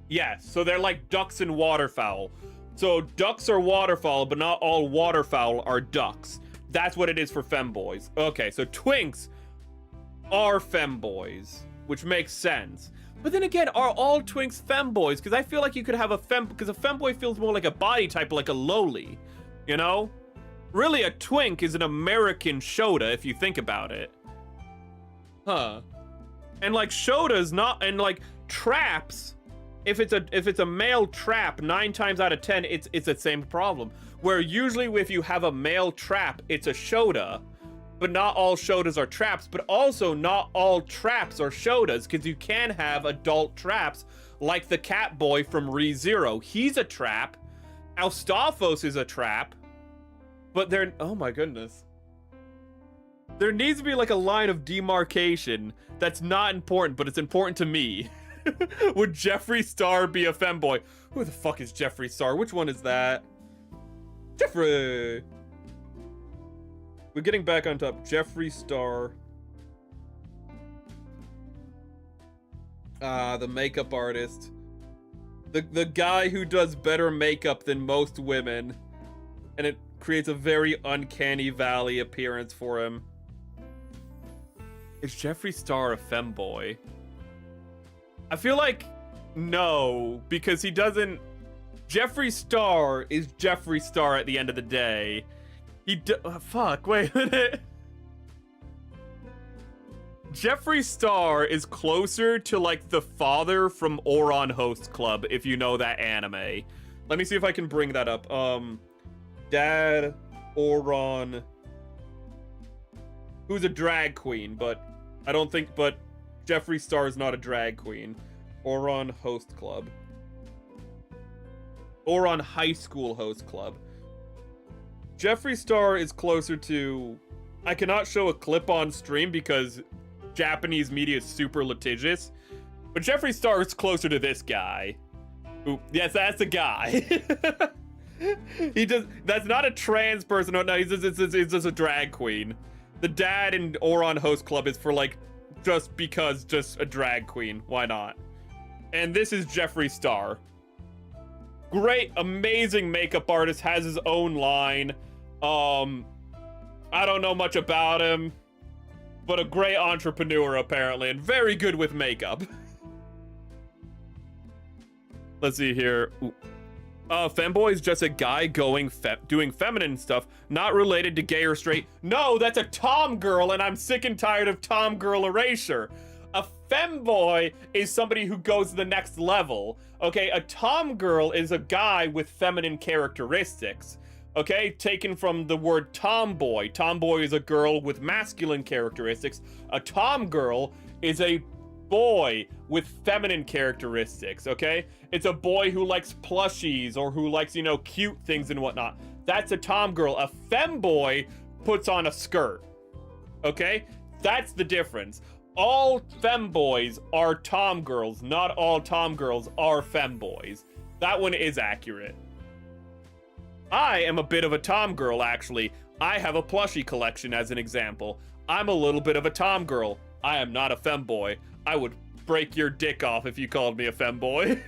S1: Yes, so they're like ducks and waterfowl. So ducks are waterfowl, but not all waterfowl are ducks. That's what it is for femboys. Okay, so twinks are femboys, which makes sense. But then again, are all twinks femboys? Because I feel like you could have because a femboy feels more like a body type, like a loli, you know? Really, a twink is an American shota, if you think about it. Huh. And like shotas, and like traps, if it's a male trap, 9 times out of 10, it's the same problem. Where usually if you have a male trap, it's a shota. But not all shotas are traps, but also not all traps are shotas, because you can have adult traps, like the cat boy from ReZero. He's a trap. Alstaphos is a trap. But they're, oh my goodness. There needs to be like a line of demarcation that's not important, but it's important to me. Would Jeffree Star be a femboy? Who the fuck is Jeffree Star? Which one is that? Jeffree! We're getting back on top. Jeffree Star. The makeup artist. The guy who does better makeup than most women. And it creates a very uncanny valley appearance for him. Is Jeffree Star a femboy? I feel like no, because he doesn't... Jeffree Star is Jeffree Star at the end of the day. Fuck, wait a minute. Jeffree Star is closer to, like, the father from Ouran Host Club, if you know that anime. Let me see if I can bring that up. Dad, Ouran... Who's a drag queen, but I don't think... But Jeffree Star is not a drag queen. Ouran Host Club. Ouran High School Host Club. Jeffree Star is closer to... I cannot show a clip on stream because Japanese media is super litigious. But Jeffree Star is closer to this guy. Ooh, yes, that's a guy. That's not a trans person. No, he's just a drag queen. The dad in Ouran Host Club is for, like, just a drag queen. Why not? And this is Jeffree Star. Great, amazing makeup artist, has his own line. I don't know much about him, but a great entrepreneur apparently, and very good with makeup. Let's see here. Femboy is just a guy doing feminine stuff, not related to gay or straight. No, that's a tom girl, and I'm sick and tired of tom girl erasure. A femboy is somebody who goes to the next level. Okay, a tom girl is a guy with feminine characteristics. Okay, taken from the word tomboy. Tomboy is a girl with masculine characteristics. A tom girl is a boy with feminine characteristics, okay? It's a boy who likes plushies or who likes, you know, cute things and whatnot. That's a tom girl. A femboy puts on a skirt, okay? That's the difference. All femboys are tom girls. Not all tom girls are femboys. That one is accurate. I am a bit of a tom girl, actually. I have a plushie collection as an example. I'm a little bit of a tom girl. I am not a femboy. I would break your dick off if you called me a femboy.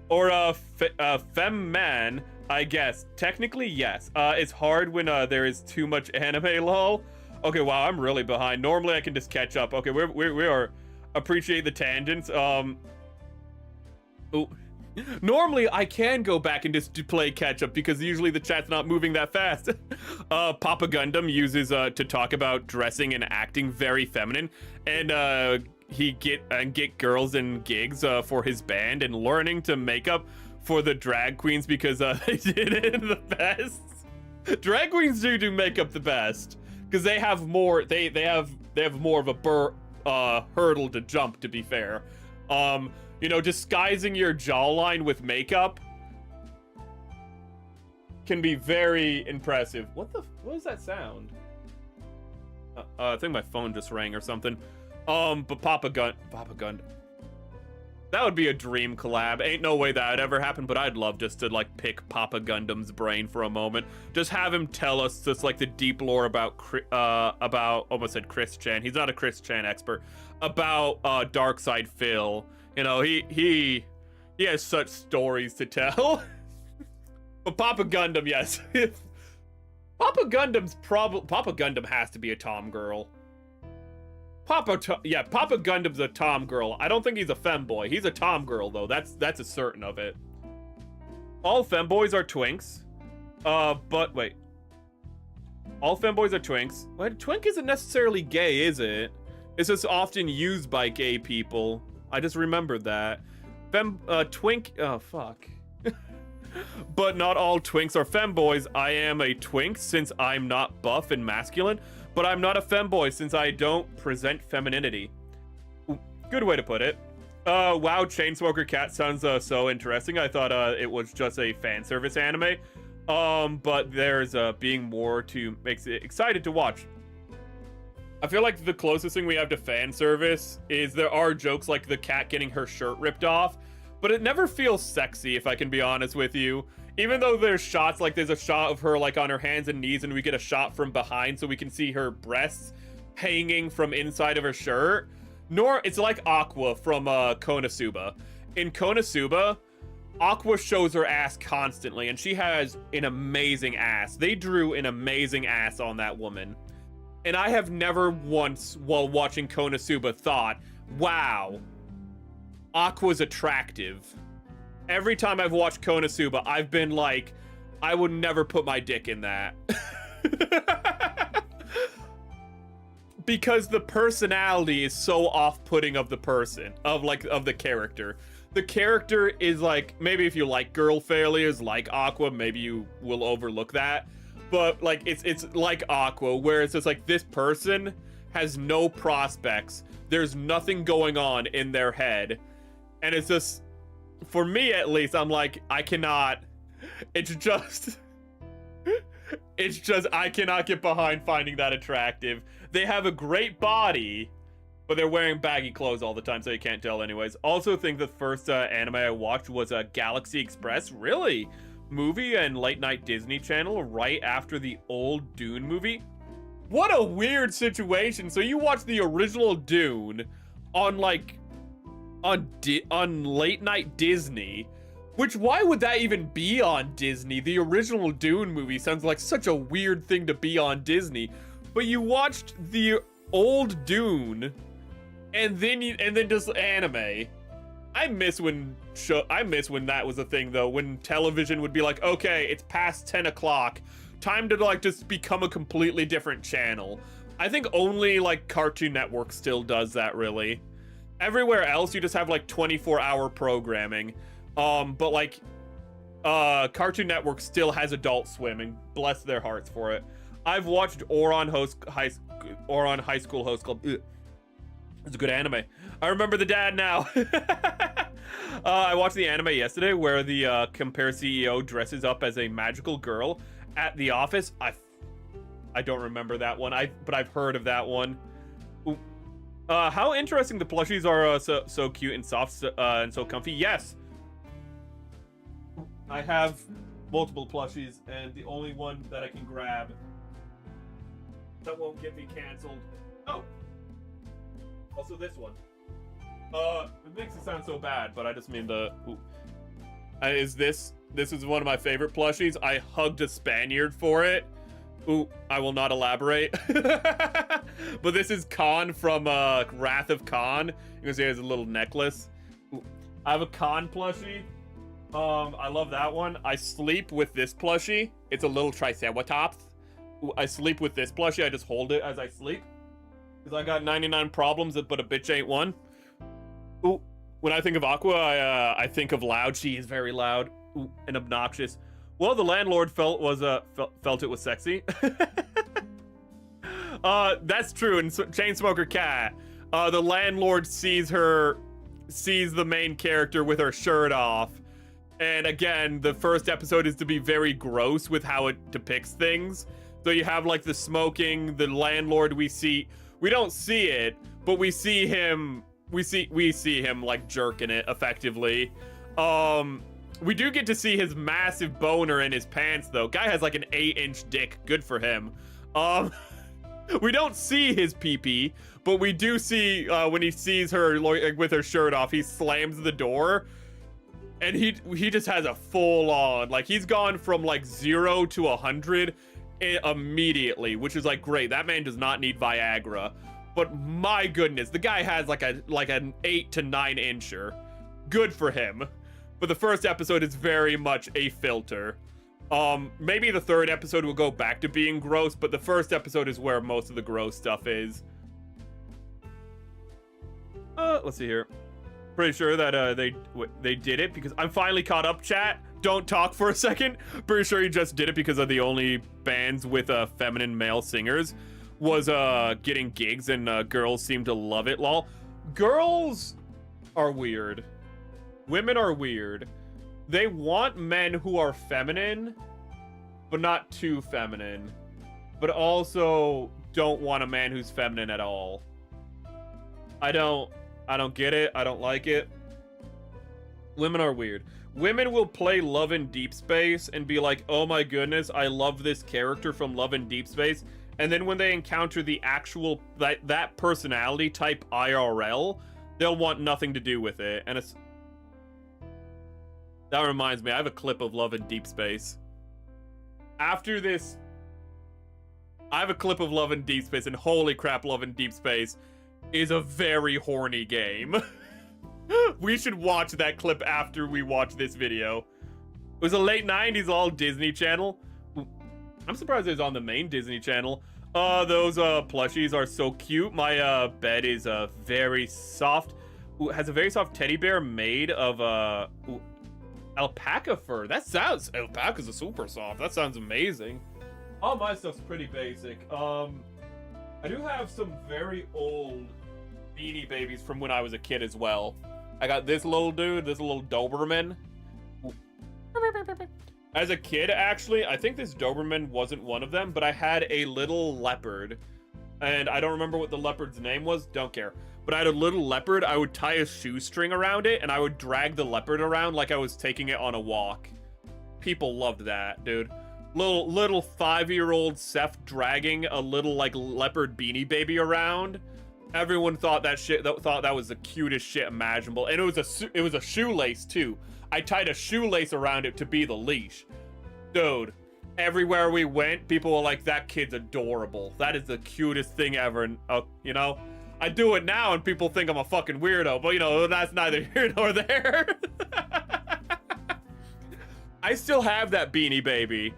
S1: Or a femman, I guess. Technically, yes. It's hard when there is too much anime, lol. Okay, wow, I'm really behind. Normally, I can just catch up. Okay, we are appreciate the tangents. Ooh. Normally, I can go back and just play catch-up because usually the chat's not moving that fast. Papa Gundam uses to talk about dressing and acting very feminine, and he get girls and gigs for his band and learning to make up for the drag queens because they did it the best. Drag queens do makeup the best because they have more. They have more of a hurdle to jump. To be fair, you know, disguising your jawline with makeup can be very impressive. What is that sound? I think my phone just rang or something. But Papa Gundam. That would be a dream collab. Ain't no way that would ever happen, but I'd love just to, like, pick Papa Gundam's brain for a moment. Just have him tell us just, like, the deep lore about almost said Chris Chan. He's not a Chris Chan expert. About, Darkside Phil. You know, he has such stories to tell. But Papa Gundam, yes. Papa Gundam has to be a tom girl. Papa Gundam's a tom girl. I don't think he's a femboy. He's a tom girl though. That's a certain of it. All femboys are twinks. But wait. All femboys are twinks. Well, twink isn't necessarily gay, is it? It's just often used by gay people. I just remembered that. Twink, oh fuck. But not all twinks are femboys. I am a twink since I'm not buff and masculine, but I'm not a femboy since I don't present femininity. Ooh, good way to put it. Wow, Chainsmoker Cat sounds so interesting. I thought it was just a fan service anime. But there's being more to makes it excited to watch. I feel like the closest thing we have to fan service is there are jokes like the cat getting her shirt ripped off, but it never feels sexy, if I can be honest with you. Even though there's shots, like there's a shot of her like on her hands and knees and we get a shot from behind so we can see her breasts hanging from inside of her shirt. Nor, it's like Aqua from Konosuba. In Konosuba, Aqua shows her ass constantly and she has an amazing ass. They drew an amazing ass on that woman. And I have never once, while watching Konosuba, thought, wow, Aqua's attractive. Every time I've watched Konosuba, I've been like, I would never put my dick in that. Because the personality is so off-putting of the person, of the character. The character is like, maybe if you like girl failures like Aqua, maybe you will overlook that. But like it's like Aqua, where it's just like this person has no prospects. There's nothing going on in their head. And it's just, for me at least, I'm like, I cannot, it's just I cannot get behind finding that attractive. They have a great body, but they're wearing baggy clothes all the time, so you can't tell anyways. Also think the first anime I watched was Galaxy Express. Really? Movie and late night Disney Channel right after the old Dune movie. What a weird situation. So you watch the original Dune on like on late night Disney, which why would that even be on Disney? The original Dune movie sounds like such a weird thing to be on Disney. But you watched the old Dune and then just anime. I miss when that was a thing though, when television would be like, okay, it's past 10 o'clock, time to like just become a completely different channel. I think only like Cartoon Network still does that really. Everywhere else you just have like 24-hour programming. But like Cartoon Network still has Adult Swim, and bless their hearts for it. I've watched Ouran High School Host Club. Ugh. It's a good anime. I remember the dad now. I watched the anime yesterday where the Compare CEO dresses up as a magical girl at the office. I don't remember that one. But I've heard of that one. How interesting the plushies are. So cute and soft and so comfy. Yes. I have multiple plushies, and the only one that I can grab that won't get me canceled. Oh. Also this one. It makes it sound so bad, but I just mean the... This is one of my favorite plushies. I hugged a Spaniard for it. Ooh, I will not elaborate. But this is Khan from Wrath of Khan. You can see he has a little necklace. Ooh. I have a Khan plushie. I love that one. I sleep with this plushie. It's a little Triceratops. Ooh, I sleep with this plushie. I just hold it as I sleep. Because I got 99 problems, but a bitch ain't one. Ooh, when I think of Aqua, I think of loud. She is very loud. Ooh, and obnoxious. Well, the landlord felt it was sexy. That's true. And Chainsmoker Cat, the landlord sees the main character with her shirt off. And again, the first episode is to be very gross with how it depicts things. So you have like the smoking, the landlord we don't see it, but we see him like jerking it effectively. We do get to see his massive boner in his pants though. Guy has like an 8-inch dick. Good for him. We don't see his pee-pee, but we do see when he sees her with her shirt off, he slams the door. And he just has a full on, like he's gone from like 0 to 100 immediately, which is like great. That man does not need Viagra, but my goodness, the guy has like an 8 to 9 incher. Good for him. But the first episode is very much a filter. Maybe the third episode will go back to being gross, but the first episode is where most of the gross stuff is. Let's see here. Pretty sure that they did it because I'm finally caught up, chat. Don't talk for a second. Pretty sure he just did it because of the only bands with feminine male singers was getting gigs, and girls seem to love it. Lol. Girls are weird. Women are weird. They want men who are feminine, but not too feminine, but also don't want a man who's feminine at all. I don't get it. I don't like it. Women are weird. Women will play Love in Deep Space and be like, oh my goodness, I love this character from Love in Deep Space. And then when they encounter the actual, that personality type IRL, they'll want nothing to do with it. And that reminds me, I have a clip of Love in Deep Space. After this, I have a clip of Love in Deep Space, and holy crap, Love in Deep Space is a very horny game. We should watch that clip after we watch this video. It was a late 90s all Disney Channel. I'm surprised it's on the main Disney Channel. Those plushies are so cute. My bed is very soft. Has a very soft teddy bear made of alpaca fur. That sounds, alpacas are super soft. That sounds amazing. All my stuff's pretty basic. I do have some very old Beanie Babies from when I was a kid as well. I got this little dude, this little Doberman. As a kid, actually, I think this Doberman wasn't one of them, but I had a little leopard. And I don't remember what the leopard's name was, don't care. But I had a little leopard, I would tie a shoestring around it, and I would drag the leopard around like I was taking it on a walk. People loved that, dude. Little 5-year-old SEPH dragging a little, like, leopard Beanie Baby around. Everyone thought that was the cutest shit imaginable. And it was a shoelace, too. I tied a shoelace around it to be the leash. Dude, everywhere we went, people were like, that kid's adorable. That is the cutest thing ever. And, you know, I do it now and people think I'm a fucking weirdo. But, you know, that's neither here nor there. I still have that Beanie Baby.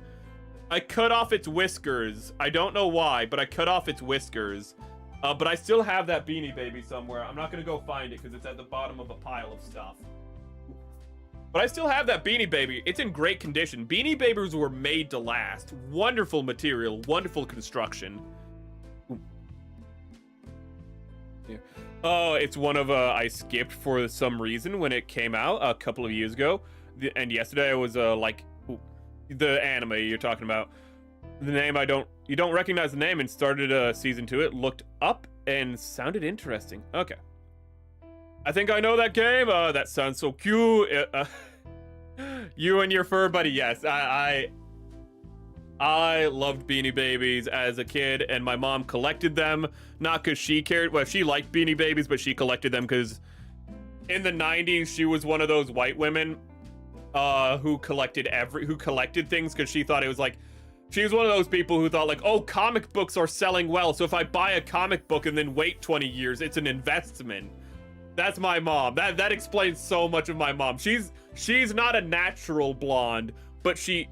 S1: I cut off its whiskers. I don't know why, but I cut off its whiskers. But I still have that Beanie Baby somewhere. I'm not going to go find it because it's at the bottom of a pile of stuff. But I still have that Beanie Baby. It's in great condition. Beanie Babies were made to last. Wonderful material, wonderful construction. Yeah. Oh, it's one of I skipped for some reason when it came out a couple of years ago. And yesterday I was like, the anime you're talking about. The name you don't recognize the name, and started season 2. It looked up and sounded interesting. Okay. I think I know that game. That sounds so cute. You and your fur buddy. Yes, I loved Beanie Babies as a kid, and my mom collected them. Not because she cared. Well, she liked Beanie Babies, but she collected them because in the 90s she was one of those white women who collected things because she thought it was like. She was one of those people who thought like, oh, comic books are selling well, so if I buy a comic book and then wait 20 years, it's an investment. That's my mom. That explains so much of my mom. She's not a natural blonde, but she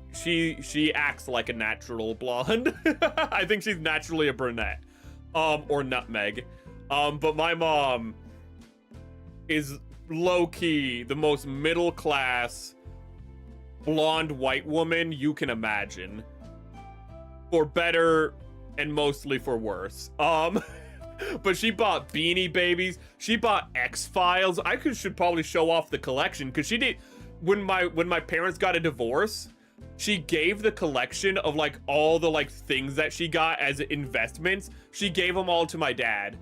S1: acts like a natural blonde. I think she's naturally a brunette. Or nutmeg. But my mom is low-key the most middle-class blonde white woman you can imagine. For better and mostly for worse. But she bought Beanie Babies. She bought X-Files. I should probably show off the collection because she did. When my parents got a divorce, she gave the collection of like all the like things that she got as investments. She gave them all to my dad,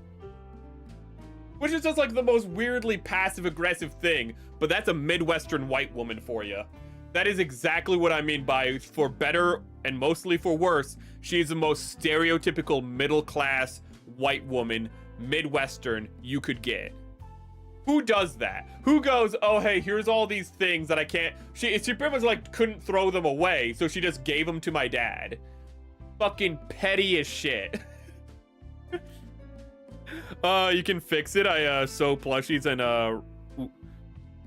S1: which is just like the most weirdly passive-aggressive thing. But that's a Midwestern white woman for you. That is exactly what I mean by for better and mostly for worse. She's the most stereotypical middle-class white woman, Midwestern, you could get. Who does that? Who goes, oh, hey, here's all these things that I can't... She pretty much, like, couldn't throw them away, so she just gave them to my dad. Fucking petty as shit. You can fix it. I sew plushies and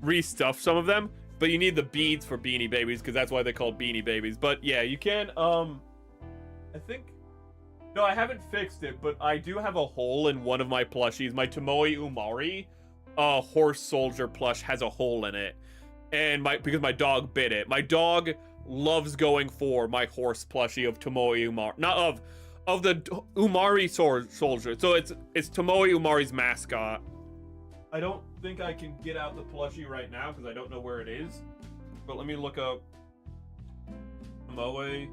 S1: restuff some of them. But you need the beads for Beanie Babies, because that's why they're called Beanie Babies. But yeah, you can, I think... No, I haven't fixed it, but I do have a hole in one of my plushies. My Tomoe Umari horse soldier plush has a hole in it. And because my dog bit it. My dog loves going for my horse plushie of Tomoe Umari. Not of the Umari soldier. So it's Tomoe Umari's mascot. I don't think I can get out the plushie right now because I don't know where it is. But let me look up Tomoe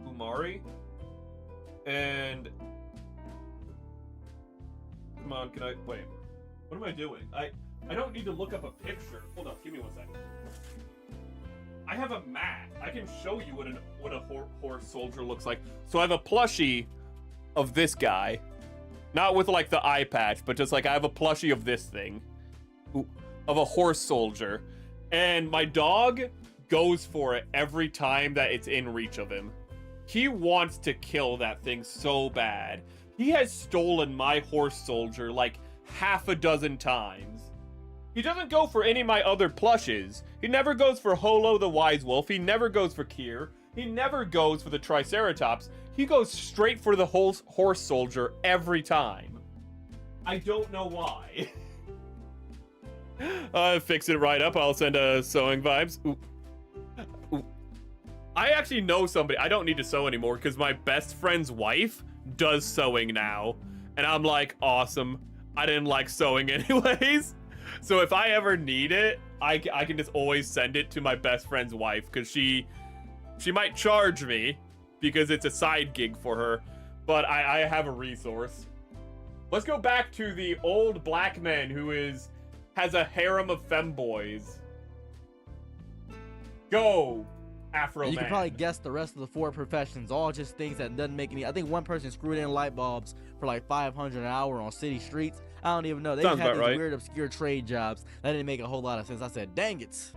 S1: Umari. And come on, can I wait? What am I doing? I don't need to look up a picture. Hold on, give me 1 second. I have a mat. I can show you what a horse soldier looks like. So I have a plushie of this guy, not with like the eye patch, but just like I have a plushie of this thing, of a horse soldier, and my dog goes for it every time that it's in reach of him. He wants to kill that thing so bad. He has stolen my horse soldier like half a dozen times. He doesn't go for any of my other plushes. He never goes for Holo the Wise Wolf. He never goes for Kier. He never goes for the Triceratops. He goes straight for the horse soldier every time. I don't know why. Fix it right up. I'll send sewing vibes. Ooh. Ooh. I actually know somebody. I don't need to sew anymore because my best friend's wife does sewing now. And I'm like, awesome. I didn't like sewing anyways. So if I ever need it, I can just always send it to my best friend's wife because she might charge me because it's a side gig for her, but I have a resource. Let's go back to the old black man who has a harem of femboys. Go, Afro Man.
S9: You can probably guess the rest of the 4 professions, all just things that doesn't make any. I think one person screwed in light bulbs for like $500 an hour on city streets. I don't even know. They just had these weird, obscure trade jobs that didn't make a whole lot of sense. I said, dang it.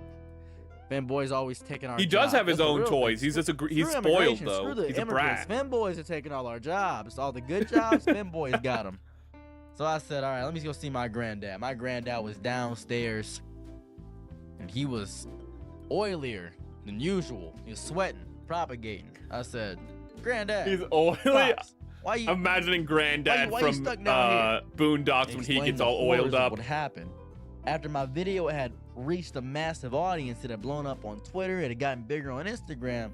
S9: Fanboy's always taking our
S1: He
S9: jobs.
S1: does have his own toys. He's just he's spoiled though. He's a brat.
S9: Fanboys are taking all our jobs. All the good jobs, Fanboys got them. So I said, all right, let me go see my granddad. My granddad was downstairs, and he was oilier than usual. He was sweating, propagating. I said, Granddad.
S1: He's oily.
S9: Pops, why you
S1: imagining Granddad
S9: why
S1: from
S9: stuck down here?
S1: Boondocks when he gets all oiled up.
S9: What happened? After my video had reached a massive audience, it had blown up on Twitter, it had gotten bigger on Instagram.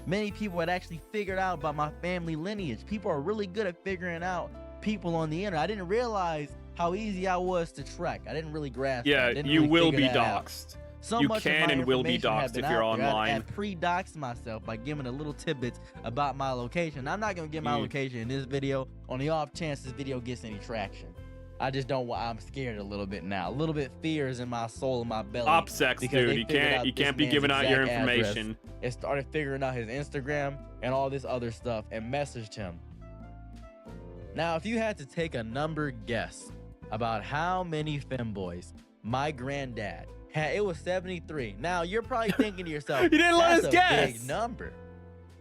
S9: Many people had actually figured out about my family lineage. People are really good at figuring out people on the internet. I didn't realize how easy I was to track. I didn't really grasp.
S1: Yeah, you
S9: really
S1: will be
S9: figure that out.
S1: doxxed.
S9: So
S1: you
S9: much
S1: can and will be doxxed if you're online.
S9: I pre-doxed myself by giving a little tidbits about my location. I'm not gonna give my location in this video on the off chance this video gets any traction. I just don't. I'm scared a little bit now. A little bit fear is in my soul and my belly.
S1: OpSex, dude. You can't be giving out your information.
S9: And started figuring out his Instagram and all this other stuff and messaged him. Now, if you had to take a number guess about how many femboys my granddad had, it was 73. Now you're probably thinking to yourself,
S1: you didn't let us guess.
S9: That's a big number.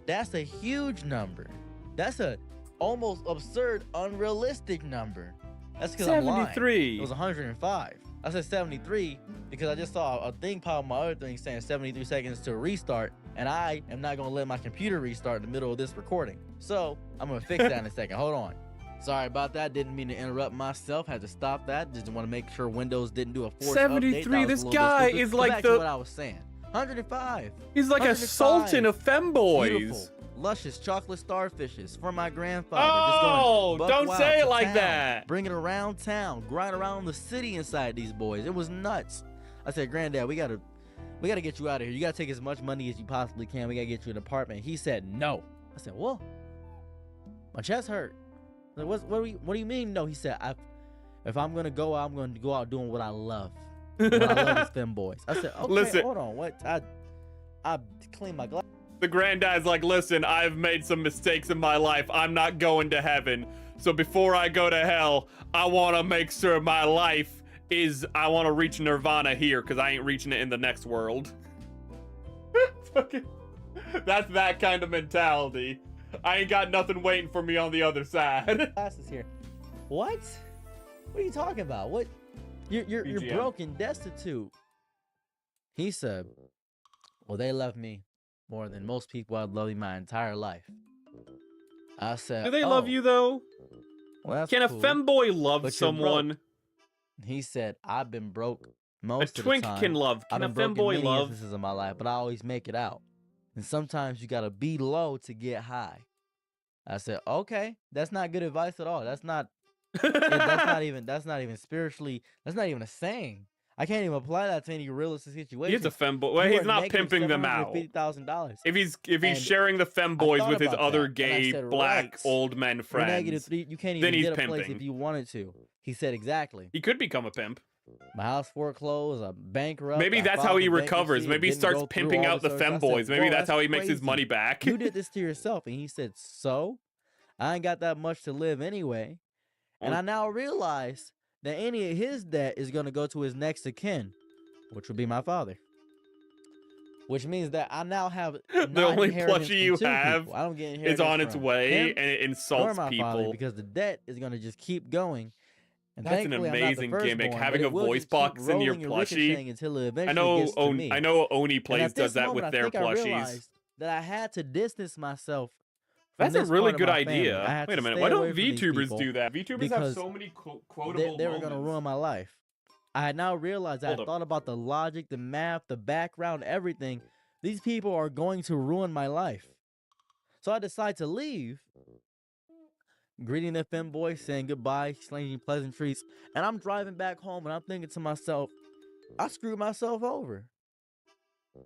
S9: That's a huge number. That's a almost absurd, unrealistic number. That's because I'm lying.
S1: 73.
S9: It was 105. I said 73 because I just saw a thing pop up my other thing saying 73 seconds to restart, and I am not gonna let my computer restart in the middle of this recording. So I'm gonna fix that in a second. Hold on. Sorry about that. Didn't mean to interrupt myself. Had to stop that. Just want to make sure Windows didn't do a forced
S1: 73.
S9: Update.
S1: This guy is like
S9: the. What I was saying. 105.
S1: He's like 105. A sultan of femboys.
S9: Beautiful, luscious chocolate starfishes for my grandfather.
S1: Oh,
S9: just
S1: don't say it like that.
S9: Bring it around town. Grind around the city inside these boys. It was nuts. I said, Granddad, we gotta get you out of here. You gotta take as much money as you possibly can. We gotta get you an apartment. He said no. I said, well, my chest hurt. Like, what do you mean? No, he said, if I'm gonna go out, I'm gonna go out doing what I love. What I love is femboys. I said, okay,
S1: listen,
S9: hold on, what? I clean my glass.
S1: The granddad's like, listen, I've made some mistakes in my life. I'm not going to heaven. So before I go to hell, I want to make sure my life is, I want to reach nirvana here because I ain't reaching it in the next world. That's that kind of mentality. I ain't got nothing waiting for me on the other side.
S9: Glasses here. What? What are you talking about? What? You're broken, destitute. He said, well, they love me more than most people I'd love in my entire life. I said,
S1: do they love you though?
S9: Well, that's
S1: Can
S9: cool,
S1: a femboy love someone?
S9: He said, I've been broke most of the time.
S1: A twink can love. Can a femboy love?
S9: Instances in my life, but I always make it out. And sometimes you gotta be low to get high. I said, okay, that's not good advice at all. That's not even spiritually, that's not even a saying. I can't even apply that to any realistic situation.
S1: He's a femboy. Well, he's not pimping them out.
S9: $750,000.
S1: If he's sharing the femboys with his other gay black old men friends,
S9: you can't even
S1: then he's
S9: get a
S1: pimping.
S9: place if you wanted to. He said exactly.
S1: He could become a pimp.
S9: My house foreclosed. I'm bankrupt.
S1: Maybe that's how he recovers. Maybe he starts pimping out the femboys. Maybe that's how he makes his money back.
S9: You did this to yourself, and he said, "So, I ain't got that much to live anyway." And I now realize that any of his debt is going to go to his next of kin, which would be my father. Which means that I now have
S1: the only plushie you have
S9: I don't get
S1: is on its way,
S9: him
S1: and it insults
S9: my
S1: people.
S9: father, because the debt is going to just keep going. And
S1: that's an amazing gimmick, having a voice box in your plushie.
S9: Until it eventually
S1: I
S9: gets to me.
S1: I know Oni Plays does that with
S9: I
S1: their
S9: think I
S1: plushies.
S9: realized that I had to distance myself.
S1: That's a really good idea. Wait a minute, why don't VTubers do that? VTubers have so many quotable
S9: they were going to ruin my life. I had now realized I thought about the logic, the math, the background, everything. These people are going to ruin my life. So I decide to leave, greeting the femboy, saying goodbye, exchanging pleasantries, and I'm driving back home and I'm thinking to myself, I screwed myself over.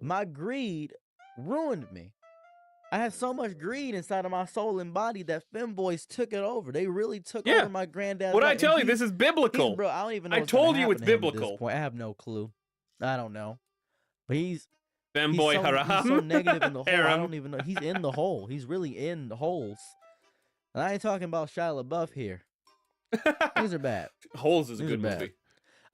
S9: My greed ruined me. I had so much greed inside of my soul and body that femboys took it over. They really took over my granddad's
S1: What
S9: life.
S1: I tell you, this is biblical.
S9: Bro, I don't even know.
S1: I
S9: what's gonna
S1: told you
S9: happen
S1: it's
S9: to him at
S1: biblical.
S9: this point. I have no clue. I don't know. But he's
S1: femboy haram.
S9: He's so negative in the hole. I don't even know. He's in the hole. He's really in the holes. And I ain't talking about Shia LaBeouf here. These are bad.
S1: Holes is a good movie.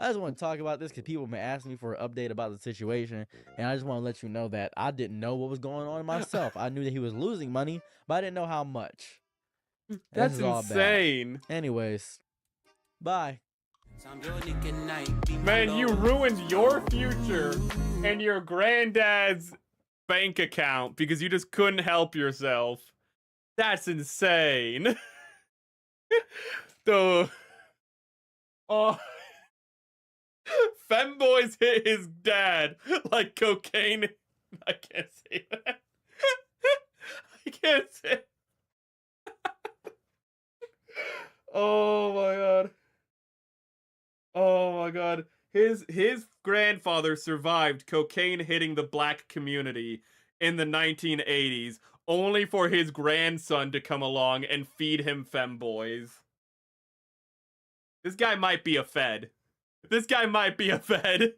S9: I just want to talk about this because people have been asking me for an update about the situation, and I just want to let you know that I didn't know what was going on myself. I knew that he was losing money, but I didn't know how much.
S1: That's insane.
S9: Anyways, bye.
S1: Man, you ruined your future and your granddad's bank account because you just couldn't help yourself. That's insane. Oh. Femboys hit his dad like cocaine. I can't say that. I can't say. Oh my god. Oh my god. His grandfather survived cocaine hitting the black community in the 1980s, only for his grandson to come along and feed him femboys. This guy might be a fed. This guy might be a fed.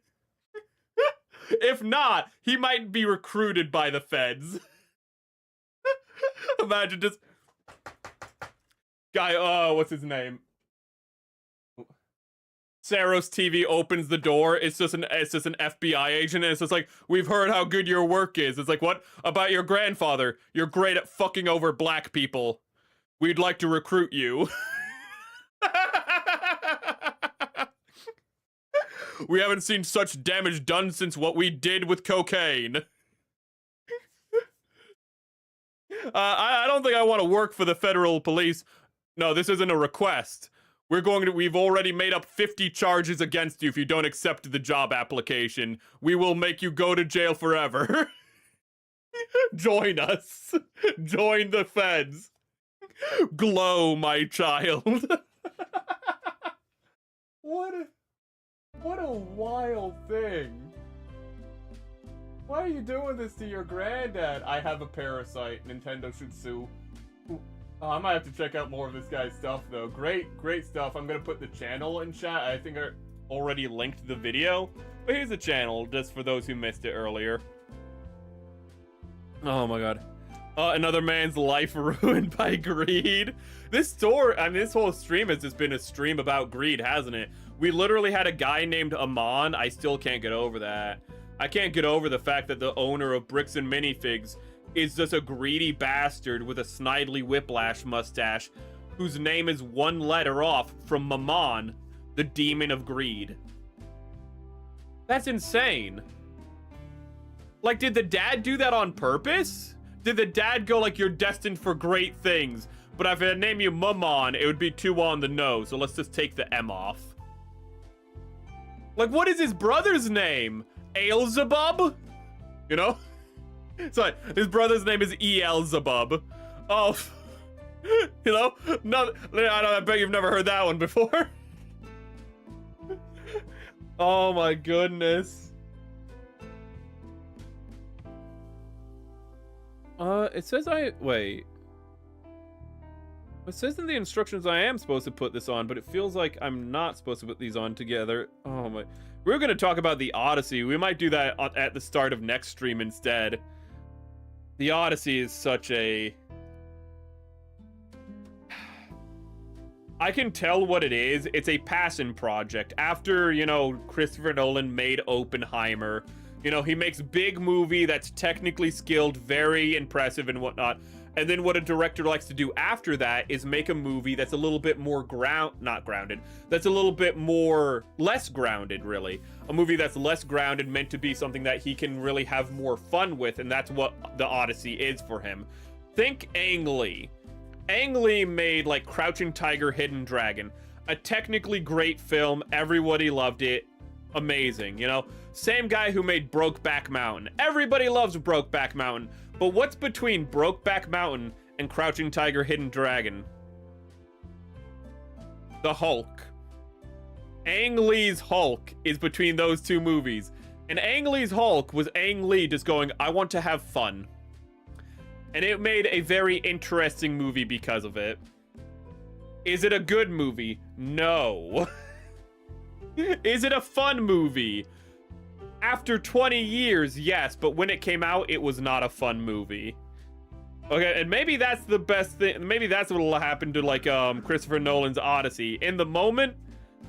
S1: If not, he might be recruited by the feds. Imagine just... Guy, what's his name? Saros TV opens the door. It's just an FBI agent, and it's just like, we've heard how good your work is. It's like, what about your grandfather? You're great at fucking over black people. We'd like to recruit you. We haven't seen such damage done since what we did with cocaine. I don't think I want to work for the federal police. No, this isn't a request. We've already made up 50 charges against you if you don't accept the job application. We will make you go to jail forever. Join us. Join the feds. Glow, my child. What a wild thing. Why are you doing this to your granddad? I have a parasite. Nintendo should sue. I might have to check out more of this guy's stuff, though. Great stuff. I'm gonna put the channel in chat. I think I already linked the video. But here's the channel, just for those who missed it earlier. Oh my god. Another man's life ruined by greed. This whole stream has just been a stream about greed, hasn't it? We literally had a guy named Amon. I still can't get over that. I can't get over the fact that the owner of Bricks and Minifigs is just a greedy bastard with a snidely whiplash mustache whose name is one letter off from Mammon, the demon of greed. That's insane. Like, did the dad do that on purpose? Did the dad go like, you're destined for great things, but if I name you Mammon, it would be too on the nose, so let's just take the M off. Like, what is his brother's name? Aelzebub? You know? Sorry, his brother's name is Eelzebub. Oh, you know? I bet you've never heard that one before. Oh my goodness. It says wait. It says in the instructions I am supposed to put this on, but it feels like I'm not supposed to put these on together. Oh my. We're gonna talk about the Odyssey. We might do that at the start of next stream instead. The Odyssey is such a... I can tell what it is. It's a passion project. After, you know, Christopher Nolan made Oppenheimer, you know, he makes big movie that's technically skilled, very impressive and whatnot. And then what a director likes to do after that is make a movie that's a little bit more not grounded. That's a little bit more, less grounded, really. A movie that's less grounded, meant to be something that he can really have more fun with, and that's what the Odyssey is for him. Think Ang Lee. Ang Lee made, like, Crouching Tiger, Hidden Dragon. A technically great film. Everybody loved it. Amazing, you know? Same guy who made Brokeback Mountain. Everybody loves Brokeback Mountain. But what's between Brokeback Mountain and Crouching Tiger, Hidden Dragon? The Hulk. Ang Lee's Hulk is between those two movies. And Ang Lee's Hulk was Ang Lee just going, I want to have fun. And it made a very interesting movie because of it. Is it a good movie? No. Is it a fun movie? After 20 years, yes, but when it came out, it was not a fun movie. Okay, and maybe that's the best thing. Maybe that's what will happen to, like, Christopher Nolan's Odyssey. In the moment,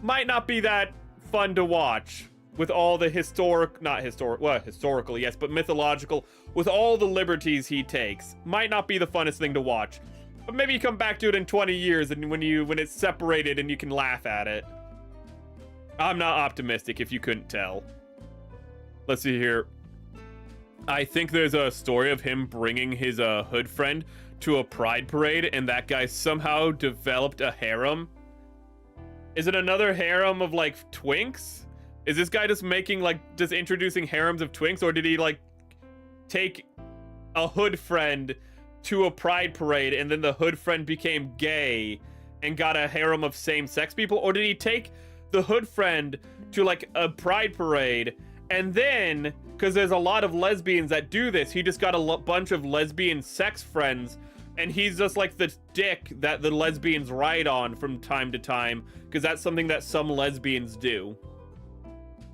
S1: might not be that fun to watch. With all the historical, yes, but mythological, with all the liberties he takes. Might not be the funnest thing to watch. But maybe you come back to it in 20 years, and when it's separated and you can laugh at it. I'm not optimistic, if you couldn't tell. Let's see here. I think there's a story of him bringing his hood friend to a pride parade, and that guy somehow developed a harem. Is it another harem of, like, twinks? Is this guy just making, like, just introducing harems of twinks, or did he, like, take a hood friend to a pride parade, and then the hood friend became gay and got a harem of same-sex people? Or did he take the hood friend to, like, a pride parade, and then, because there's a lot of lesbians that do this, he just got a bunch of lesbian sex friends, and he's just like the dick that the lesbians ride on from time to time, because that's something that some lesbians do.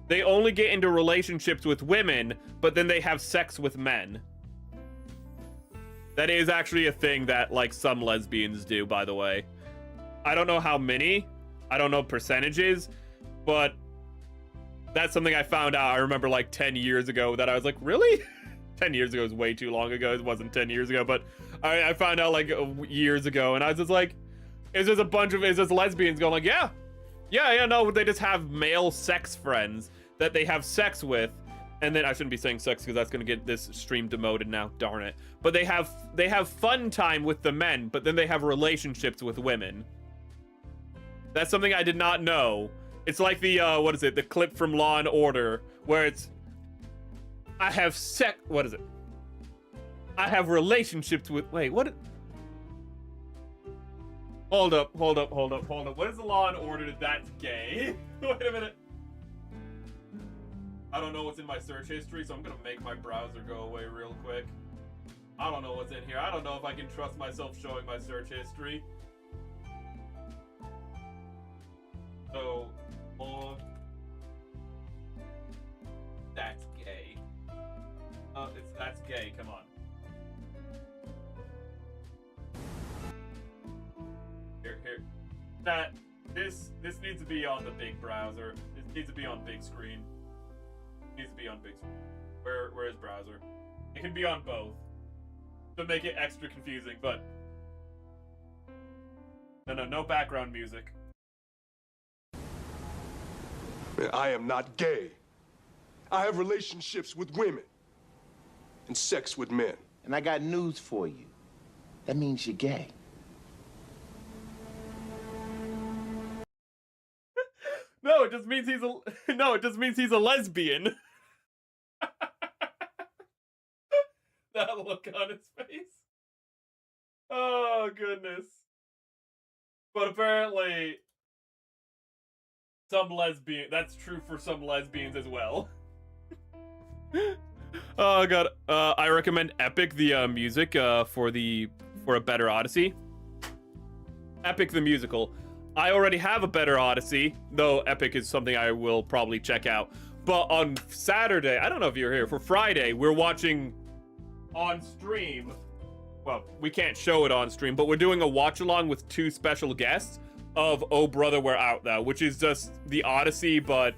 S1: They only get into relationships with women, but then they have sex with men. That is actually a thing that, like, some lesbians do, by the way. I don't know how many. I don't know percentages, but that's something I found out. I remember, like, 10 years ago that I was like, really? 10 years ago is way too long ago. It wasn't 10 years ago, but I found out, like, years ago, and I was just like, it's just lesbians going like, yeah, no, they just have male sex friends that they have sex with, and then I shouldn't be saying sex because that's gonna get this stream demoted now, darn it. But they have fun time with the men, but then they have relationships with women. That's something I did not know. It's like the, what is it? The clip from Law and Order, where it's, I have relationships with, wait, what? Hold up. What is the Law and Order that's gay? Wait a minute. I don't know what's in my search history, so I'm gonna make my browser go away real quick. I don't know what's in here. I don't know if I can trust myself showing my search history. So, that's gay. That's gay, come on. Here. This needs to be on the big browser. This needs to be on big screen. It needs to be on big screen. Where is browser? It can be on both. To make it extra confusing, but no background music.
S6: I am not gay. I have relationships with women and sex with men.
S20: And I got news for you. That means you're gay.
S1: No, it just means he's a lesbian. That look on his face. Oh goodness. But apparently Some lesbian. That's true for some lesbians as well. Oh god. I recommend Epic the music for a Better Odyssey. Epic the musical. I already have a Better Odyssey, though Epic is something I will probably check out. But on Saturday, I don't know if you're here, for Friday, we're watching on stream. Well, we can't show it on stream, but we're doing a watch along with 2 special guests of Oh Brother We're Out Thou, which is just the Odyssey, but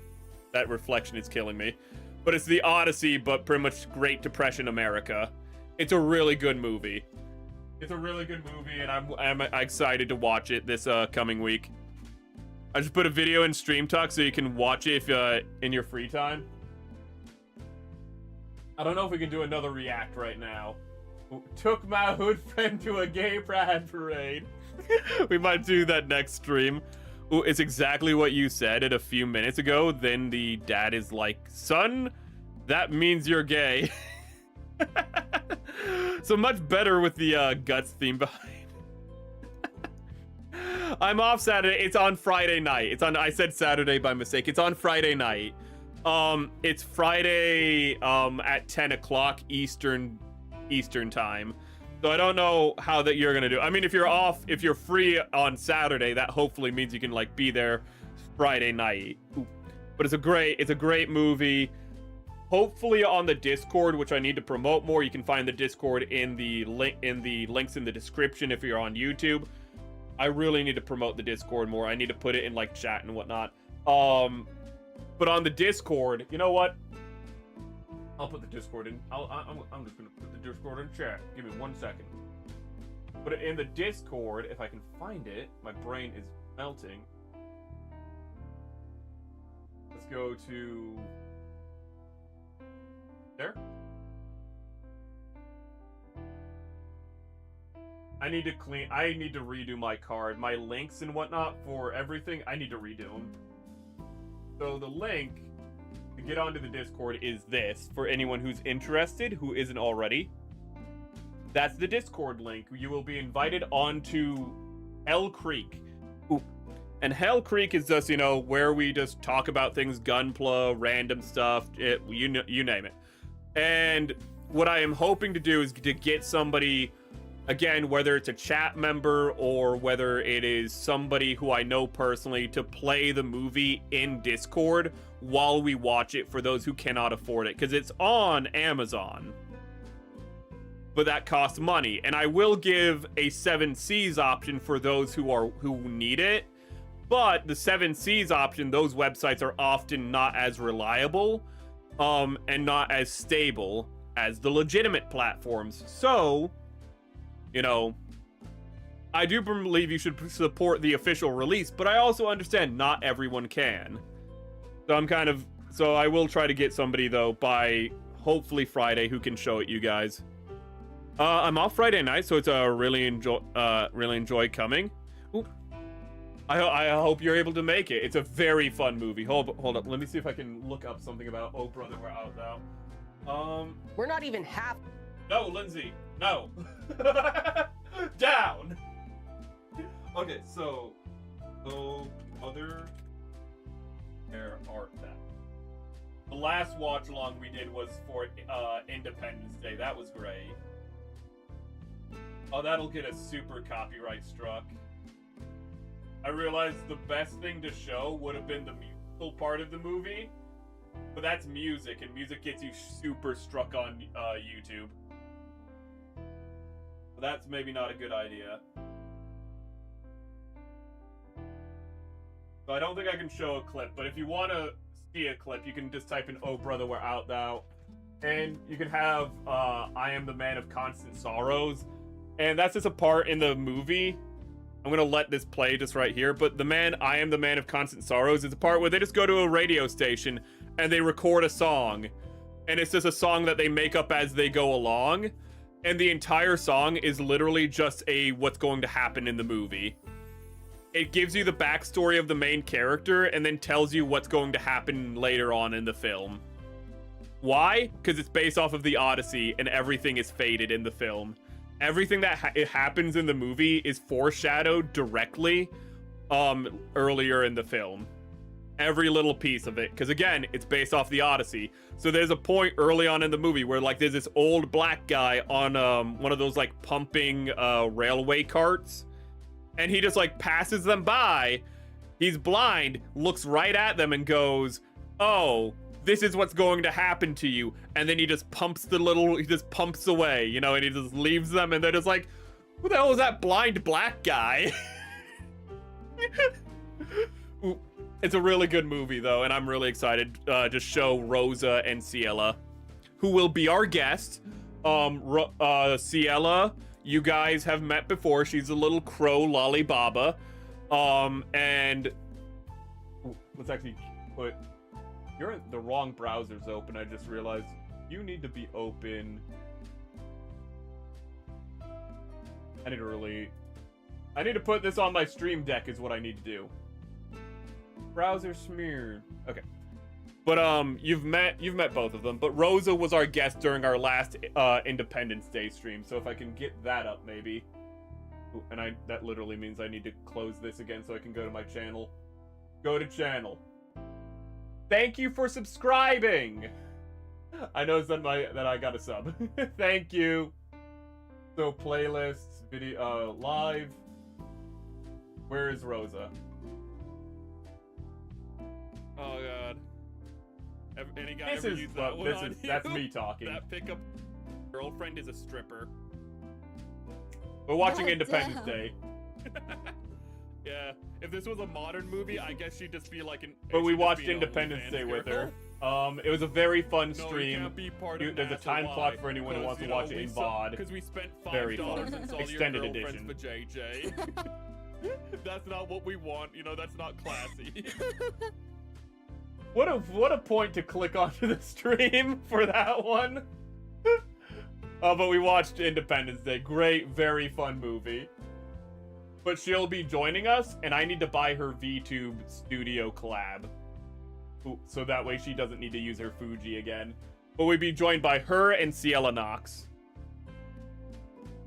S1: that reflection is killing me. But it's the Odyssey, but pretty much Great Depression America. It's a really good movie. It's a really good movie, and I'm excited to watch it this coming week. I just put a video in Stream Talk so you can watch it if in your free time. I don't know if we can do another react right now. Took my hood friend to a gay pride parade. We might do that next stream. Ooh, it's exactly what you said it a few minutes ago. Then the dad is like, son, that means you're gay. So much better with the guts theme behind. I'm off Saturday. It's on Friday night. I said Saturday by mistake. It's on Friday night. It's Friday at 10 o'clock Eastern time. So I don't know how that you're gonna do. I mean, if you're free on Saturday, that hopefully means you can like be there Friday night. Ooh. But it's a great movie. Hopefully on the Discord, which I need to promote more. You can find the Discord in the links in the description if you're on YouTube. I really need to promote the Discord more. I need to put it in like chat and whatnot. But on the Discord, you know what? I'll put the Discord in. I'm just gonna put the Discord in chat. Give me 1 second. Put it in the Discord if I can find it. My brain is melting. Let's go to there. I need to redo my card. My links and whatnot for everything, I need to redo them. So the link to get onto the Discord is this, for anyone who's interested, who isn't already. That's the Discord link. You will be invited onto Hell Creek. Ooh. And Hell Creek is just, where we just talk about things, Gunpla, random stuff, you name it. And what I am hoping to do is to get somebody, again, whether it's a chat member or whether it is somebody who I know personally, to play the movie in Discord while we watch it for those who cannot afford it. Because it's on Amazon. But that costs money. And I will give a 7Cs option for those who need it. But the 7Cs option, those websites are often not as reliable and not as stable as the legitimate platforms. So, I do believe you should support the official release, but I also understand not everyone can. So I will try to get somebody, though, by hopefully Friday who can show it you guys. I'm off Friday night, so it's really enjoy coming. Ooh. I hope you're able to make it. It's a very fun movie. Hold up. Let me see if I can look up something about Oh Brother We're Out Thou.
S11: We're not even half.
S1: No, Lindsay. No. Down. Okay, so Oh Brother, where art thou? The last watch along we did was for Independence Day. That was great. Oh, that'll get us super copyright struck. I realized the best thing to show would have been the musical part of the movie, but that's music, and music gets you super struck on YouTube. So that's maybe not a good idea. So I don't think I can show a clip, but if you want to see a clip, you can just type in Oh Brother We're Out Thou, and you can have I Am the Man of Constant Sorrows, and that's just a part in the movie. I'm gonna let this play just right here, but I Am the Man of Constant Sorrows is a part where they just go to a radio station and they record a song, and it's just a song that they make up as they go along, and the entire song is literally just what's going to happen in the movie. It gives you the backstory of the main character and then tells you what's going to happen later on in the film. Why? Because it's based off of the Odyssey and everything is faded in the film. Everything that happens in the movie is foreshadowed directly earlier in the film. every little piece of it, because again, it's based off the Odyssey. So there's a point early on in the movie where like there's this old black guy on one of those like pumping railway carts, and he just like passes them by. He's blind, looks right at them and goes, "Oh, this is what's going to happen to you." And then he just pumps away, you know, and he just leaves them, and they're just like, "Who the hell is that blind black guy?" It's a really good movie, though, and I'm really excited to show Rosa and Ciela, who will be our guest. Ciela, you guys have met before. She's a little crow lollibaba. And let's actually put... You're in the wrong browser's open, I just realized. You need to be open... I need to put this on my stream deck is what I need to do. Browser smeared. Okay. But you've met both of them. But Rosa was our guest during our last Independence Day stream. So if I can get that up, maybe. Ooh, and that literally means I need to close this again so I can go to my channel. Go to channel. Thank you for subscribing. I noticed that I got a sub. Thank you. So playlists, video, live. Where is Rosa? Oh god. Any guy ever use that one on you? That's me talking. That pickup girlfriend is a stripper. We're watching Independence Day. Yeah. If this was a modern movie, I guess she'd just be like an... But we watched Independence Day with her. It was a very fun stream. There's a time clock for anyone who wants to watch it in VOD. Because we spent $5 and saw Extended your edition. For JJ. That's not what we want, you know, that's not classy. What a point to click onto the stream for that one. But we watched Independence Day. Great, very fun movie. But she'll be joining us, and I need to buy her VTube Studio collab. So that way she doesn't need to use her Fuji again. But we'd be joined by her and Ciela Knox.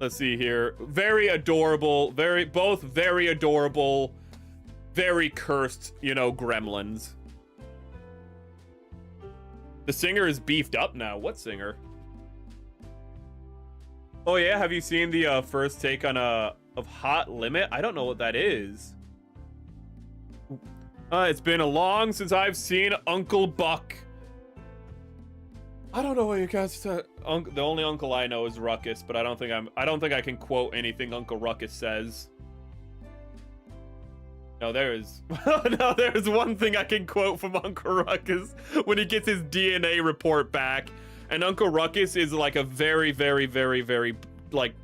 S1: Let's see here. Very adorable, both very adorable, very cursed, you know, gremlins. The singer is beefed up now. What singer? Oh yeah, have you seen the first take on of Hot Limit? I don't know what that is. It's been a long since I've seen Uncle Buck. I don't know what you guys said. The only uncle I know is Ruckus, but I don't think I can quote anything Uncle Ruckus says. No, there's one thing I can quote from Uncle Ruckus when he gets his DNA report back. And Uncle Ruckus is like a very, very, very, very like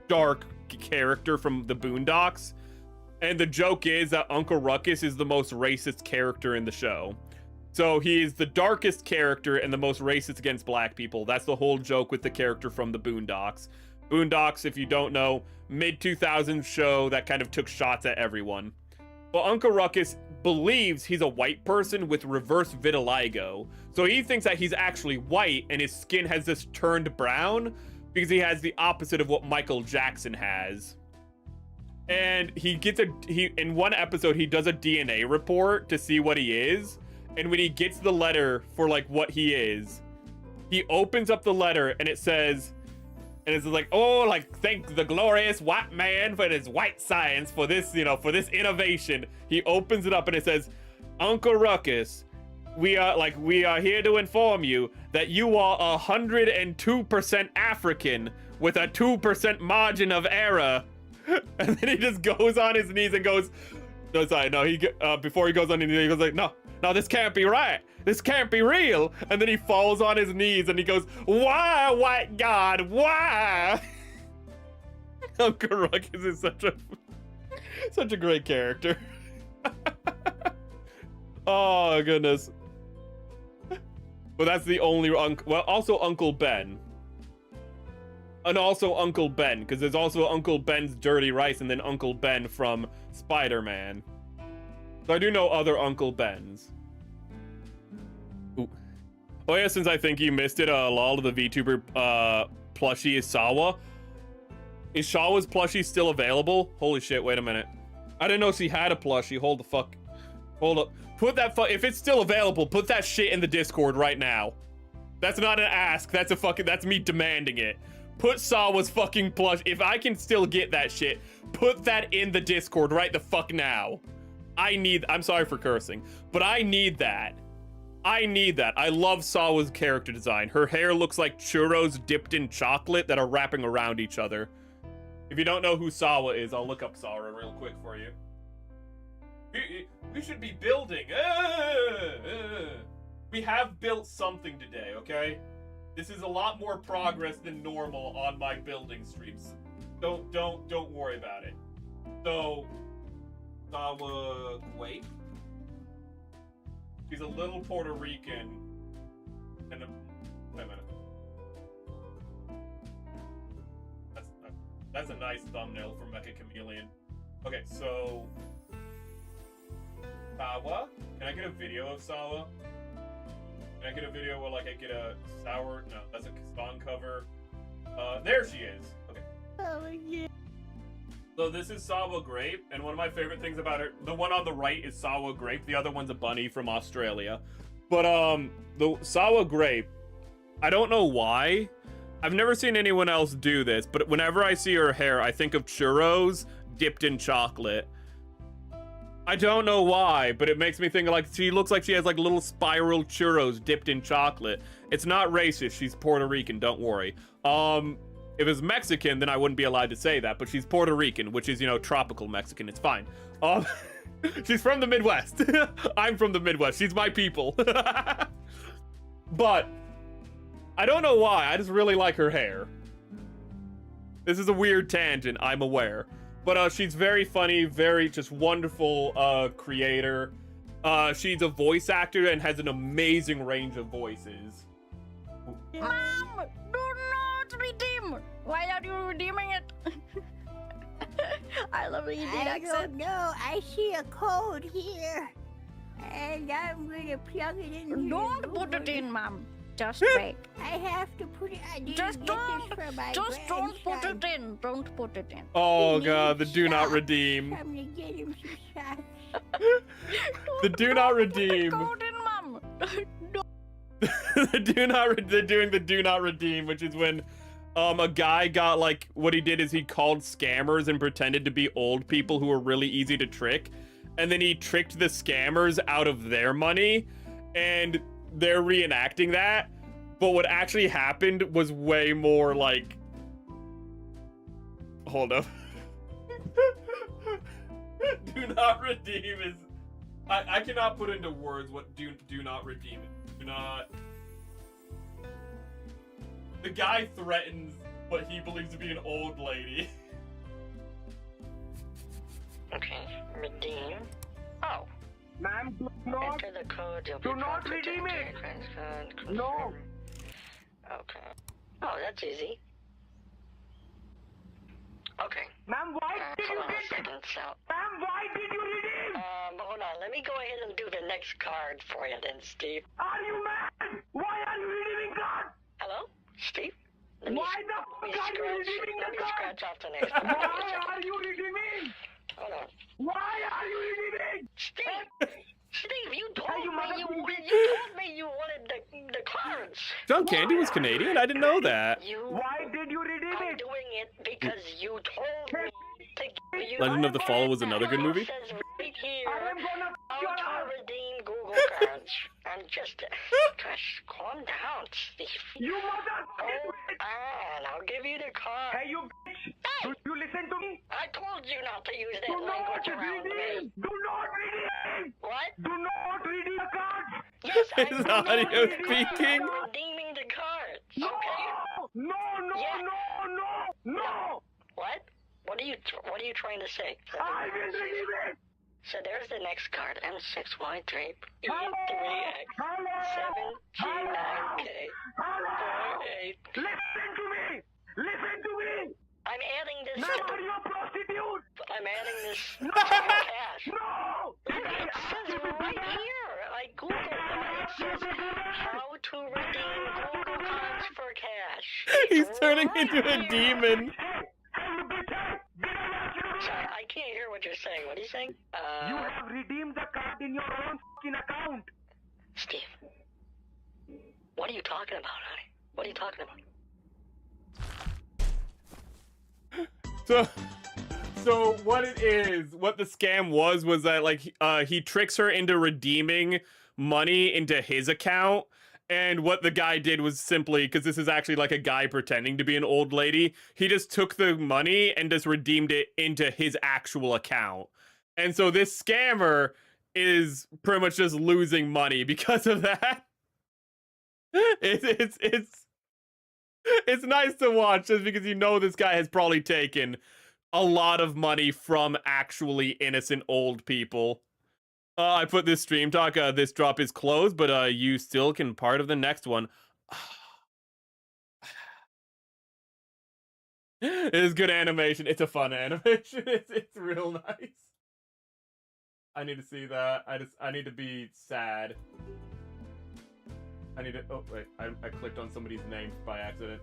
S1: dark character from the Boondocks. And the joke is that Uncle Ruckus is the most racist character in the show. So he's the darkest character and the most racist against black people. That's the whole joke with the character from the Boondocks. Boondocks, if you don't know, mid-2000s show that kind of took shots at everyone. Well, Uncle Ruckus believes he's a white person with reverse vitiligo. So he thinks that he's actually white and his skin has just turned brown because he has the opposite of what Michael Jackson has. And in one episode, he does a DNA report to see what he is. And when he gets the letter for like what he is, he opens up the letter and it says, and it's like, oh, like, thank the glorious white man for his white science for this, you know, for this innovation. He opens it up and it says, Uncle Ruckus, we are here to inform you that you are 102% African with a 2% margin of error. And then he just goes on his knees and goes, no, sorry, no, before he goes on his knees, he goes like, no, this can't be right. This can't be real. And then he falls on his knees and he goes, why, white God, why? Uncle Ruckus is such a great character. Oh, goodness. But that's the only well, also Uncle Ben. And also Uncle Ben, because there's also Uncle Ben's Dirty Rice and then Uncle Ben from Spider-Man. So I do know other Uncle Bens. Ooh. Oh yeah, since I think you missed it, lol, the VTuber plushie is Sawa. Is Shawa's plushie still available? Holy shit, wait a minute. I didn't know she had a plushie, hold the fuck. Hold up. Put that if it's still available, put that shit in the Discord right now. That's not an ask. That's me demanding it. Put Sawa's fucking plush. If I can still get that shit, put that in the Discord right the fuck now. I'm sorry for cursing, but I need that. I need that. I love Sawa's character design. Her hair looks like churros dipped in chocolate that are wrapping around each other. If you don't know who Sawa is, I'll look up Sawa real quick for you. We should be building. We have built something today, okay? This is a lot more progress than normal on my building streams. Don't worry about it. So, Sawa, wait. She's a little Puerto Rican. And wait a minute. That's a nice thumbnail for Mecha Chameleon. Okay, so Sawa. Can I get a video of Sawa? Can I get a video where, like, I get a sour... No, that's a song cover. There she is. Okay.
S11: Oh, yeah.
S1: So this is Sawa Grape, and one of my favorite things about her... The one on the right is Sawa Grape. The other one's a bunny from Australia. But, the Sawa Grape, I don't know why. I've never seen anyone else do this, but whenever I see her hair, I think of churros dipped in chocolate. I don't know why, but it makes me think like she looks like she has like little spiral churros dipped in chocolate. It's not racist. She's Puerto Rican. Don't worry. If it was Mexican, then I wouldn't be allowed to say that. But she's Puerto Rican, which is, you know, tropical Mexican. It's fine. She's from the Midwest. I'm from the Midwest. She's my people. But I don't know why. I just really like her hair. This is a weird tangent. I'm aware. But she's very funny, very just wonderful creator. She's a voice actor and has an amazing range of voices.
S11: Mom, do not redeem. Why are you redeeming it? I love the Indian accent.
S15: No, I see a code here, and I'm gonna plug it in here.
S11: Don't put it in, Mom. Just wait.
S15: I have to put it. I didn't
S11: just
S15: get
S11: don't.
S15: this for my
S11: Just don't put
S15: grandson.
S11: it in. Don't put it in.
S1: Oh god, the do not redeem.
S15: I'm gonna get him some shots.
S1: The do not redeem.
S11: Code in, Mom. No.
S1: They're doing the do not redeem, which is when a guy got, like, what he did is he called scammers and pretended to be old people who were really easy to trick, and then he tricked the scammers out of their money, and they're reenacting that, but what actually happened was way more like... Hold up. Do not redeem is... I cannot put into words what do not redeem is. Do not... The guy threatens what he believes to be an old lady.
S11: Okay, redeem. Oh.
S13: Ma'am, do not.
S11: Enter the code.
S13: Do not redeem it. No.
S11: Okay. Oh, that's easy. Okay.
S13: Ma'am, why did you redeem? Ma'am, why did you redeem?
S11: Hold on. Let me go ahead and do the next card for you then, Steve.
S13: Are you mad? Why are you redeeming cards?
S11: Hello? Steve?
S13: Why the fuck are you redeeming the cards?
S11: Scratch off the next
S13: Why are you redeeming?
S11: Hold on.
S13: Why are you redeeming?
S11: Steve, you told me you wanted the cards.
S1: John Candy was Canadian? I didn't know that.
S13: Why did you redeem it?
S11: I'm doing it because you told me to give you...
S1: Legend of the Fall was another good movie?
S11: It says right here how to redeem Google cards. I'm just... Gosh, calm down, Steve.
S13: You motherfucker!
S11: And I'll give you the card.
S13: Hey, you bitch! Do you listen to me?
S11: I told you not to use that language around me.
S13: Do not redeem!
S11: What?
S13: Do not redeem the cards!
S11: Yes, I
S1: Is audio speaking?
S11: I'm redeeming the cards.
S13: No!
S11: Okay?
S13: No!
S11: What? What are you trying to say?
S13: I will redeem it!
S11: So there's the next card. M6Y3 E3X 7G9K 48.
S13: Listen to me! Listen to me!
S11: I'm adding this.
S13: Now are you a prostitute?
S11: I'm adding this to your cash.
S13: No!
S11: It says right here. I googled it. It says how to redeem Google cards for cash.
S1: He's turning into a demon.
S11: Sorry, I can't hear what you're saying. What are you saying?
S13: You have redeemed the card in your own fucking account.
S11: Steve, what are you talking about, honey? What are you talking about?
S1: So what it is, what the scam was that like he tricks her into redeeming money into his account. And what the guy did was simply, because this is actually like a guy pretending to be an old lady, he just took the money and just redeemed it into his actual account. And so this scammer is pretty much just losing money because of that. It's nice to watch just because you know this guy has probably taken a lot of money from actually innocent old people. I put this stream talk, this drop is closed, but you still can part of the next one. It is good animation. It's a fun animation. It's real nice. I need to see that. I need to be sad. I need to, oh wait, I clicked on somebody's name by accident.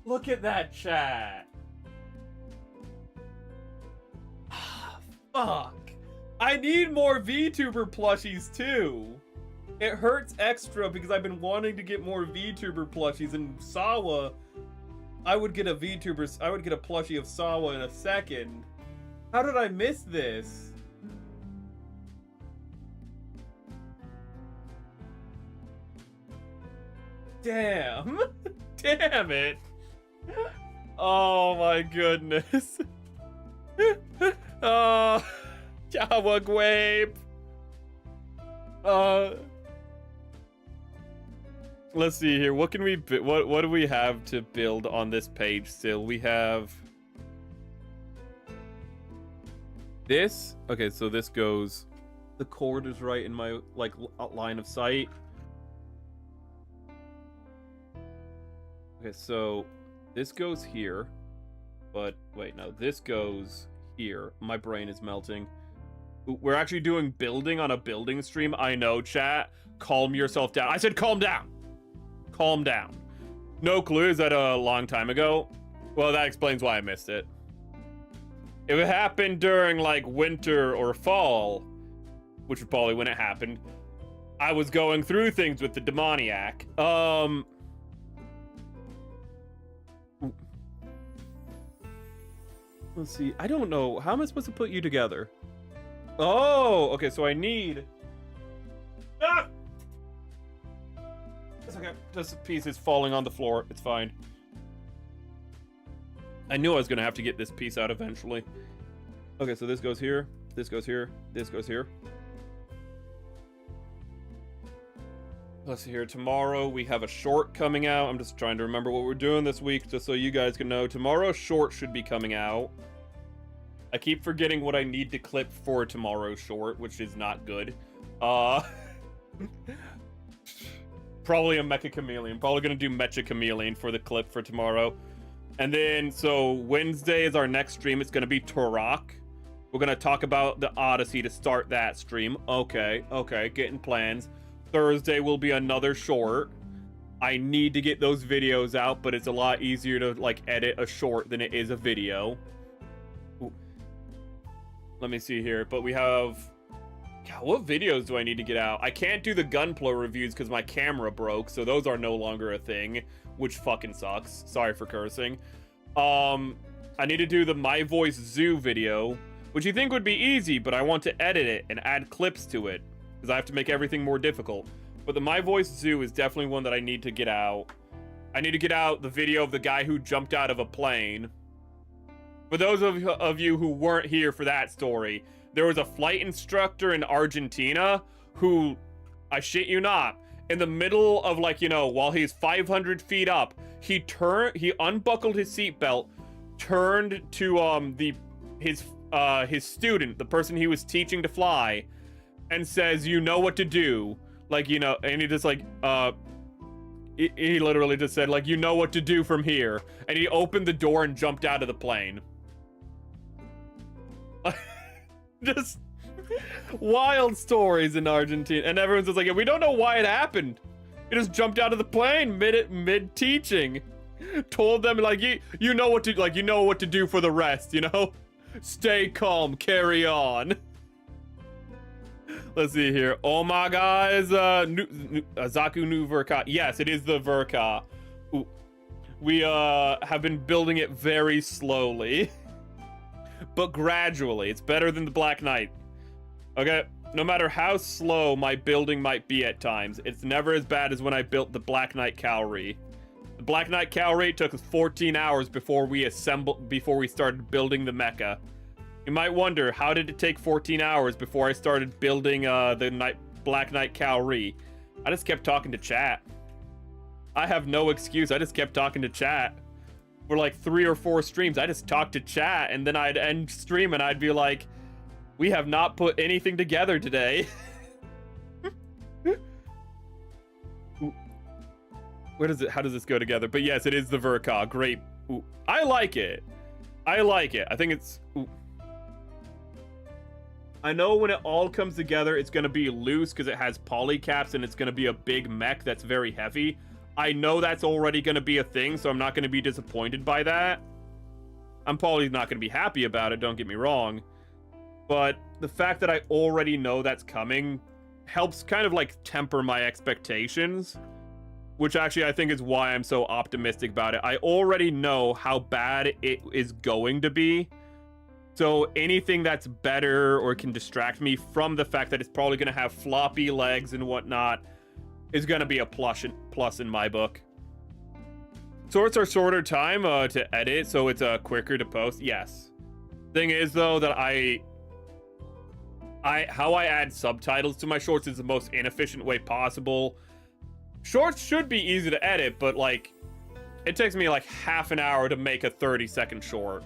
S1: Look at that chat. Fuck. I need more VTuber plushies too. It hurts extra because I've been wanting to get more VTuber plushies, and Sawa, I would get a plushie of Sawa in a second. How did I miss this? Damn. Damn it. Oh my goodness. Oh, Jawa Gwape. Let's see here. What can we what do we have to build on this page still? We have this. Okay, so this goes, the cord is right in my like line of sight. Okay, so this goes here, but wait, no, this goes here. My brain is melting. We're actually doing building on a building stream. I know, chat. Calm yourself down. I said calm down. Calm down. No clue. Is that a long time ago? Well, that explains why I missed it. If it happened during like winter or fall, which was probably when it happened, I was going through things with the demoniac. Let's see. I don't know. How am I supposed to put you together? Oh, okay. So I need. Ah! It's okay. This piece is falling on the floor. It's fine. I knew I was gonna have to get this piece out eventually. Okay, so this goes here. This goes here. This goes here. Let's see here. Tomorrow we have a short coming out. I'm just trying to remember what we're doing this week, just so you guys can know. Tomorrow's short should be coming out. I keep forgetting what I need to clip for tomorrow's short, which is not good. Probably a Mecha Chameleon. Probably gonna do Mecha Chameleon for the clip for tomorrow. And then, so Wednesday is our next stream. It's gonna be Turok. We're gonna talk about the Odyssey to start that stream. Okay, getting plans. Thursday will be another short. I need to get those videos out, but it's a lot easier to like edit a short than it is a video. Ooh. Let me see here, but we have, God, what videos do I need to get out? I can't do the Gunpla reviews because my camera broke, so those are no longer a thing, which fucking sucks. Sorry for cursing. I need to do the My Voice Zoo video, which you think would be easy, but I want to edit it and add clips to it because I have to make everything more difficult. But the My Voice Zoo is definitely one that I need to get out. I need to get out the video of the guy who jumped out of a plane. For those of you who weren't here for that story, there was a flight instructor in Argentina who, I shit you not, in the middle of like, you know, while he's 500 feet up, he unbuckled his seatbelt, turned to his student, the person he was teaching to fly, and says, "You know what to do." Like, you know, and he just like, he literally just said, like, "You know what to do from here." And he opened the door and jumped out of the plane. Just wild stories in Argentina. And everyone's just like, we don't know why it happened. He just jumped out of the plane mid teaching. Told them like you know what to do for the rest, you know? Stay calm, carry on. Let's see here. Oh my god, is Zaku Nu Verka. Yes, it is the Verka. Ooh. We have been building it very slowly. But gradually. It's better than the Black Knight. Okay? No matter how slow my building might be at times, it's never as bad as when I built the Black Knight Cavalry. The Black Knight Cavalry took us 14 hours before we started building the mecha. You might wonder, how did it take 14 hours before I started building the Black Knight Cavalry? I just kept talking to chat. I have no excuse. I just kept talking to chat. For like 3 or 4 streams, I just talked to chat, and then I'd end stream and I'd be like, we have not put anything together today. How does this go together? But yes, it is the Verka. Great. Ooh. I like it. I think it's... Ooh. I know when it all comes together, it's going to be loose because it has polycaps and it's going to be a big mech that's very heavy. I know that's already going to be a thing, so I'm not going to be disappointed by that. I'm probably not going to be happy about it, don't get me wrong. But the fact that I already know that's coming helps kind of like temper my expectations. Which actually I think is why I'm so optimistic about it. I already know how bad it is going to be. So anything that's better or can distract me from the fact that it's probably going to have floppy legs and whatnot is going to be a plus in my book. Sorts are shorter time to edit, so it's quicker to post. Yes. Thing is, though, that how I add subtitles to my shorts is the most inefficient way possible. Shorts should be easy to edit, but like, it takes me like half an hour to make a 30-second short.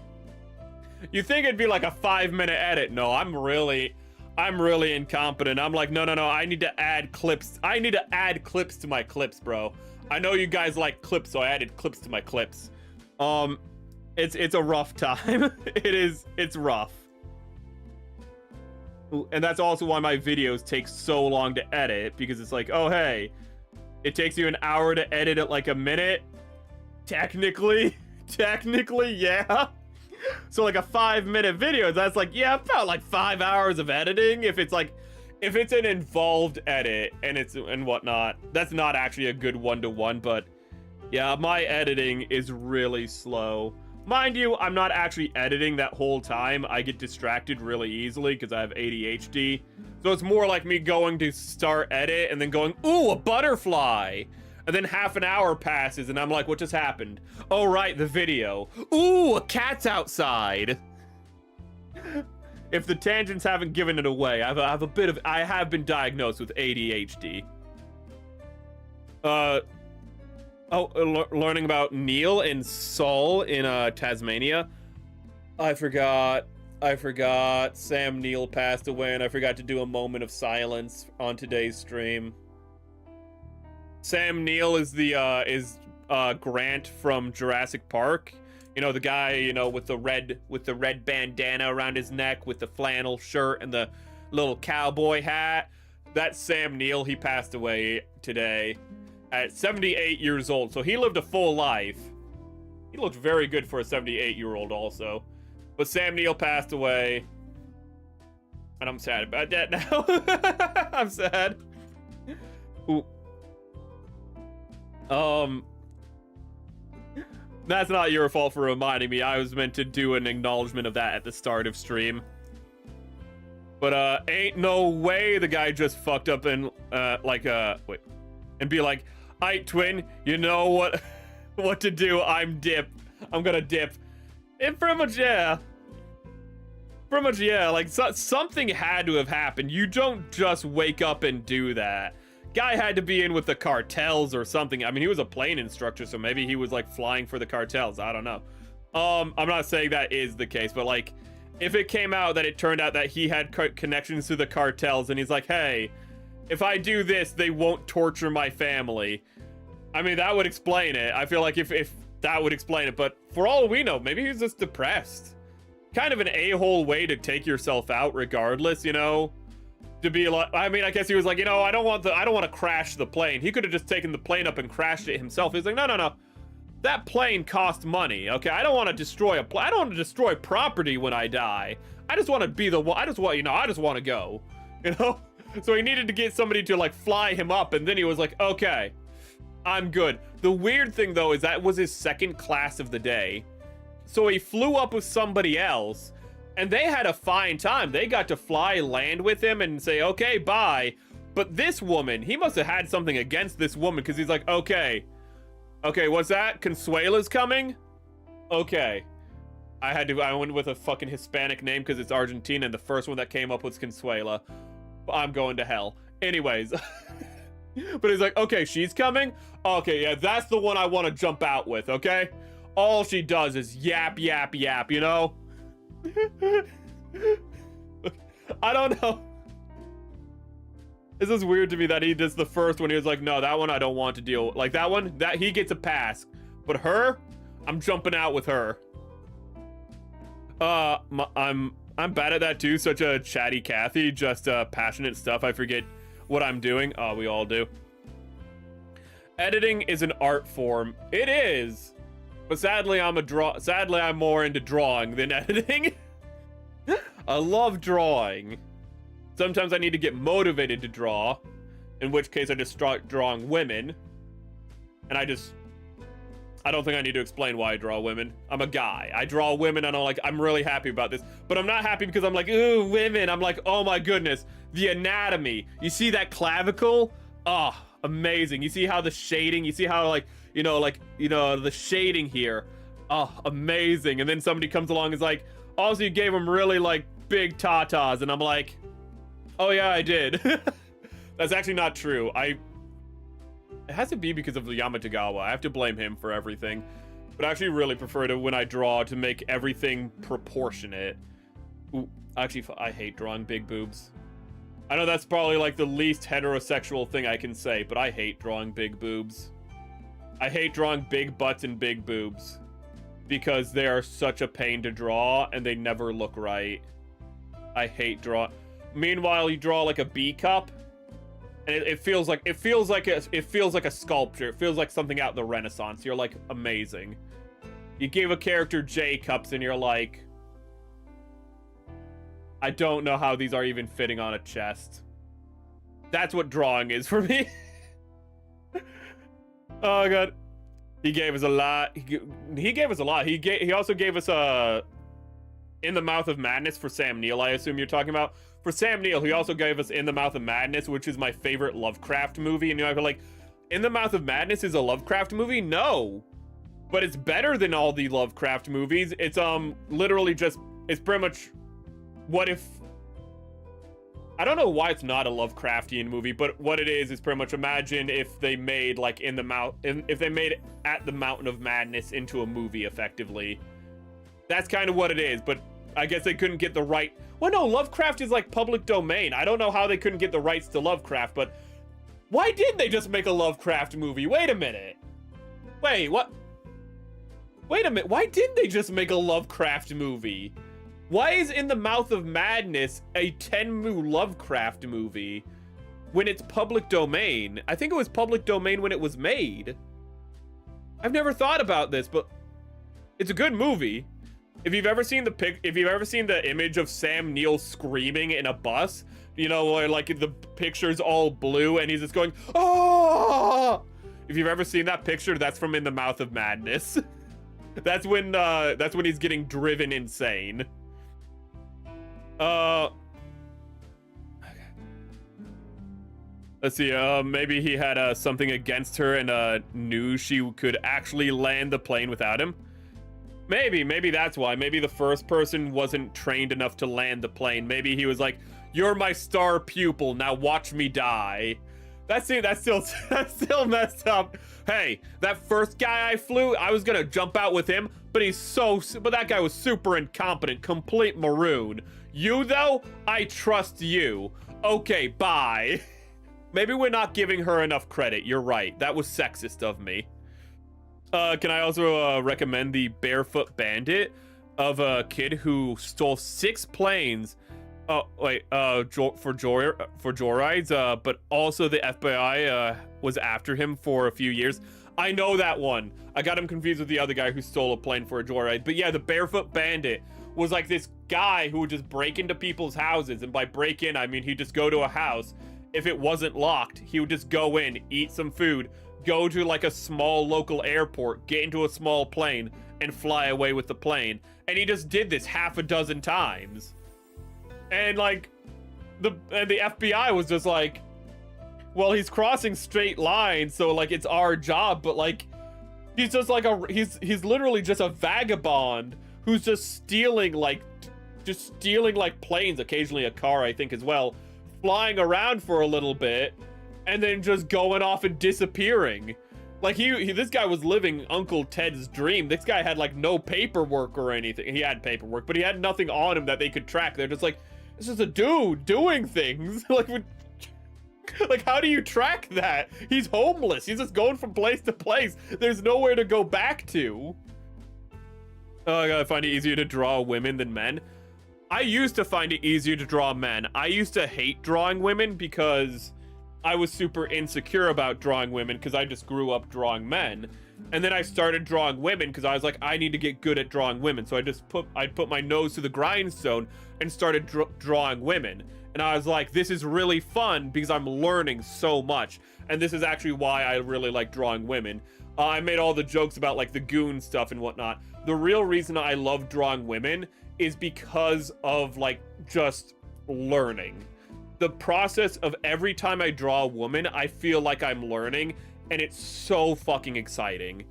S1: You think it'd be like a 5-minute edit? No, I'm really incompetent. I'm like, no, I need to add clips. I need to add clips to my clips, bro. I know you guys like clips, so I added clips to my clips. It's a rough time. It's rough. And that's also why my videos take so long to edit, because it's like, oh, hey, it takes you an hour to edit at like a minute. Technically, yeah. So like a 5-minute video, that's like, yeah, about like 5 hours of editing. If it's an involved edit and whatnot, that's not actually a good 1-to-1, but yeah, my editing is really slow. Mind you, I'm not actually editing that whole time. I get distracted really easily because I have ADHD. So it's more like me going to start edit and then going, ooh, a butterfly. And then half an hour passes and I'm like, what just happened? Oh, right, the video. Ooh, a cat's outside. If the tangents haven't given it away, I have been diagnosed with ADHD. Learning about Neil and Saul in Tasmania. I forgot Sam Neill passed away, and I forgot to do a moment of silence on today's stream. Sam Neill is the Grant from Jurassic Park. You know, the guy, you know, with the red bandana around his neck, with the flannel shirt and the little cowboy hat. That's Sam Neill. He passed away today at 78 years old. So he lived a full life. He looked very good for a 78-year-old also. But Sam Neill passed away. And I'm sad about that now. I'm sad. Ooh. That's not your fault for reminding me. I was meant to do an acknowledgement of that at the start of stream. But ain't no way the guy just fucked up and and be like, "Aight, twin, you know what to do. I'm gonna dip." And pretty much yeah. Like something had to have happened. You don't just wake up and do that. Guy had to be in with the cartels or something. I mean, he was a plane instructor, so maybe he was like flying for the cartels. I don't know. I'm not saying that is the case, but like, if it came out that it turned out that he had connections to the cartels and he's like, hey, if I do this, they won't torture my family. I mean, that would explain it. I feel like if that would explain it, but for all we know, maybe he's just depressed. Kind of an a-hole way to take yourself out regardless, you know? to be like, I mean, I guess he was like, you know, I don't want to crash the plane. He could have just taken the plane up and crashed it himself. He's like, no. That plane cost money, okay? I don't want to destroy a plane. I don't want to destroy property when I die. I just want to be the one. I just want to go, you know? So he needed to get somebody to like fly him up, and then he was like, okay, I'm good. The weird thing though is that was his second class of the day. So he flew up with somebody else, and they had a fine time. They got to fly, land with him, and say, okay, bye. But this woman, he must have had something against this woman, because he's like, okay, what's that? Consuela's coming? Okay. I went with a fucking Hispanic name because it's Argentina, and the first one that came up was Consuela. I'm going to hell. Anyways. But he's like, okay, she's coming? Okay, yeah, that's the one I want to jump out with, okay? All she does is yap, yap, yap, you know? I don't know. This is weird to me that he does the first one. He was like, no, that one I don't want to deal with. Like, that one, that he gets a pass. But her, I'm jumping out with her. I'm bad at that too. Such a chatty Cathy, just passionate stuff. I forget what I'm doing. Oh, we all do. Editing is an art form. It is. But sadly, I'm more into drawing than editing. I love drawing. Sometimes I need to get motivated to draw, in which case I just start drawing women. And I don't think I need to explain why I draw women. I'm a guy. I draw women and I'm really happy about this. But I'm not happy because I'm like, ooh, women. I'm like, oh my goodness. The anatomy. You see that clavicle? Oh, amazing. You see how the shading, you see how the shading here. Oh, amazing. And then somebody comes along and is like, also you gave him really like big tatas. And I'm like, oh yeah, I did. That's actually not true. It has to be because of the Yamatagawa. I have to blame him for everything. But I actually really prefer to, when I draw, to make everything proportionate. Ooh, actually, I hate drawing big boobs. I know that's probably like the least heterosexual thing I can say, but I hate drawing big boobs. I hate drawing big butts and big boobs. Because they are such a pain to draw, and they never look right. I hate drawing. Meanwhile, you draw like a B cup, and it feels like a sculpture. It feels like something out in the Renaissance. You're like, amazing. You give a character J cups, and you're like, I don't know how these are even fitting on a chest. That's what drawing is for me. Oh god, he gave us a lot. He gave us a lot. He also gave us In the Mouth of Madness for Sam Neill. I assume you're talking about. For Sam Neill, he also gave us In the Mouth of Madness, which is my favorite Lovecraft movie. And you're like, In the Mouth of Madness is a Lovecraft movie? No. But it's better than all the Lovecraft movies. It's literally just, it's pretty much, what if, I don't know why it's not a Lovecraftian movie, but what it is pretty much, imagine if they made like if they made At the Mountain of Madness into a movie effectively. That's kind of what it is, but I guess they couldn't get the right. Well, no, Lovecraft is like public domain. I don't know how they couldn't get the rights to Lovecraft, but why didn't they just make a Lovecraft movie? Wait a minute. Wait, what? Wait a minute. Why didn't they just make a Lovecraft movie? Why is In the Mouth of Madness a Tenmu Lovecraft movie when it's public domain? I think it was public domain when it was made. I've never thought about this, but it's a good movie. If you've ever seen the image of Sam Neill screaming in a bus, you know, where like the picture's all blue and he's just going, oh! If you've ever seen that picture, that's from In the Mouth of Madness. That's when he's getting driven insane. Let's see, maybe he had something against her and knew she could actually land the plane without him. Maybe that's why. Maybe the first person wasn't trained enough to land the plane. Maybe he was like, you're my star pupil, now watch me die. That's still messed up. Hey, that first guy I flew, I was gonna jump out with him, but that guy was super incompetent, complete maroon. You though, I trust you. Okay, bye. Maybe we're not giving her enough credit. You're right. That was sexist of me. Can I also recommend the Barefoot Bandit of a kid who stole 6 planes Oh wait, for joyrides, but also the FBI was after him for a few years. I know that one. I got him confused with the other guy who stole a plane for a joyride. But yeah, the Barefoot Bandit was like this guy who would just break into people's houses, and by break in, I mean he'd just go to a house. If it wasn't locked, he would just go in, eat some food, go to like a small local airport, get into a small plane, and fly away with the plane. And he just did this half a dozen times. And like the FBI was just like, well, he's crossing straight lines, so like it's our job, but like he's just like he's literally just a vagabond who's just stealing like planes, occasionally a car, I think, as well, flying around for a little bit and then just going off and disappearing. Like this guy was living Uncle Ted's dream. This guy had like no paperwork or anything. He had paperwork, but he had nothing on him that they could track. They're just like, it's just a dude doing things. Like, how do you track that? He's homeless. He's just going from place to place. There's nowhere to go back to. Oh, I gotta find it easier to draw women than men. I used to find it easier to draw men. I used to hate drawing women because I was super insecure about drawing women because I just grew up drawing men. And then I started drawing women because I was like, I need to get good at drawing women. So I'd put my nose to the grindstone and started drawing women. And I was like, this is really fun because I'm learning so much. And this is actually why I really like drawing women. I made all the jokes about like the goon stuff and whatnot. The real reason I love drawing women is because of like just learning. The process of every time I draw a woman, I feel like I'm learning, and it's so fucking exciting.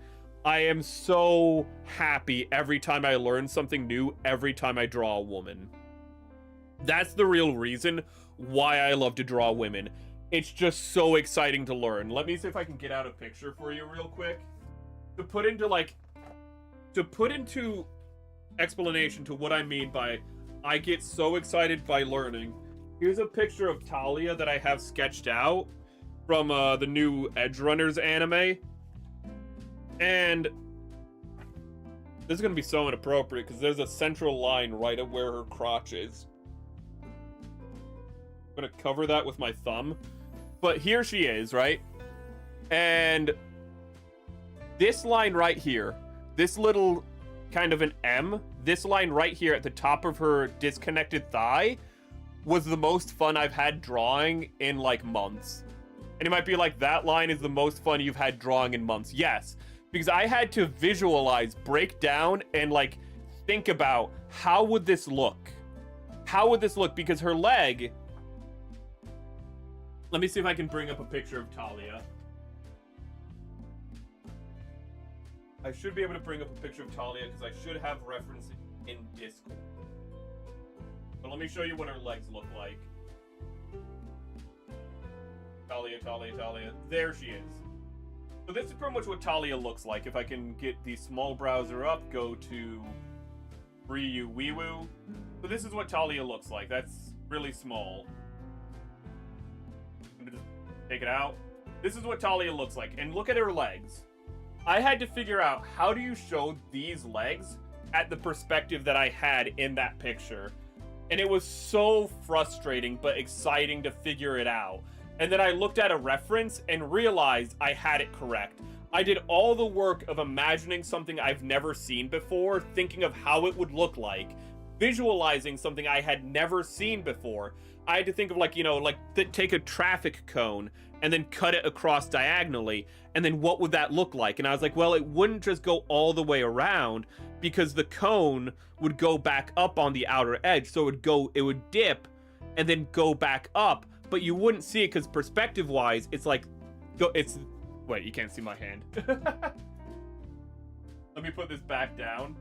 S1: I am so happy every time I learn something new, every time I draw a woman. That's the real reason why I love to draw women. It's just so exciting to learn. Let me see if I can get out a picture for you real quick. To put into explanation to what I mean by I get so excited by learning. Here's a picture of Talia that I have sketched out from the new Edge Runners anime. And this is going to be so inappropriate because there's a central line right at where her crotch is. I'm going to cover that with my thumb. But here she is, right? And this line right here, this little kind of an M, this line right here at the top of her disconnected thigh was the most fun I've had drawing in like months. And you might be like, that line is the most fun you've had drawing in months. Yes, because I had to visualize, break down, and like think about how would this look? How would this look? Because her leg, let me see if I can bring up a picture of Talia. I should be able to bring up a picture of Talia because I should have references in Discord. But let me show you what her legs look like. Talia. There she is. So this is pretty much what Talia looks like. If I can get the small browser up, go to Ryu Weewoo. So this is what Talia looks like. That's really small. I'm gonna just take it out. This is what Talia looks like. And look at her legs. I had to figure out how do you show these legs at the perspective that I had in that picture. And it was so frustrating but exciting to figure it out. And then I looked at a reference and realized I had it correct. I did all the work of imagining something I've never seen before, thinking of how it would look like, visualizing something I had never seen before. I had to think of like, you know, like take a traffic cone and then cut it across diagonally. And then what would that look like? And I was like, well, it wouldn't just go all the way around because the cone would go back up on the outer edge. So it would dip and then go back up, but you wouldn't see it because perspective wise, it's like, wait, you can't see my hand. Let me put this back down.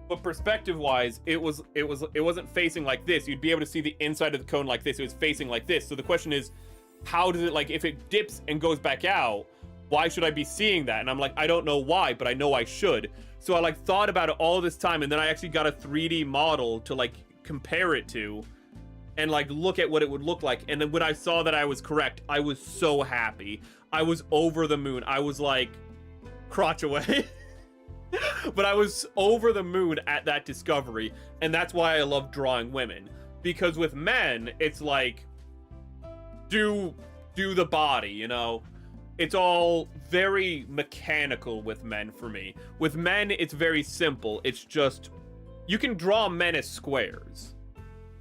S1: But perspective-wise, it wasn't facing like this. You'd be able to see the inside of the cone like this. It was facing like this. So the question is, how does it, like, if it dips and goes back out, why should I be seeing that? And I'm like, I don't know why, but I know I should. So I like thought about it all this time, and then I actually got a 3D model to like compare it to, and like look at what it would look like. And then when I saw that I was correct, I was so happy. I was over the moon. I was like, crotch away. But I was over the moon at that discovery, and that's why I love drawing women. Because with men, it's like, do the body, you know? It's all very mechanical with men for me. With men, it's very simple. It's just, you can draw men as squares.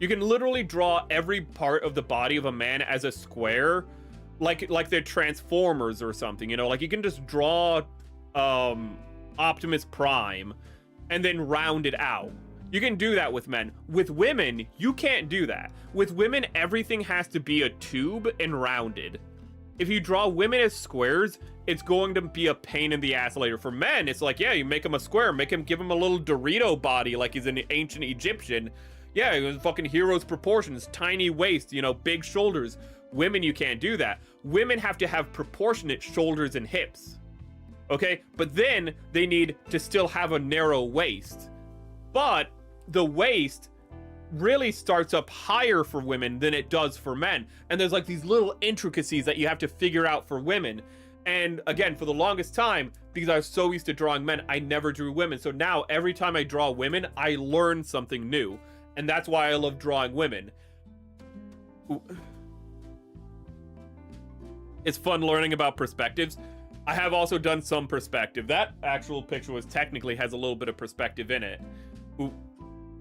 S1: You can literally draw every part of the body of a man as a square, like they're Transformers or something, you know? Like, you can just draw Optimus Prime and then round it out. You can do that with men. With women, you can't do that. With women, everything has to be a tube and rounded. If you draw women as squares, it's going to be a pain in the ass later. For men, it's like, yeah, you make him a square, give him a little Dorito body like he's an ancient Egyptian. Yeah, it was fucking hero's proportions, tiny waist, you know, big shoulders. Women, you can't do that. Women have to have proportionate shoulders and hips. Okay, but then they need to still have a narrow waist. But the waist really starts up higher for women than it does for men. And there's like these little intricacies that you have to figure out for women. And again, for the longest time, because I was so used to drawing men, I never drew women. So now every time I draw women, I learn something new. And that's why I love drawing women. Ooh. It's fun learning about perspectives. I have also done some perspective. That actual picture was technically has a little bit of perspective in it. Ooh.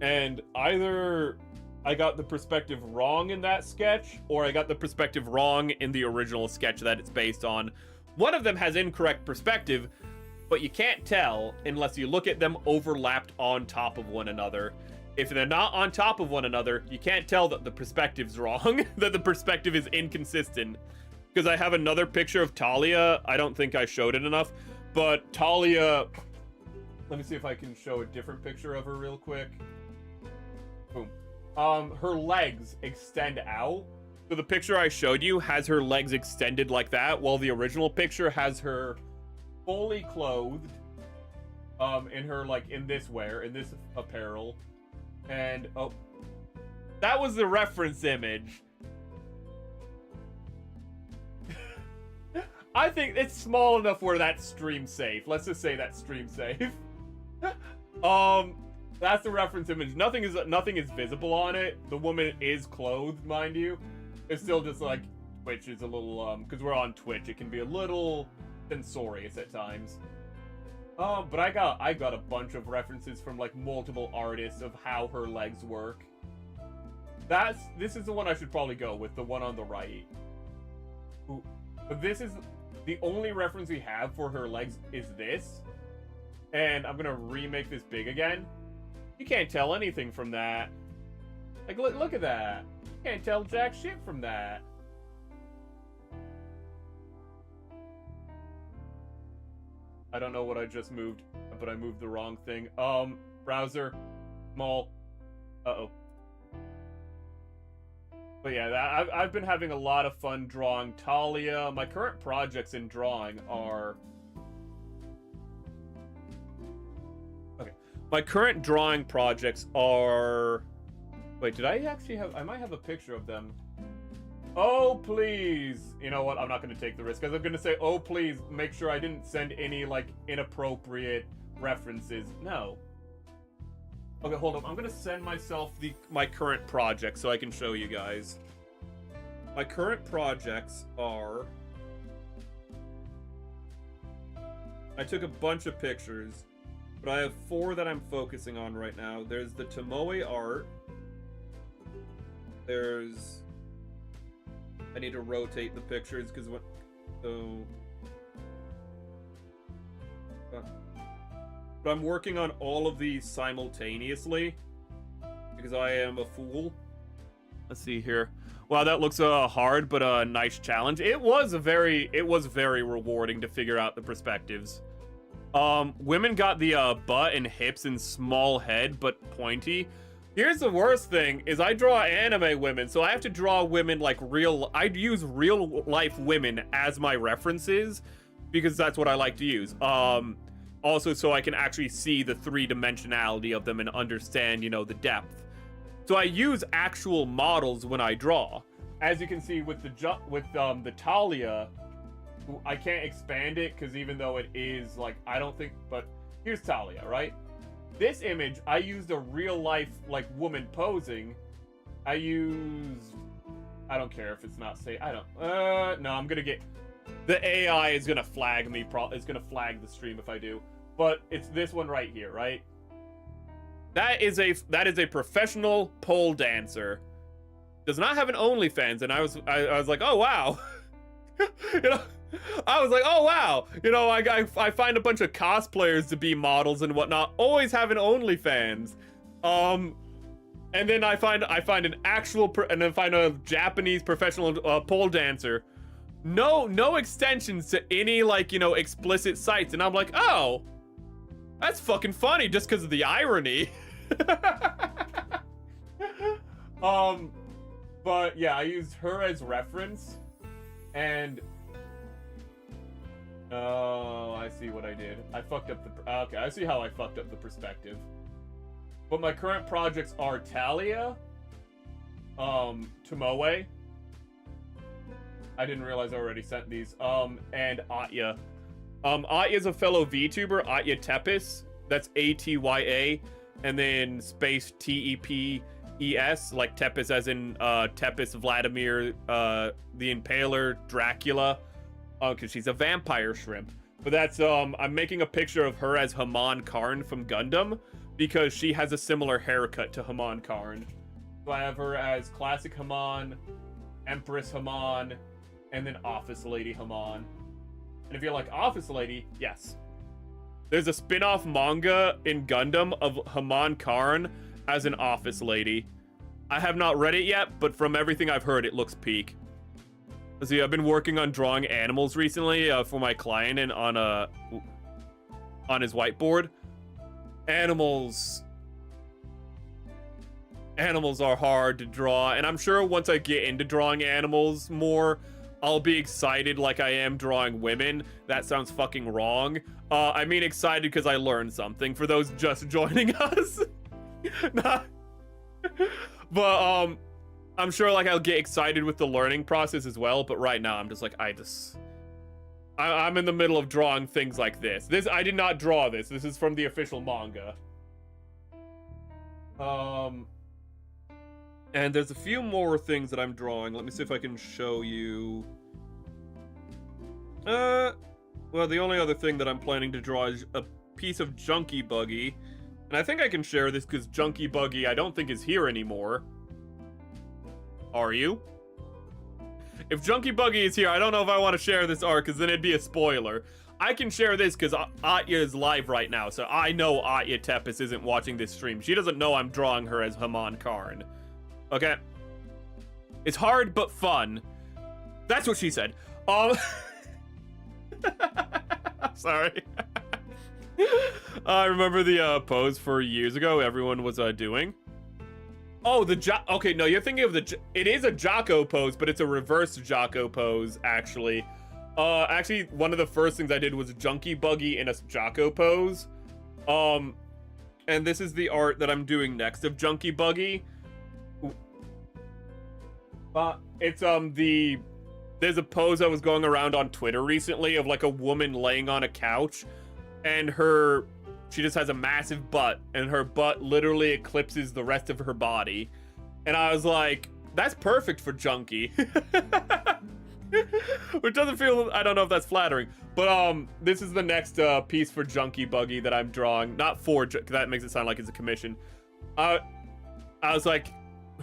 S1: And either I got the perspective wrong in that sketch, or I got the perspective wrong in the original sketch that it's based on. One of them has incorrect perspective, but you can't tell unless you look at them overlapped on top of one another. If they're not on top of one another, you can't tell that the perspective's wrong, that the perspective is inconsistent. Because I have another picture of Talia. I don't think I showed it enough, but Talia... Let me see if I can show a different picture of her real quick. Boom. Her legs extend out. So the picture I showed you has her legs extended like that, while the original picture has her fully clothed, in her, like, in this apparel. And, oh, that was the reference image. I think it's small enough where that's stream safe. Let's just say that's stream safe. That's the reference image. Nothing is visible on it. The woman is clothed, mind you. It's still just like Twitch is a little because we're on Twitch, it can be a little censorious at times. But I got a bunch of references from like multiple artists of how her legs work. This is the one I should probably go with, the one on the right. Ooh. But this is the only reference we have for her legs is this. And I'm gonna remake this big again. You can't tell anything from that. Like, look at that. You can't tell jack shit from that. I don't know what I just moved, but I moved the wrong thing. Browser, small. Uh-oh. But yeah, I've been having a lot of fun drawing Talia. My current projects in drawing are... Okay. My current drawing projects are... Wait, did I actually have... I might have a picture of them. Oh, please. You know what? I'm not going to take the risk, because I'm going to say, oh, please, make sure I didn't send any, like, inappropriate references. No. Okay, hold on. I'm gonna send myself my current project so I can show you guys. My current projects are... I took a bunch of pictures, but I have 4 that I'm focusing on right now. There's the Tomoe art. There's... I need to rotate the pictures because what... So... But I'm working on all of these simultaneously because I am a fool. Let's see here. Wow, that looks hard, but a nice challenge. It was very rewarding to figure out the perspectives. Women got the butt and hips and small head, but pointy. Here's the worst thing, is I draw anime women, so I have to draw women like I'd use real life women as my references because that's what I like to use. Also, so I can actually see the 3-dimensionality of them and understand, you know, the depth. So I use actual models when I draw. As you can see with the Talia, I can't expand it because even though it is like, I don't think, but here's Talia, right? This image, I used a real life like woman posing. I don't care if it's not safe. No, I'm gonna get, the AI is gonna flag me, it's gonna flag the stream if I do. But it's this one right here, right? That is a professional pole dancer. Does not have an OnlyFans, and I was like, oh wow. You know, I was like, oh wow. You know, I find a bunch of cosplayers to be models and whatnot, always have an OnlyFans. And then I find an actual, and then find a Japanese professional pole dancer. No extensions to any, like, you know, explicit sites, and I'm like, oh, that's fucking funny just because of the irony. But yeah, I used her as reference, and oh, I see what I did. I fucked up the, okay, I see how I fucked up the perspective. But my current projects are Talia, Tomoe. I didn't realize I already sent these. And Atya. Atya's a fellow VTuber, Atya Tepes. That's Atya, and then space Tepes, like Tepes as in Tepes Vladimir, the Impaler, Dracula, because she's a vampire shrimp. But that's I'm making a picture of her as Haman Karn from Gundam, because she has a similar haircut to Haman Karn. So I have her as classic Haman, Empress Haman, and then Office Lady Haman. And if you're like, Office Lady, yes. There's a spin-off manga in Gundam of Haman Karn as an office lady. I have not read it yet, but from everything I've heard, it looks peak. See, I've been working on drawing animals recently for my client and on his whiteboard. Animals are hard to draw, and I'm sure once I get into drawing animals more, I'll be excited like I am drawing women. That sounds fucking wrong. I mean excited because I learned something, for those just joining us. But I'm sure like I'll get excited with the learning process as well, but right now I'm just like, I'm in the middle of drawing things like this. I did not draw this. This is from the official manga. And there's a few more things that I'm drawing. Let me see if I can show you. Well, the only other thing that I'm planning to draw is a piece of Junkie Buggy. And I think I can share this because Junkie Buggy I don't think is here anymore. Are you? If Junkie Buggy is here, I don't know if I want to share this art because then it'd be a spoiler. I can share this because Atya is live right now, so I know Atya Tepes isn't watching this stream. She doesn't know I'm drawing her as Haman Karn. Okay? It's hard but fun. That's what she said. Sorry. I remember the pose for years ago everyone was doing. Oh, okay, no, you're thinking of it is a Jocko pose, but it's a reverse Jocko pose, actually. Actually, one of the first things I did was Junkie Buggy in a Jocko pose. And this is the art that I'm doing next of Junkie Buggy. It's, there's a pose that was going around on Twitter recently of like a woman laying on a couch, and she just has a massive butt, and her butt literally eclipses the rest of her body. And I was like, that's perfect for Junkie. Which doesn't feel, I don't know if that's flattering, but this is the next piece for Junkie Buggy that I'm drawing. Not for, that makes it sound like it's a commission. I was like,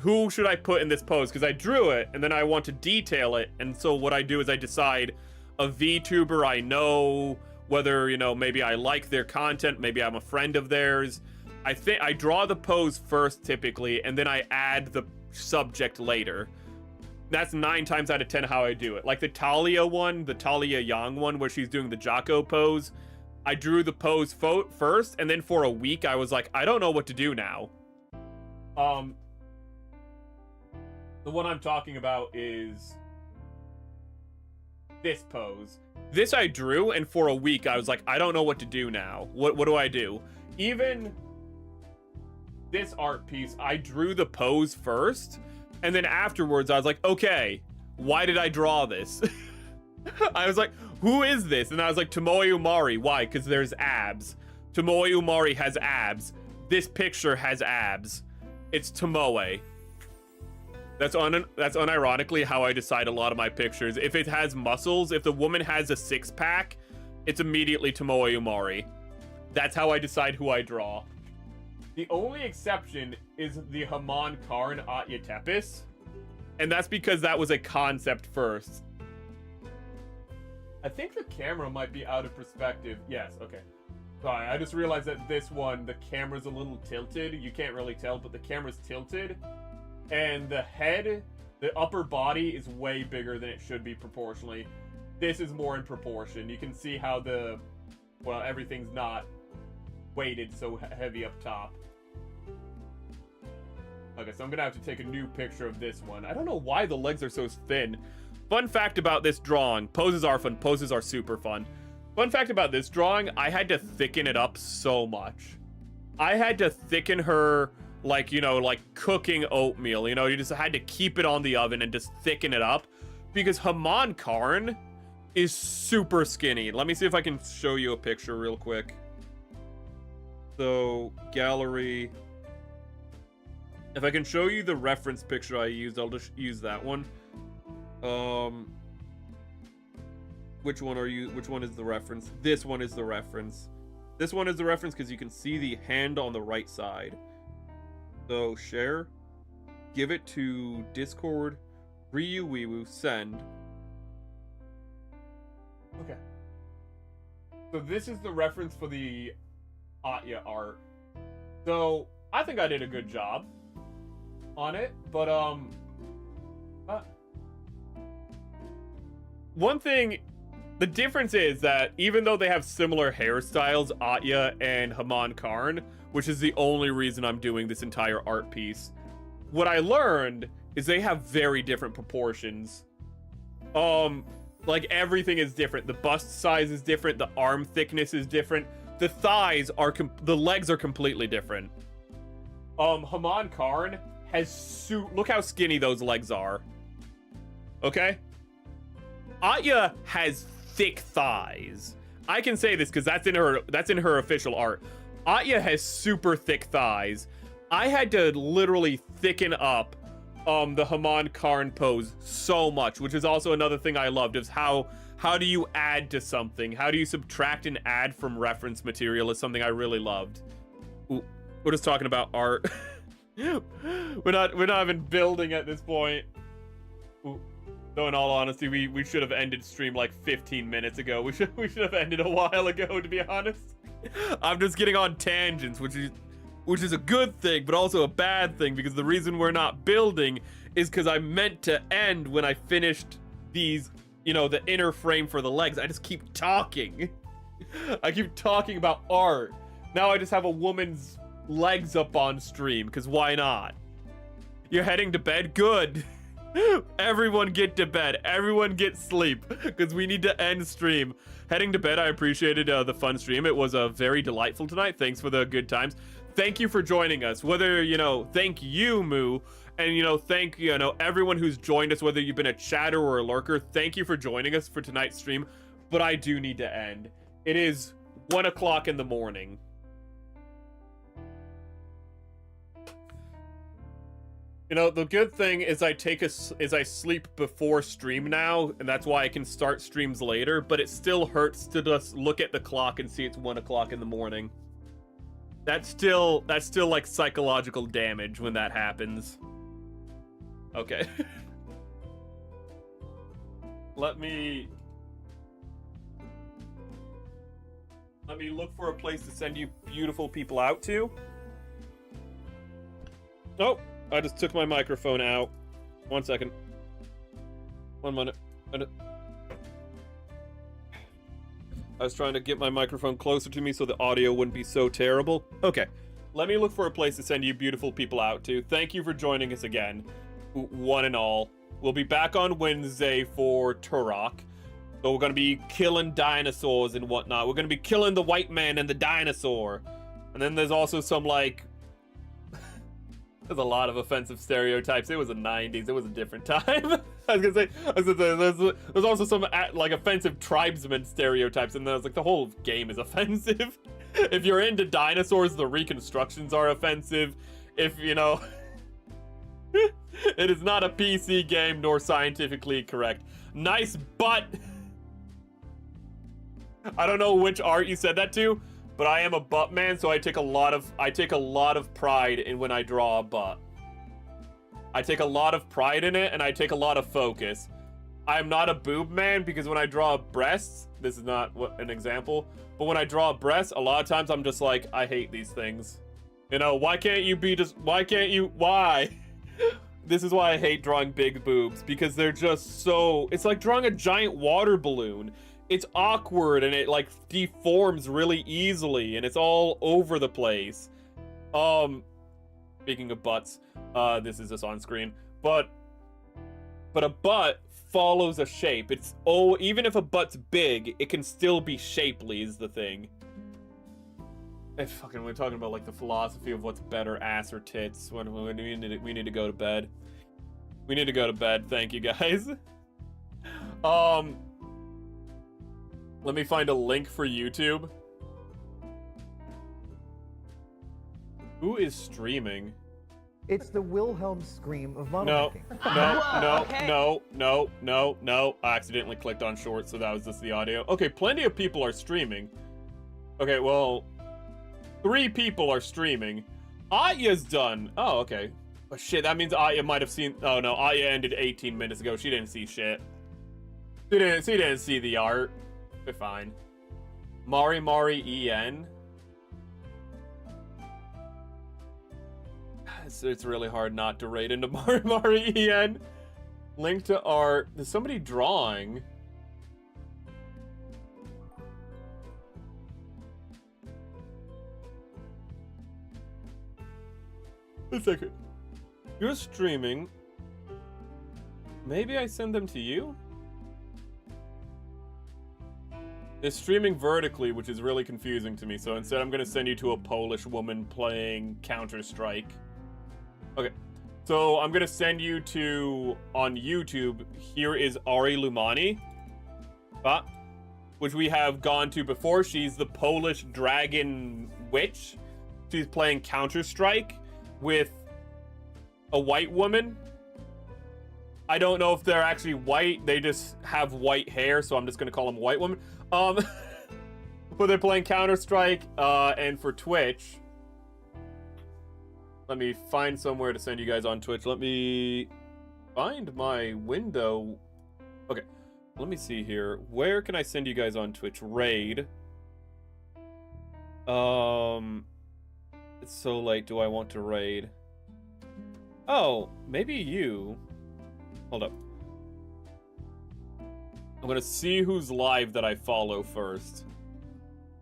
S1: who should I put in this pose? Because I drew it, and then I want to detail it, and so what I do is I decide a VTuber I know, whether, you know, maybe I like their content, maybe I'm a friend of theirs. I think I draw the pose first typically, and then I add the subject later. That's 9 times out of 10 how I do it. Like the Talia one, the Talia Yang one, where she's doing the Jocko pose. I drew the pose first, and then for a week I was like, I don't know what to do now. The one I'm talking about is this pose. This I drew, and for a week I was like, I don't know what to do now. What do I do? Even this art piece, I drew the pose first, and then afterwards I was like, okay, why did I draw this? I was like, who is this? And I was like, Tomoe Umari. Why? Because there's abs. Tomoe Umari has abs. This picture has abs. It's Tomoe. That's unironically how I decide a lot of my pictures. If it has muscles, if the woman has a six-pack, it's immediately Tomoe Umari. That's how I decide who I draw. The only exception is the Haman Karn Atya Tepes, and that's because that was a concept first. I think the camera might be out of perspective. Yes, okay. Sorry, I just realized that this one, the camera's a little tilted. You can't really tell, but the camera's tilted. And the head, the upper body is way bigger than it should be proportionally. This is more in proportion. You can see how well, everything's not weighted so heavy up top. Okay, so I'm gonna have to take a new picture of this one. I don't know why the legs are so thin. Fun fact about this drawing, poses are fun, poses are super fun. Fun fact about this drawing, I had to thicken it up so much. I had to thicken her like, you know, like cooking oatmeal, you know, you just had to keep it on the oven and just thicken it up because Haman Karn is super skinny. Let me see if I can show you a picture real quick. So, gallery. If I can show you the reference picture I used, I'll just use that one. Which one is the reference? This one is the reference. This one is the reference because you can see the hand on the right side. So, share. Give it to Discord. Ryu Wiwu. Send. Okay. So this is the reference for the Atya art. So, I think I did a good job on it, but, one thing, the difference is that even though they have similar hairstyles, Atya and Haman Karn, which is the only reason I'm doing this entire art piece, what I learned is they have very different proportions. Like everything is different. The bust size is different. The arm thickness is different. The thighs are, the legs are completely different. Haman Karn has look how skinny those legs are. Okay? Atya has thick thighs. I can say this because that's in her official art. Atya has super thick thighs. I had to literally thicken up the Haman Karn pose so much, which is also another thing I loved, is how do you add to something? How do you subtract and add from reference material is something I really loved. Ooh, we're just talking about art. we're not even building at this point. Ooh. Though in all honesty, we should have ended stream like 15 minutes ago. We should have ended a while ago, to be honest. I'm just getting on tangents, which is a good thing, but also a bad thing, because the reason we're not building is because I meant to end when I finished these, you know, the inner frame for the legs. I just keep talking. I keep talking about art. Now I just have a woman's legs up on stream, because why not? You're heading to bed? Good. Everyone get to bed. Everyone get sleep, because we need to end stream. Heading to bed, I appreciated the fun stream. It was very delightful tonight. Thanks for the good times. Thank you for joining us. Whether, you know, thank you, Moo, and, you know, thank, you know, everyone who's joined us, whether you've been a chatter or a lurker. Thank you for joining us for tonight's stream, but I do need to end. It is 1 o'clock in the morning. You know, the good thing is I sleep before stream now, and that's why I can start streams later, but it still hurts to just look at the clock and see it's 1 o'clock in the morning. That's still like psychological damage when that happens. Okay. Let me look for a place to send you beautiful people out to. Oh, I just took my microphone out. 1 second. 1 minute. I was trying to get my microphone closer to me so the audio wouldn't be so terrible. Okay, let me look for a place to send you beautiful people out to. Thank you for joining us again, one and all. We'll be back on Wednesday for Turok. So we're going to be killing dinosaurs and whatnot. We're going to be killing the white man and the dinosaur. And then there's also some, like... there's a lot of offensive stereotypes. It was the 90s. It was a different time. I was gonna say, there's also some like offensive tribesman stereotypes, and then I was like, the whole game is offensive. If you're into dinosaurs, the reconstructions are offensive. If you know, it is not a PC game nor scientifically correct. Nice butt. I don't know which art you said that to, but I am a butt man, so I take a lot of pride in when I draw a butt. I take a lot of pride in it, and I take a lot of focus. I'm not a boob man, because when I draw breasts, this is not an example, but when I draw breasts, a lot of times I'm just like, I hate these things. You know, why? This is why I hate drawing big boobs, because they're just so, it's like drawing a giant water balloon. It's awkward, and it like deforms really easily, and it's all over the place. Speaking of butts, this is just on screen, but a butt follows a shape. It's, even if a butt's big, it can still be shapely is the thing. And fucking, we're talking about like the philosophy of what's better, ass or tits. When we need to go to bed. We need to go to bed. Thank you guys. Let me find a link for YouTube. Who is streaming?
S8: It's the Wilhelm scream of model making.
S1: No. I accidentally clicked on short, so that was just the audio. Okay, plenty of people are streaming. Okay, well, 3 people are streaming. Atya's done. Oh, okay. Oh, shit, that means Atya might have seen... Oh, no, Atya ended 18 minutes ago. She didn't see shit. She didn't see the art. We're fine. Mari EN. It's really hard not to raid into Mari EN. Link to art. There's somebody drawing. A second. You're streaming. Maybe I send them to you? It's streaming vertically, which is really confusing to me. So instead, I'm going to send you to a Polish woman playing Counter-Strike. Okay. So I'm going to send you to, on YouTube, here is Ari Lumani. Which we have gone to before. She's the Polish dragon witch. She's playing Counter-Strike with a white woman. I don't know if they're actually white. They just have white hair, so I'm just going to call them white woman. But they're playing Counter-Strike, and for Twitch... Let me find somewhere to send you guys on Twitch. Let me find my window. Okay, let me see here. Where can I send you guys on Twitch? Raid. It's so late. Do I want to raid? Oh, maybe you. Hold up. I'm gonna see who's live that I follow first.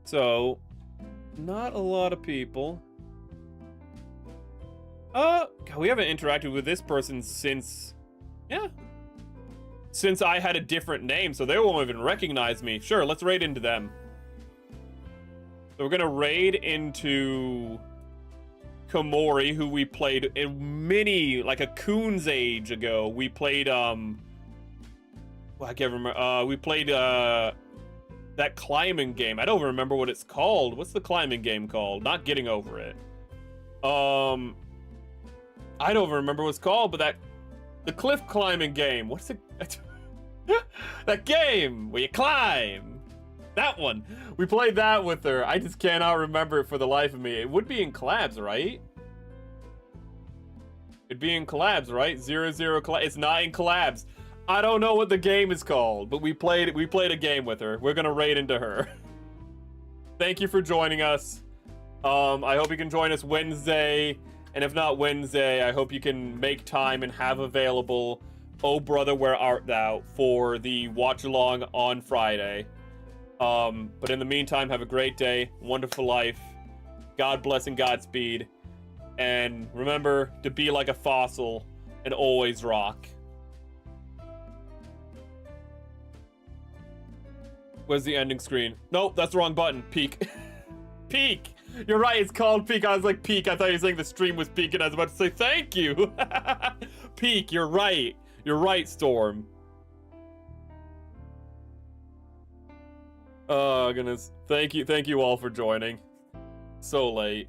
S1: So, not a lot of people. God, we haven't interacted with this person since... Yeah. Since I had a different name, so they won't even recognize me. Sure, let's raid into them. So we're gonna raid into... Komori, who we played in like a Coon's age ago. We played, well, I can't remember. We played, that climbing game. I don't remember what it's called. What's the climbing game called? Not Getting Over It. I don't remember what it's called, but the cliff climbing game. What's it? That game where you climb. That one. We played that with her. I just cannot remember it for the life of me. It would be in collabs, right? It'd be in collabs, right? 0 collabs. It's not in collabs. I don't know what the game is called, but we played a game with her. We're gonna raid into her. Thank you for joining us. I hope you can join us Wednesday. And if not Wednesday, I hope you can make time and have available Oh Brother, Where Art Thou for the watch along on Friday. But in the meantime, have a great day, wonderful life, God bless and Godspeed, and remember to be like a fossil and always rock. Where's the ending screen? Nope, that's the wrong button. Peak. Peak! You're right, it's called Peak. I was like, Peak. I thought you were saying the stream was Peak, and I was about to say thank you. Peak, you're right. You're right, Storm. Oh, goodness. Thank you all for joining. So late.